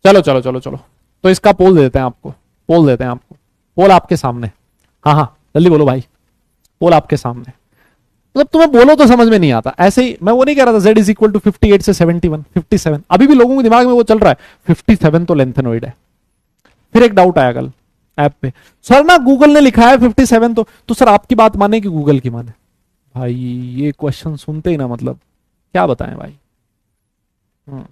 [SPEAKER 1] चलो चलो चलो चलो, तो इसका पोल देते हैं आपको, पोल देते हैं आपको। पोल आपके सामने। हाँ हाँ, जल्दी बोलो भाई। पोल आपके सामने। मतलब तुम्हें बोलो तो समझ में नहीं आता ऐसे ही। मैं वो नहीं कह रहा था z इज इक्वल टू 58 से 71, 57। अभी भी लोगों के दिमाग में वो चल रहा है 57 तो लेंथेनोइड है। फिर एक डाउट आया कल ऐप पे, सर ना गूगल ने लिखा है 57, तो सर आपकी बात माने कि गूगल की माने? भाई ये क्वेश्चन सुनते ही ना मतलब क्या बताएं भाई। हम्म।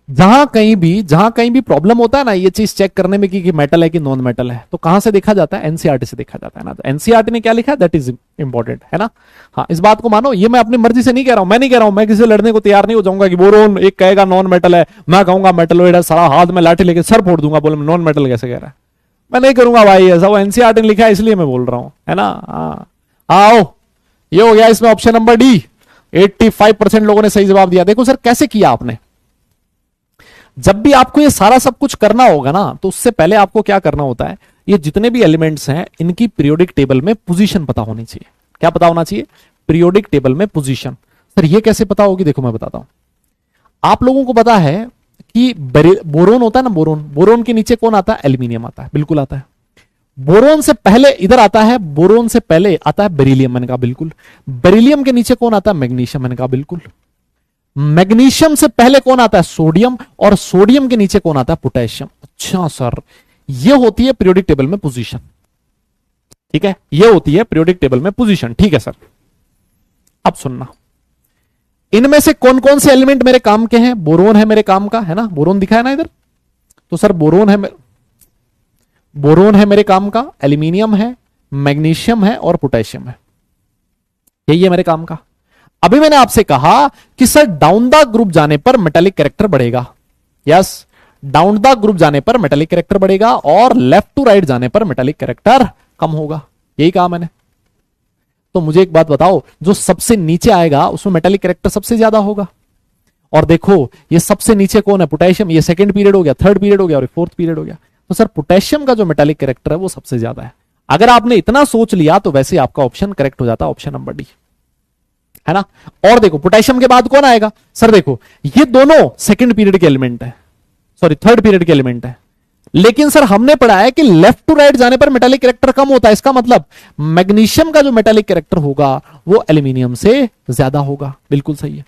[SPEAKER 1] जहां कहीं भी प्रॉब्लम होता है ना ये चीज चेक करने में कि मेटल है कि नॉन मेटल है, तो कहां से देखा जाता है? एनसीईआरटी से देखा जाता है ना। तो एनसीईआरटी ने क्या लिखा है दैट इज इंपॉर्टेंट, है ना? हाँ, इस बात को मानो। ये मैं अपनी मर्जी से नहीं कह रहा हूं, मैं नहीं कह रहा हूं, मैं किसी से लड़ने को तैयार नहीं हो जाऊंगा कि बोरोन एक कहेगा नॉन मेटल है, मैं कहूंगा मेटलॉइड है, सारा हाथ में लाठी लेके सर फोड़ दूंगा, बोले नॉन मेटल कैसे कह रहा है। मैं नहीं करूंगा भाई ऐसा, वो एनसीईआरटी ने लिखा है इसलिए मैं बोल रहा हूं, है ना? हाँ, आओ, ये हो गया इसमें ऑप्शन नंबर डी। 85% लोगों ने सही जवाब दिया। देखो सर कैसे किया आपने। जब भी आपको ये सारा सब कुछ करना होगा ना, तो उससे पहले आपको क्या करना होता है, ये जितने भी एलिमेंट्स हैं इनकी पीरियोडिक टेबल में पोजीशन पता होनी चाहिए। क्या पता होना चाहिए? पीरियोडिक टेबल में पोजीशन। सर ये कैसे पता होगी? देखो मैं बताता हूं। आप लोगों को पता है कि बोरोन होता है ना, बोरोन, बोरोन के नीचे कौन आता है? एल्यूमिनियम आता है, बिल्कुल आता है। बोरोन से पहले इधर आता है, बोरोन से पहले आता है बेरिलियम, मैंने कहा बिल्कुल। बेरिलियम के नीचे कौन आता है? मैग्नीशियम, मैंने कहा बिल्कुल। मैग्नीशियम से पहले कौन आता है? सोडियम, और सोडियम के नीचे कौन आता है? पोटेशियम। अच्छा सर, ये होती है पीरियोडिक टेबल में पोजीशन। ठीक है, ये होती है पीरियोडिक टेबल में पोजीशन। ठीक है सर, अब सुनना, इनमें से कौन कौन से एलिमेंट मेरे काम के हैं? बोरोन है मेरे काम का, है ना? बोरोन दिखा है ना इधर, तो सर बोरोन है मेरे काम का, एल्यूमिनियम है, मैग्नीशियम है और पोटेशियम है। यही है मेरे काम का। अभी मैंने आपसे कहा कि सर डाउन द ग्रुप जाने पर मेटालिक कैरेक्टर बढ़ेगा। यस, डाउन द ग्रुप जाने पर मेटालिक कैरेक्टर बढ़ेगा और लेफ्ट टू राइट जाने पर मेटालिक कैरेक्टर कम होगा। यही कहा मैंने। तो मुझे एक बात बताओ, जो सबसे नीचे आएगा उसमें मेटालिक कैरेक्टर सबसे ज्यादा होगा। और देखो ये सबसे नीचे कौन है, पोटेशियम। ये सेकंड पीरियड हो गया, थर्ड पीरियड हो गया और फोर्थ पीरियड हो गया। तो सर पोटेशियम का जो मेटालिक कैरेक्टर है वो सबसे ज्यादा है। अगर आपने इतना सोच लिया तो वैसे आपका ऑप्शन करेक्ट हो जाता, ऑप्शन नंबर डी, है ना। और देखो पोटेशियम के बाद कौन आएगा, सर देखो ये दोनों सेकंड पीरियड के एलिमेंट है, सॉरी थर्ड पीरियड के एलिमेंट है। लेकिन सर हमने पढ़ा है कि लेफ्ट टू राइट जाने पर मेटालिक कैरेक्टर कम होता है। इसका मतलब मैग्नीशियम का जो मेटालिक कैरेक्टर होगा वो एल्यूमिनियम से ज्यादा होगा। बिल्कुल सही है।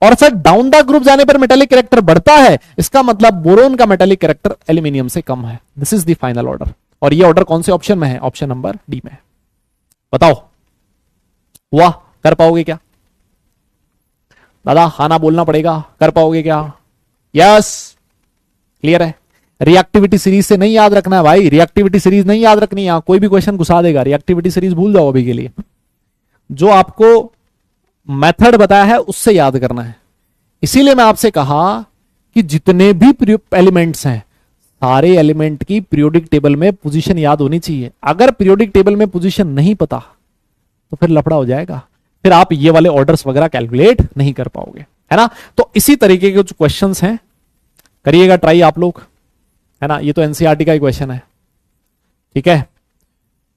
[SPEAKER 1] और सर डाउन द ग्रुप जाने पर मेटालिक कैरेक्टर बढ़ता है, इसका मतलब बोरोन का मेटालिक कैरेक्टर एल्यूमिनियम से कम है। This is the final order. और ये ऑर्डर कौन से ऑप्शन में है, ऑप्शन नंबर डी में। बताओ वाह, कर पाओगे क्या दादा, खाना बोलना पड़ेगा, कर पाओगे क्या? यस, क्लियर है। रिएक्टिविटी सीरीज से नहीं याद रखना है भाई, रिएक्टिविटी सीरीज नहीं याद रखनी, यहां कोई भी क्वेश्चन घुसा देगा। रिएक्टिविटी सीरीज भूल जाओ अभी के लिए। जो आपको मेथड बताया है उससे याद करना है। इसीलिए मैं आपसे कहा कि जितने भी एलिमेंट्स हैं सारे एलिमेंट की पीरियोडिक टेबल में पोजीशन याद होनी चाहिए। अगर पीरियोडिक टेबल में पोजीशन नहीं पता तो फिर लफड़ा हो जाएगा, फिर आप ये वाले ऑर्डर्स वगैरह कैलकुलेट नहीं कर पाओगे, है ना। तो इसी तरीके के जो क्वेश्चंस हैं करिएगा ट्राई आप लोग, है ना। ये तो एनसीईआरटी का ही क्वेश्चन है, ठीक है।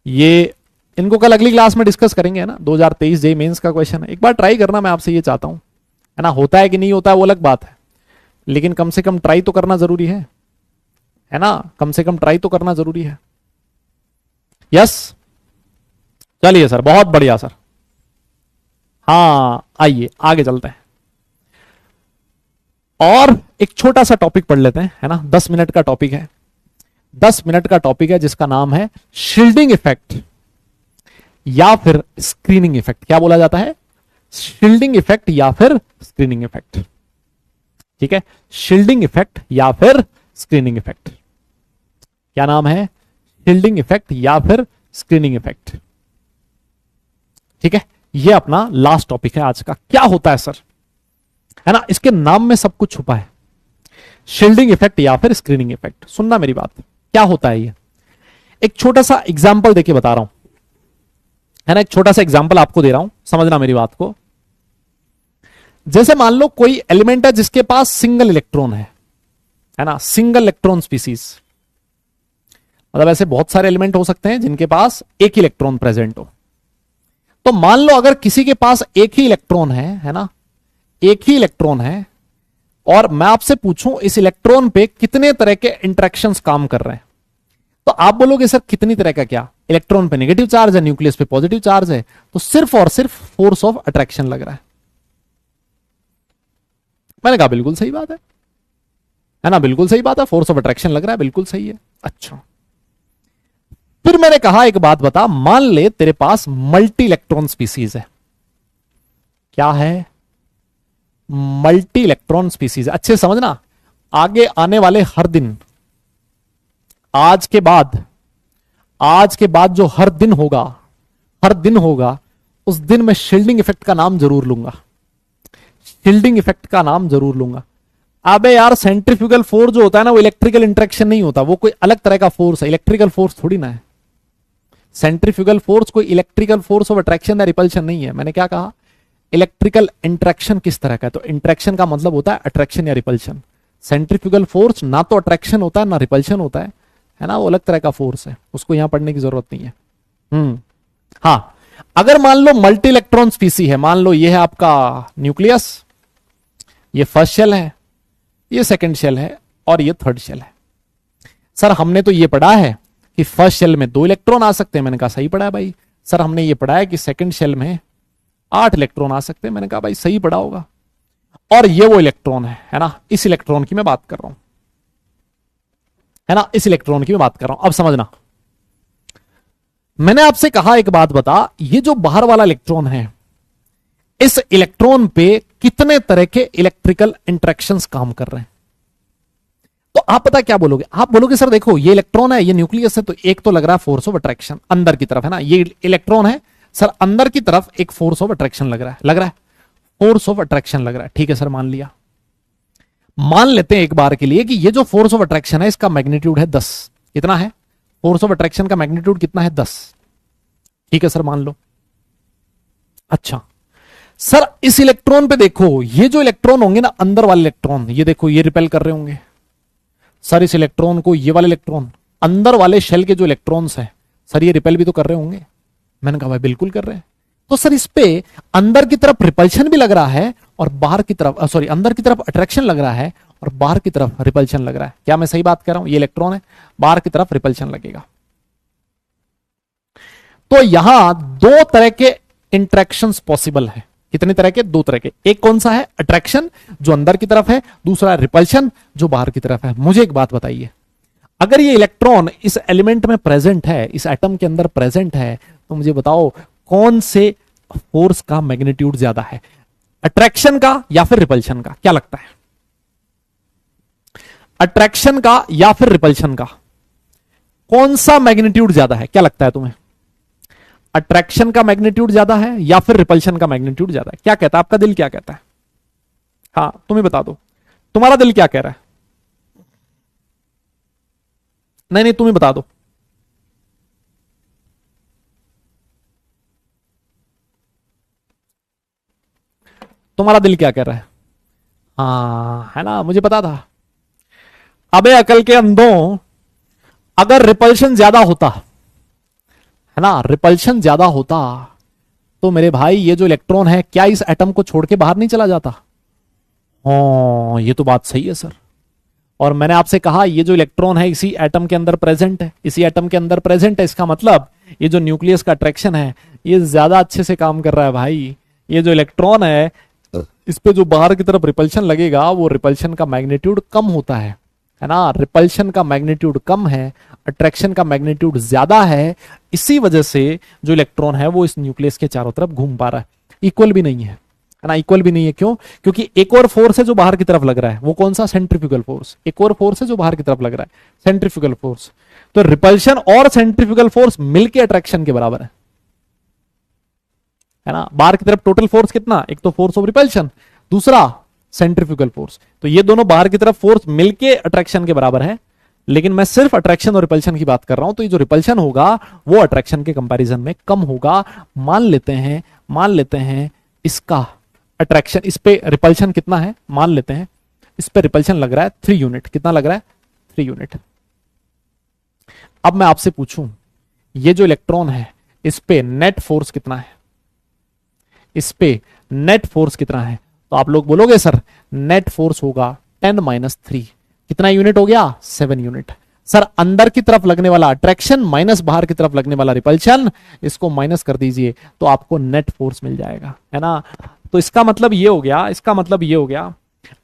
[SPEAKER 1] ये इनको कल अगली क्लास में डिस्कस करेंगे, है ना। 2023 जेईई मेंस का क्वेश्चन है, एक बार ट्राई करना, मैं आपसे ये चाहता हूं, है ना। होता है कि नहीं होता है वो अलग बात है, लेकिन कम से कम ट्राई तो करना जरूरी है ना। कम से कम ट्राई तो करना जरूरी है। यस, चलिए सर, बहुत बढ़िया सर। हाँ आइए आगे चलते हैं और एक छोटा सा टॉपिक पढ़ लेते हैं, है ना। 10 मिनट का टॉपिक है, 10 मिनट का टॉपिक है जिसका नाम है शील्डिंग इफेक्ट या फिर स्क्रीनिंग इफेक्ट। क्या बोला जाता है, शील्डिंग इफेक्ट या फिर स्क्रीनिंग इफेक्ट, ठीक है। शील्डिंग इफेक्ट या फिर स्क्रीनिंग इफेक्ट, क्या नाम है, शील्डिंग इफेक्ट या फिर स्क्रीनिंग इफेक्ट, ठीक है। ये अपना लास्ट टॉपिक है आज का। क्या होता है सर, है ना, इसके नाम में सब कुछ छुपा है। शील्डिंग इफेक्ट या फिर स्क्रीनिंग इफेक्ट, सुनना मेरी बात, क्या होता है ये। एक छोटा सा एग्जाम्पल देके बता रहा हूं, है ना। एक छोटा सा एग्जाम्पल आपको दे रहा हूं, समझना मेरी बात को। जैसे मान लो कोई एलिमेंट है जिसके पास सिंगल इलेक्ट्रॉन है ना, सिंगल इलेक्ट्रॉन स्पीसीज। मतलब ऐसे बहुत सारे एलिमेंट हो सकते हैं जिनके पास एक ही इलेक्ट्रॉन प्रेजेंट हो। तो मान लो अगर किसी के पास एक ही इलेक्ट्रॉन है ना, एक ही इलेक्ट्रॉन है, और मैं आपसे पूछूं इस इलेक्ट्रॉन पे कितने तरह के इंटरेक्शंस काम कर रहे हैं, तो आप बोलोगे सर कितनी तरह का, क्या इलेक्ट्रॉन पे नेगेटिव चार्ज है, न्यूक्लियस पे पॉजिटिव चार्ज है, तो सिर्फ और सिर्फ फोर्स ऑफ अट्रैक्शन लग रहा है। मैंने कहा बिल्कुल सही बात है ना, बिल्कुल सही बात है, फोर्स ऑफ अट्रैक्शन लग रहा है, बिल्कुल सही है। अच्छा, फिर मैंने कहा एक बात बता, मान ले तेरे पास मल्टी इलेक्ट्रॉन स्पीसीज है। क्या है, मल्टी इलेक्ट्रॉन स्पीसीज। अच्छे समझना, आगे आने वाले हर दिन, आज के बाद जो हर दिन होगा उस दिन मैं शील्डिंग इफेक्ट का नाम जरूर लूंगा, शील्डिंग इफेक्ट का नाम जरूर लूंगा। अबे यार सेंट्रीफ्यूगल फोर्स जो होता है ना, वो इलेक्ट्रिकल इंटरेक्शन नहीं होता, वो कोई अलग तरह का फोर्स है, इलेक्ट्रिकल फोर्स थोड़ी ना है। सेंट्रीफ्यूगल फोर्स कोई इलेक्ट्रिकल फोर्स ऑफ अट्रैक्शन या रिपल्शन नहीं है। मैंने क्या कहा, इलेक्ट्रिकल इंटरेक्शन किस तरह का है, तो इंटरेक्शन का मतलब होता है अट्रैक्शन या रिपल्शन। सेंट्रीफ्यूगल फोर्स ना तो अट्रैक्शन होता है ना रिपल्शन होता है ना, वो अलग तरह का फोर्स है, उसको यहां पढ़ने की जरूरत नहीं है। हाँ, अगर मान लो मल्टी इलेक्ट्रॉन स्पीसी है, मान लो ये है आपका न्यूक्लियस, ये फर्स्ट शेल है, ये सेकंड शेल है और ये थर्ड शेल है। सर हमने तो ये पढ़ा है कि फर्स्ट शेल में 2 इलेक्ट्रॉन आ सकते हैं। मैंने कहा सही पढ़ा है भाई। सर हमने ये पढ़ा है कि सेकंड शेल में 8 इलेक्ट्रॉन आ सकते हैं। मैंने कहा भाई सही पढ़ा होगा। और ये वो इलेक्ट्रॉन है ना, इस इलेक्ट्रॉन की मैं बात कर रहा हूं, है ना, इस इलेक्ट्रॉन की मैं बात कर रहा हूं। अब समझना, मैंने आपसे कहा एक बात बता, ये जो बाहर वाला इलेक्ट्रॉन है, इस इलेक्ट्रॉन पे कितने तरह के इलेक्ट्रिकल इंटरेक्शंस काम कर रहे हैं। तो आप पता क्या बोलोगे, आप बोलोगे सर देखो ये इलेक्ट्रॉन है, ये न्यूक्लियस है, तो एक तो लग रहा है फोर्स ऑफ अट्रैक्शन अंदर की तरफ, है ना, ये इलेक्ट्रॉन है सर, अंदर की तरफ एक फोर्स ऑफ अट्रैक्शन लग रहा है फोर्स ऑफ अट्रैक्शन लग रहा है। ठीक है सर, मान लिया। मान लेते हैं एक बार के लिए कि ये जो फोर्स ऑफ अट्रैक्शन है इसका मैग्नीट्यूड है 10। कितना है? फोर्स ऑफ अट्रैक्शन का मैग्नीट्यूड कितना है? 10। ठीक है सर, मान लो। अच्छा सर, इस इलेक्ट्रॉन पे देखो, ये जो इलेक्ट्रॉन होंगे ना, अंदर वाले इलेक्ट्रॉन, ये देखो ये रिपेल कर रहे होंगे सर इस इलेक्ट्रॉन को। ये वाले इलेक्ट्रॉन, अंदर वाले शेल के जो इलेक्ट्रॉन्स हैं सर, ये रिपेल भी तो कर रहे होंगे। मैंने कहा भाई बिल्कुल कर रहे हैं। तो सर इस पे अंदर की तरफ रिपल्शन भी लग रहा है और बाहर की तरफ, सॉरी, अंदर की तरफ अट्रैक्शन लग रहा है और बाहर की तरफ रिपल्शन लग रहा है। क्या मैं सही बात कर रहा हूं? ये इलेक्ट्रॉन है, बाहर की तरफ रिपल्शन लगेगा। तो यहां दो तरह के इंट्रैक्शंस पॉसिबल है। कितने तरह के? दो तरह के। एक कौन सा है? अट्रैक्शन जो अंदर की तरफ है, दूसरा रिपल्शन जो बाहर की तरफ है। मुझे एक बात बताइए, अगर ये इलेक्ट्रॉन इस एलिमेंट में प्रेजेंट है, इस एटम के अंदर प्रेजेंट है, तो मुझे बताओ कौन से फोर्स का मैग्नीट्यूड ज्यादा है, अट्रैक्शन का या फिर रिपल्शन का? क्या लगता है? अट्रैक्शन का या फिर रिपल्शन का? कौन सा मैग्नीट्यूड ज्यादा है? क्या लगता है तुम्हें? अट्रैक्शन का मैग्नीट्यूड ज्यादा है या फिर रिपल्शन का मैग्नीट्यूड ज्यादा है? क्या कहता है आपका दिल? क्या कहता है? हाँ तुम ही बता दो, तुम्हारा दिल क्या कह रहा है? नहीं नहीं, तुम ही बता दो। तुम्हारा दिल क्या कह रहा है? हाँ है ना, मुझे पता था। अबे अकल के अंधों, अगर रिपल्शन ज्यादा होता है ना, रिपल्शन ज्यादा होता तो मेरे भाई ये जो इलेक्ट्रॉन है क्या इस एटम को छोड़ के बाहर नहीं चला जाता? हाँ ये तो बात सही है सर। और मैंने आपसे कहा ये जो इलेक्ट्रॉन है इसी एटम के अंदर प्रेजेंट है, इसी एटम के अंदर प्रेजेंट है। इसका मतलब ये जो न्यूक्लियस का अट्रैक्शन है ये ज्यादा अच्छे से काम कर रहा है भाई। ये जो इलेक्ट्रॉन है इस पे जो बाहर की तरफ रिपल्शन लगेगा वो रिपल्शन का मैग्नीट्यूड कम होता है ना। रिपल्शन का मैग्नीट्यूड कम है, अट्रैक्शन का मैग्नीट्यूड ज्यादा है। इसी वजह से जो इलेक्ट्रॉन है वो इस न्यूक्लियस के चारों तरफ घूम पा रहा है। इक्वल भी नहीं है ना, इक्वल भी नहीं है। क्यों? क्योंकि एक और फोर्स है जो बाहर की तरफ लग रहा है, वो कौन सा? Centrifugal force. एक और फोर्स है जो बाहर की तरफ लग रहा है, सेंट्रीफ्यूगल फोर्स। तो रिपल्शन और सेंट्रीफ्यूगल फोर्स मिलके अट्रैक्शन के बराबर है ना। बाहर की तरफ टोटल फोर्स कितना? एक तो फोर्स ऑफ रिपल्शन, दूसरा सेंट्रीफ्यूगल फोर्स। तो ये दोनों बाहर की तरफ फोर्स मिलके अट्रैक्शन के बराबर है। लेकिन मैं सिर्फ अट्रैक्शन और रिपल्शन की बात कर रहा हूं, तो ये जो रिपल्शन होगा वो अट्रैक्शन के कंपैरिजन में कम होगा। मान लेते हैं इसका अट्रैक्शन, इस पे रिपल्शन कितना है? मान लेते हैं इस पे रिपल्शन लग रहा है 3 यूनिट। कितना लग रहा है? 3 यूनिट। अब मैं आपसे पूछूं, ये जो इलेक्ट्रॉन है इस पे नेट फोर्स कितना है? इस पे नेट फोर्स कितना है? तो आप लोग बोलोगे सर नेट फोर्स होगा 10-3। कितना यूनिट हो गया? 7 यूनिट। सर अंदर की तरफ लगने वाला अट्रैक्शन माइनस बाहर की तरफ लगने वाला रिपल्शन, इसको माइनस कर दीजिए तो आपको नेट फोर्स मिल जाएगा, है ना। तो इसका मतलब ये हो गया,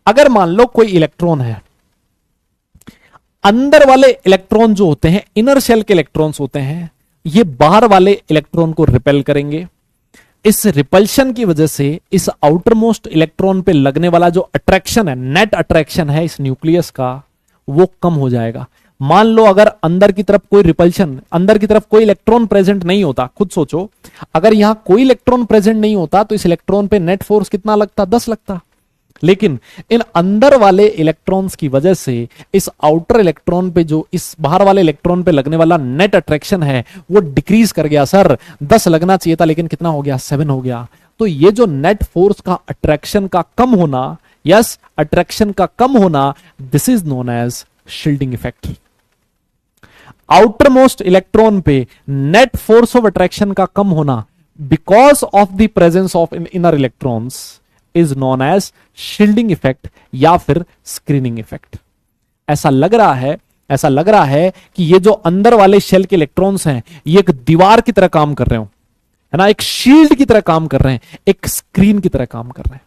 [SPEAKER 1] अगर मान लो कोई इलेक्ट्रॉन है, अंदर वाले इलेक्ट्रॉन जो होते हैं, इनर शेल के इलेक्ट्रॉन्स होते हैं, ये बाहर वाले इलेक्ट्रॉन को रिपेल करेंगे। इस रिपल्शन की वजह से इस आउटर मोस्ट इलेक्ट्रॉन पे लगने वाला जो अट्रैक्शन है, नेट अट्रैक्शन है इस न्यूक्लियस का, वो कम हो जाएगा। मान लो अगर अंदर की तरफ कोई रिपल्शन, अंदर की तरफ कोई इलेक्ट्रॉन प्रेजेंट नहीं होता, खुद सोचो, अगर यहां कोई इलेक्ट्रॉन प्रेजेंट नहीं होता तो इस इलेक्ट्रॉन पे नेट फोर्स कितना लगता? 10 लगता। लेकिन इन अंदर वाले इलेक्ट्रॉन्स की वजह से इस आउटर इलेक्ट्रॉन पे, जो इस बाहर वाले इलेक्ट्रॉन पे लगने वाला नेट अट्रैक्शन है वो डिक्रीज कर गया। सर 10 लगना चाहिए था लेकिन कितना हो गया? 7 हो गया। तो ये जो नेट फोर्स का अट्रैक्शन का कम होना, यस अट्रैक्शन का कम होना, this is known as shielding effect. Outer most electron पे नेट फोर्स ऑफ अट्रैक्शन का कम होना because of the presence of inner electrons is known as shielding effect या फिर स्क्रीनिंग इफेक्ट। ऐसा लग रहा है कि ये जो अंदर वाले शेल के इलेक्ट्रॉन्स हैं ये एक दीवार की तरह काम कर रहे हो, है ना, एक शील्ड की तरह काम कर रहे हैं, एक स्क्रीन की तरह काम कर रहे हैं,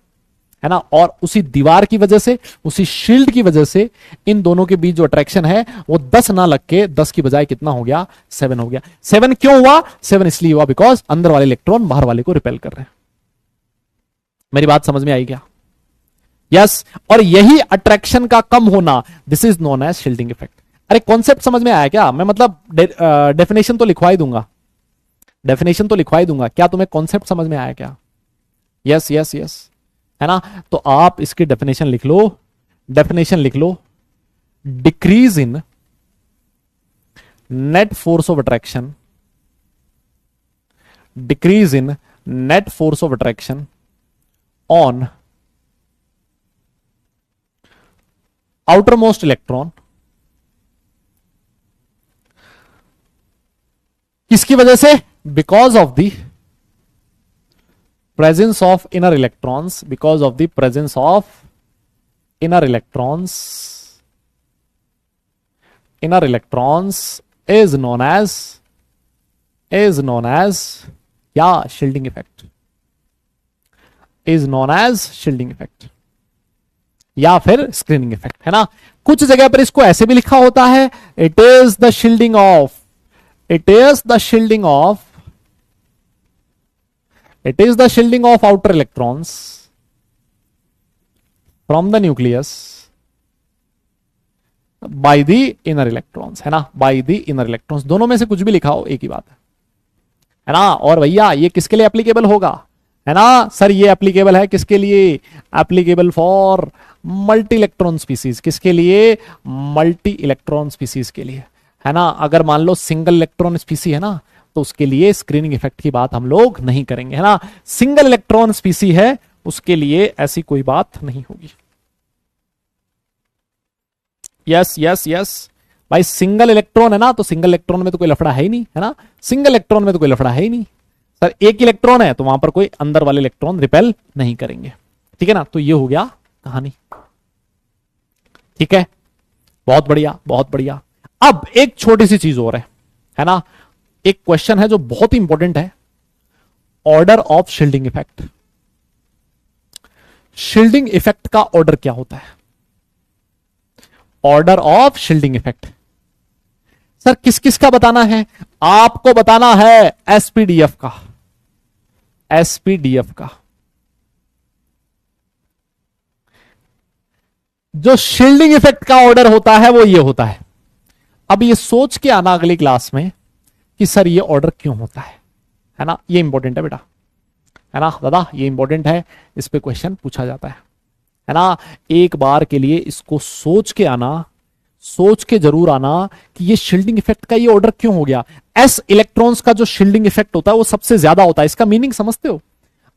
[SPEAKER 1] है ना। और उसी दीवार की वजह से, उसी शील्ड की वजह से इन दोनों के बीच जो अट्रैक्शन है वो 10 ना लग के 10 की बजाय कितना हो गया? 7 हो गया। 7 क्यों हुआ? 7 इसलिए हुआ बिकॉज अंदर वाले इलेक्ट्रॉन बाहर वाले को रिपेल कर रहे हैं। मेरी बात समझ में आई क्या? यस। और यही अट्रैक्शन का कम होना, this is known as shielding effect. अरे कॉन्सेप्ट समझ में आया क्या? मैं मतलब डेफिनेशन तो लिखवा ही दूंगा, क्या तुम्हें कॉन्सेप्ट समझ में आया क्या? यस, है ना। तो आप इसकी डेफिनेशन लिख लो। डेफिनेशन लिख लो, decrease in net force of attraction, decrease in net force of attraction on outermost electron, किसकी वजह से? Because of the presence of inner electrons, because of the presence of inner electrons, inner electrons is known as या shielding effect, is known as shielding effect या फिर screening effect, है ना। कुछ जगह पर इसको ऐसे भी लिखा होता है, it is the shielding of, it is the shielding of, it is the shielding of outer electrons from the nucleus by the inner electrons, है ना, बाय द इनर इलेक्ट्रॉन्स। दोनों में से कुछ भी लिखा हो एक ही बात है ना। और भैया ये किसके लिए एप्लीकेबल होगा, है ना सर, ये एप्लीकेबल है किसके लिए? Applicable for multi electron species, किसके लिए? मल्टी इलेक्ट्रॉन स्पीसीज के लिए, है ना। अगर मान लो सिंगल इलेक्ट्रॉन स्पीसी है ना, तो उसके लिए स्क्रीनिंग इफेक्ट की बात हम लोग नहीं करेंगे, है ना। सिंगल इलेक्ट्रॉन स्पीसी है उसके लिए ऐसी कोई बात नहीं होगी। यस यस यस भाई, सिंगल इलेक्ट्रॉन है ना, तो सिंगल इलेक्ट्रॉन में तो कोई लफड़ा है ही नहीं, है ना। सिंगल इलेक्ट्रॉन में तो कोई लफड़ा है ही नहीं सर, एक इलेक्ट्रॉन है तो वहां पर कोई अंदर वाले इलेक्ट्रॉन रिपेल नहीं करेंगे, ठीक है ना। तो ये हो गया कहानी, ठीक है, बहुत बढ़िया बहुत बढ़िया। अब एक छोटी सी चीज और है ना, एक क्वेश्चन है जो बहुत ही इंपॉर्टेंट है, order of shielding effect. Shielding effect का ऑर्डर क्या होता है? Order of shielding effect sir किस किस का बताना है? आपको बताना है एसपीडीएफ का, एसपीडीएफ का। जो शील्डिंग इफेक्ट का ऑर्डर होता है वो ये होता है। अब ये सोच के आना अगली क्लास में कि सर ये ऑर्डर क्यों होता है ना। ये इंपॉर्टेंट है बेटा, है ना दादा, ये इंपॉर्टेंट है, इस पे क्वेश्चन पूछा जाता है ना। एक बार के लिए इसको सोच के आना, सोच के जरूर आना कि ये शील्डिंग इफेक्ट का ये ऑर्डर क्यों हो गया। एस इलेक्ट्रॉन्स का जो शील्डिंग इफेक्ट होता है वो सबसे ज्यादा होता है, इसका मीनिंग समझते हो?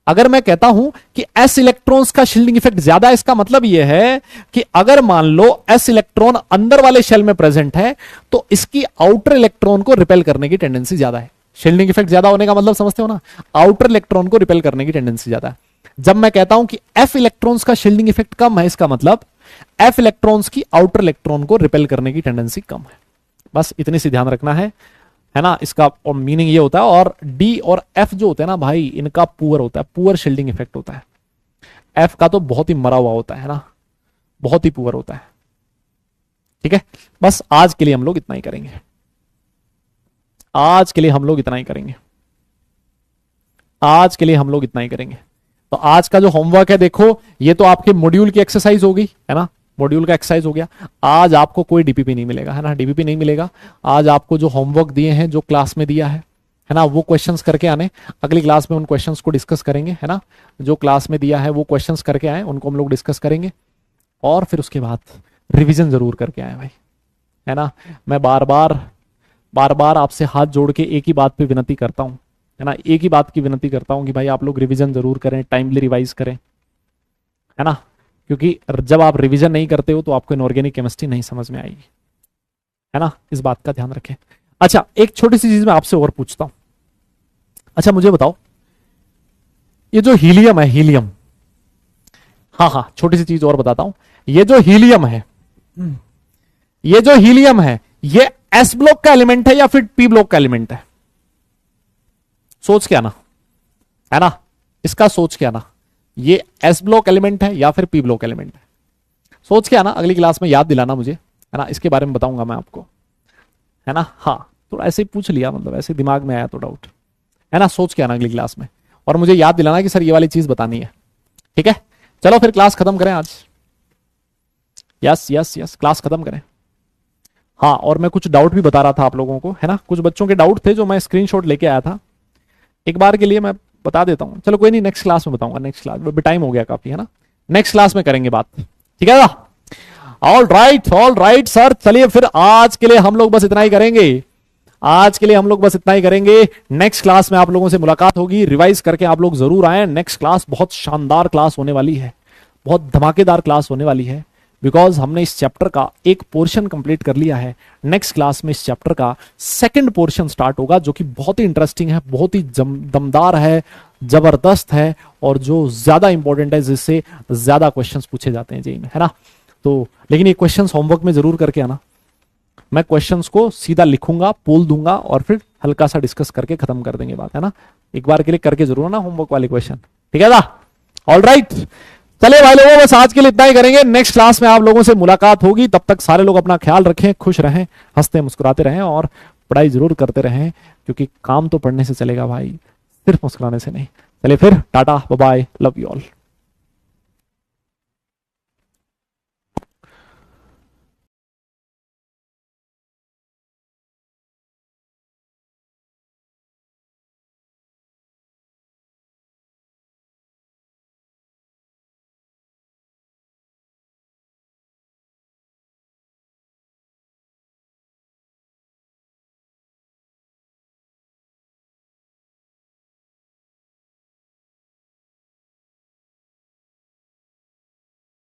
[SPEAKER 1] अगर मैं कहता हूं कि एस इलेक्ट्रॉन्स का शील्डिंग इफेक्ट ज्यादा है, इसका मतलब यह है कि अगर मान लो एस इलेक्ट्रॉन अंदर वाले शेल में प्रेजेंट है तो इसकी आउटर इलेक्ट्रॉन को रिपेल करने की टेंडेंसी ज्यादा है। शील्डिंग इफेक्ट ज्यादा होने का मतलब समझते हो ना, आउटर इलेक्ट्रॉन को रिपेल करने की टेंडेंसी ज्यादा है। जब मैं कहता हूं कि एफ इलेक्ट्रॉन्स का शील्डिंग इफेक्ट कम है, इसका मतलब एफ इलेक्ट्रॉन्स की आउटर इलेक्ट्रॉन को रिपेल करने की टेंडेंसी कम है। बस इतनी सी ध्यान रखना है ना। इसका और मीनिंग ये होता है। और डी और एफ जो होते हैं ना भाई, इनका पुअर होता है, पुअर शील्डिंग इफेक्ट होता है। एफ का तो बहुत ही मरा हुआ होता है ना, बहुत ही पुअर होता है, ठीक है। बस आज के लिए हम लोग इतना ही करेंगे, आज के लिए हम लोग इतना ही करेंगे, आज के लिए हम लोग इतना ही करेंगे। तो आज का जो होमवर्क है देखो, ये तो आपके मॉड्यूल की एक्सरसाइज होगी, है ना, मॉड्यूल का एक्सरसाइज हो गया। आज आपको कोई डीपीपी नहीं मिलेगा, है ना, डीपीपी नहीं मिलेगा। आज आपको जो होमवर्क दिए हैं, जो क्लास में दिया है ना, वो क्वेश्चंस करके आने। अगली क्लास में उन क्वेश्चंस को डिस्कस करेंगे, है ना। जो क्लास में दिया है वो क्वेश्चंस करके आए, उनको हम लोग डिस्कस करेंगे। और फिर उसके बाद रिविजन जरूर करके आए भाई, है ना। मैं बार बार आपसे हाथ जोड़ के एक ही बात पे विनती करता हूं, है ना, एक ही बात की विनती करता हूं कि भाई आप लोग रिवीजन जरूर करें, टाइमली रिवाइज करें, है ना। क्योंकि जब आप रिवीजन नहीं करते हो तो आपको इनऑर्गेनिक केमिस्ट्री नहीं समझ में आएगी, है ना। इस बात का ध्यान रखें। अच्छा, एक छोटी सी चीज मैं आपसे और पूछता हूं। अच्छा मुझे बताओ, ये जो हीलियम है, हीलियम, हाँ छोटी सी चीज और बताता हूं। ये जो हीलियम है, ये जो हीलियम है, ये एस ब्लॉक का एलिमेंट है या फिर पी ब्लॉक का एलिमेंट है? सोच के आना, है ना, इसका सोच के आना। ये एस ब्लॉक एलिमेंट है या फिर पी ब्लॉक एलिमेंट है? सोच के आना, अगली क्लास में याद दिलाना मुझे, है ना। इसके बारे में बताऊंगा मैं आपको, है ना। हाँ, थोड़ा ऐसे ही पूछ लिया, मतलब ऐसे दिमाग में आया तो डाउट, है ना। सोच के आना अगली क्लास में और मुझे याद दिलाना कि सर ये वाली चीज बतानी है, ठीक है। चलो फिर क्लास खत्म करें आज। यस यस यस, क्लास खत्म करें। हाँ, और मैं कुछ डाउट भी बता रहा था आप लोगों को, है ना। कुछ बच्चों के डाउट थे जो मैं स्क्रीनशॉट लेके आया था, एक बार के लिए मैं बता देता हूं। चलो कोई नहीं, नेक्स्ट क्लास में बताऊंगा, नेक्स्ट क्लास में, टाइम हो गया काफी, है ना। नेक्स्ट क्लास में करेंगे बात, ठीक है ना। ऑल राइट सर, चलिए फिर आज के लिए हम लोग बस इतना ही करेंगे। आज के लिए हम लोग बस इतना ही करेंगे। नेक्स्ट क्लास में आप लोगों से मुलाकात होगी। रिवाइज करके आप लोग जरूर आए। नेक्स्ट क्लास बहुत शानदार क्लास होने वाली है, बहुत धमाकेदार क्लास होने वाली है, बिकॉज हमने इस चैप्टर का एक पोर्शन कंप्लीट कर लिया है। नेक्स्ट क्लास में इस चैप्टर का सेकंड पोर्शन स्टार्ट होगा, जो कि बहुत ही इंटरेस्टिंग है, बहुत ही दमदार है, जबरदस्त है, और जो ज्यादा इंपॉर्टेंट है, जिससे ज्यादा क्वेश्चंस पूछे जाते हैं जेई में, है ना। तो लेकिन ये क्वेश्चंस होमवर्क में जरूर करके आना। मैं क्वेश्चंस को सीधा लिखूंगा, पोल दूंगा, और फिर हल्का सा डिस्कस करके खत्म कर देंगे बात, है ना। एक बार के लिए करके जरूर ना होमवर्क वाले क्वेश्चन, ठीक है ना। ऑल राइट, चलिए भाई लोगों, बस आज के लिए इतना ही करेंगे। नेक्स्ट क्लास में आप लोगों से मुलाकात होगी। तब तक सारे लोग अपना ख्याल रखें, खुश रहें, हंसते मुस्कुराते रहें, और पढ़ाई जरूर करते रहें, क्योंकि काम तो पढ़ने से चलेगा भाई, सिर्फ मुस्कुराने से नहीं। चलिए फिर, tata bye bye, love you all.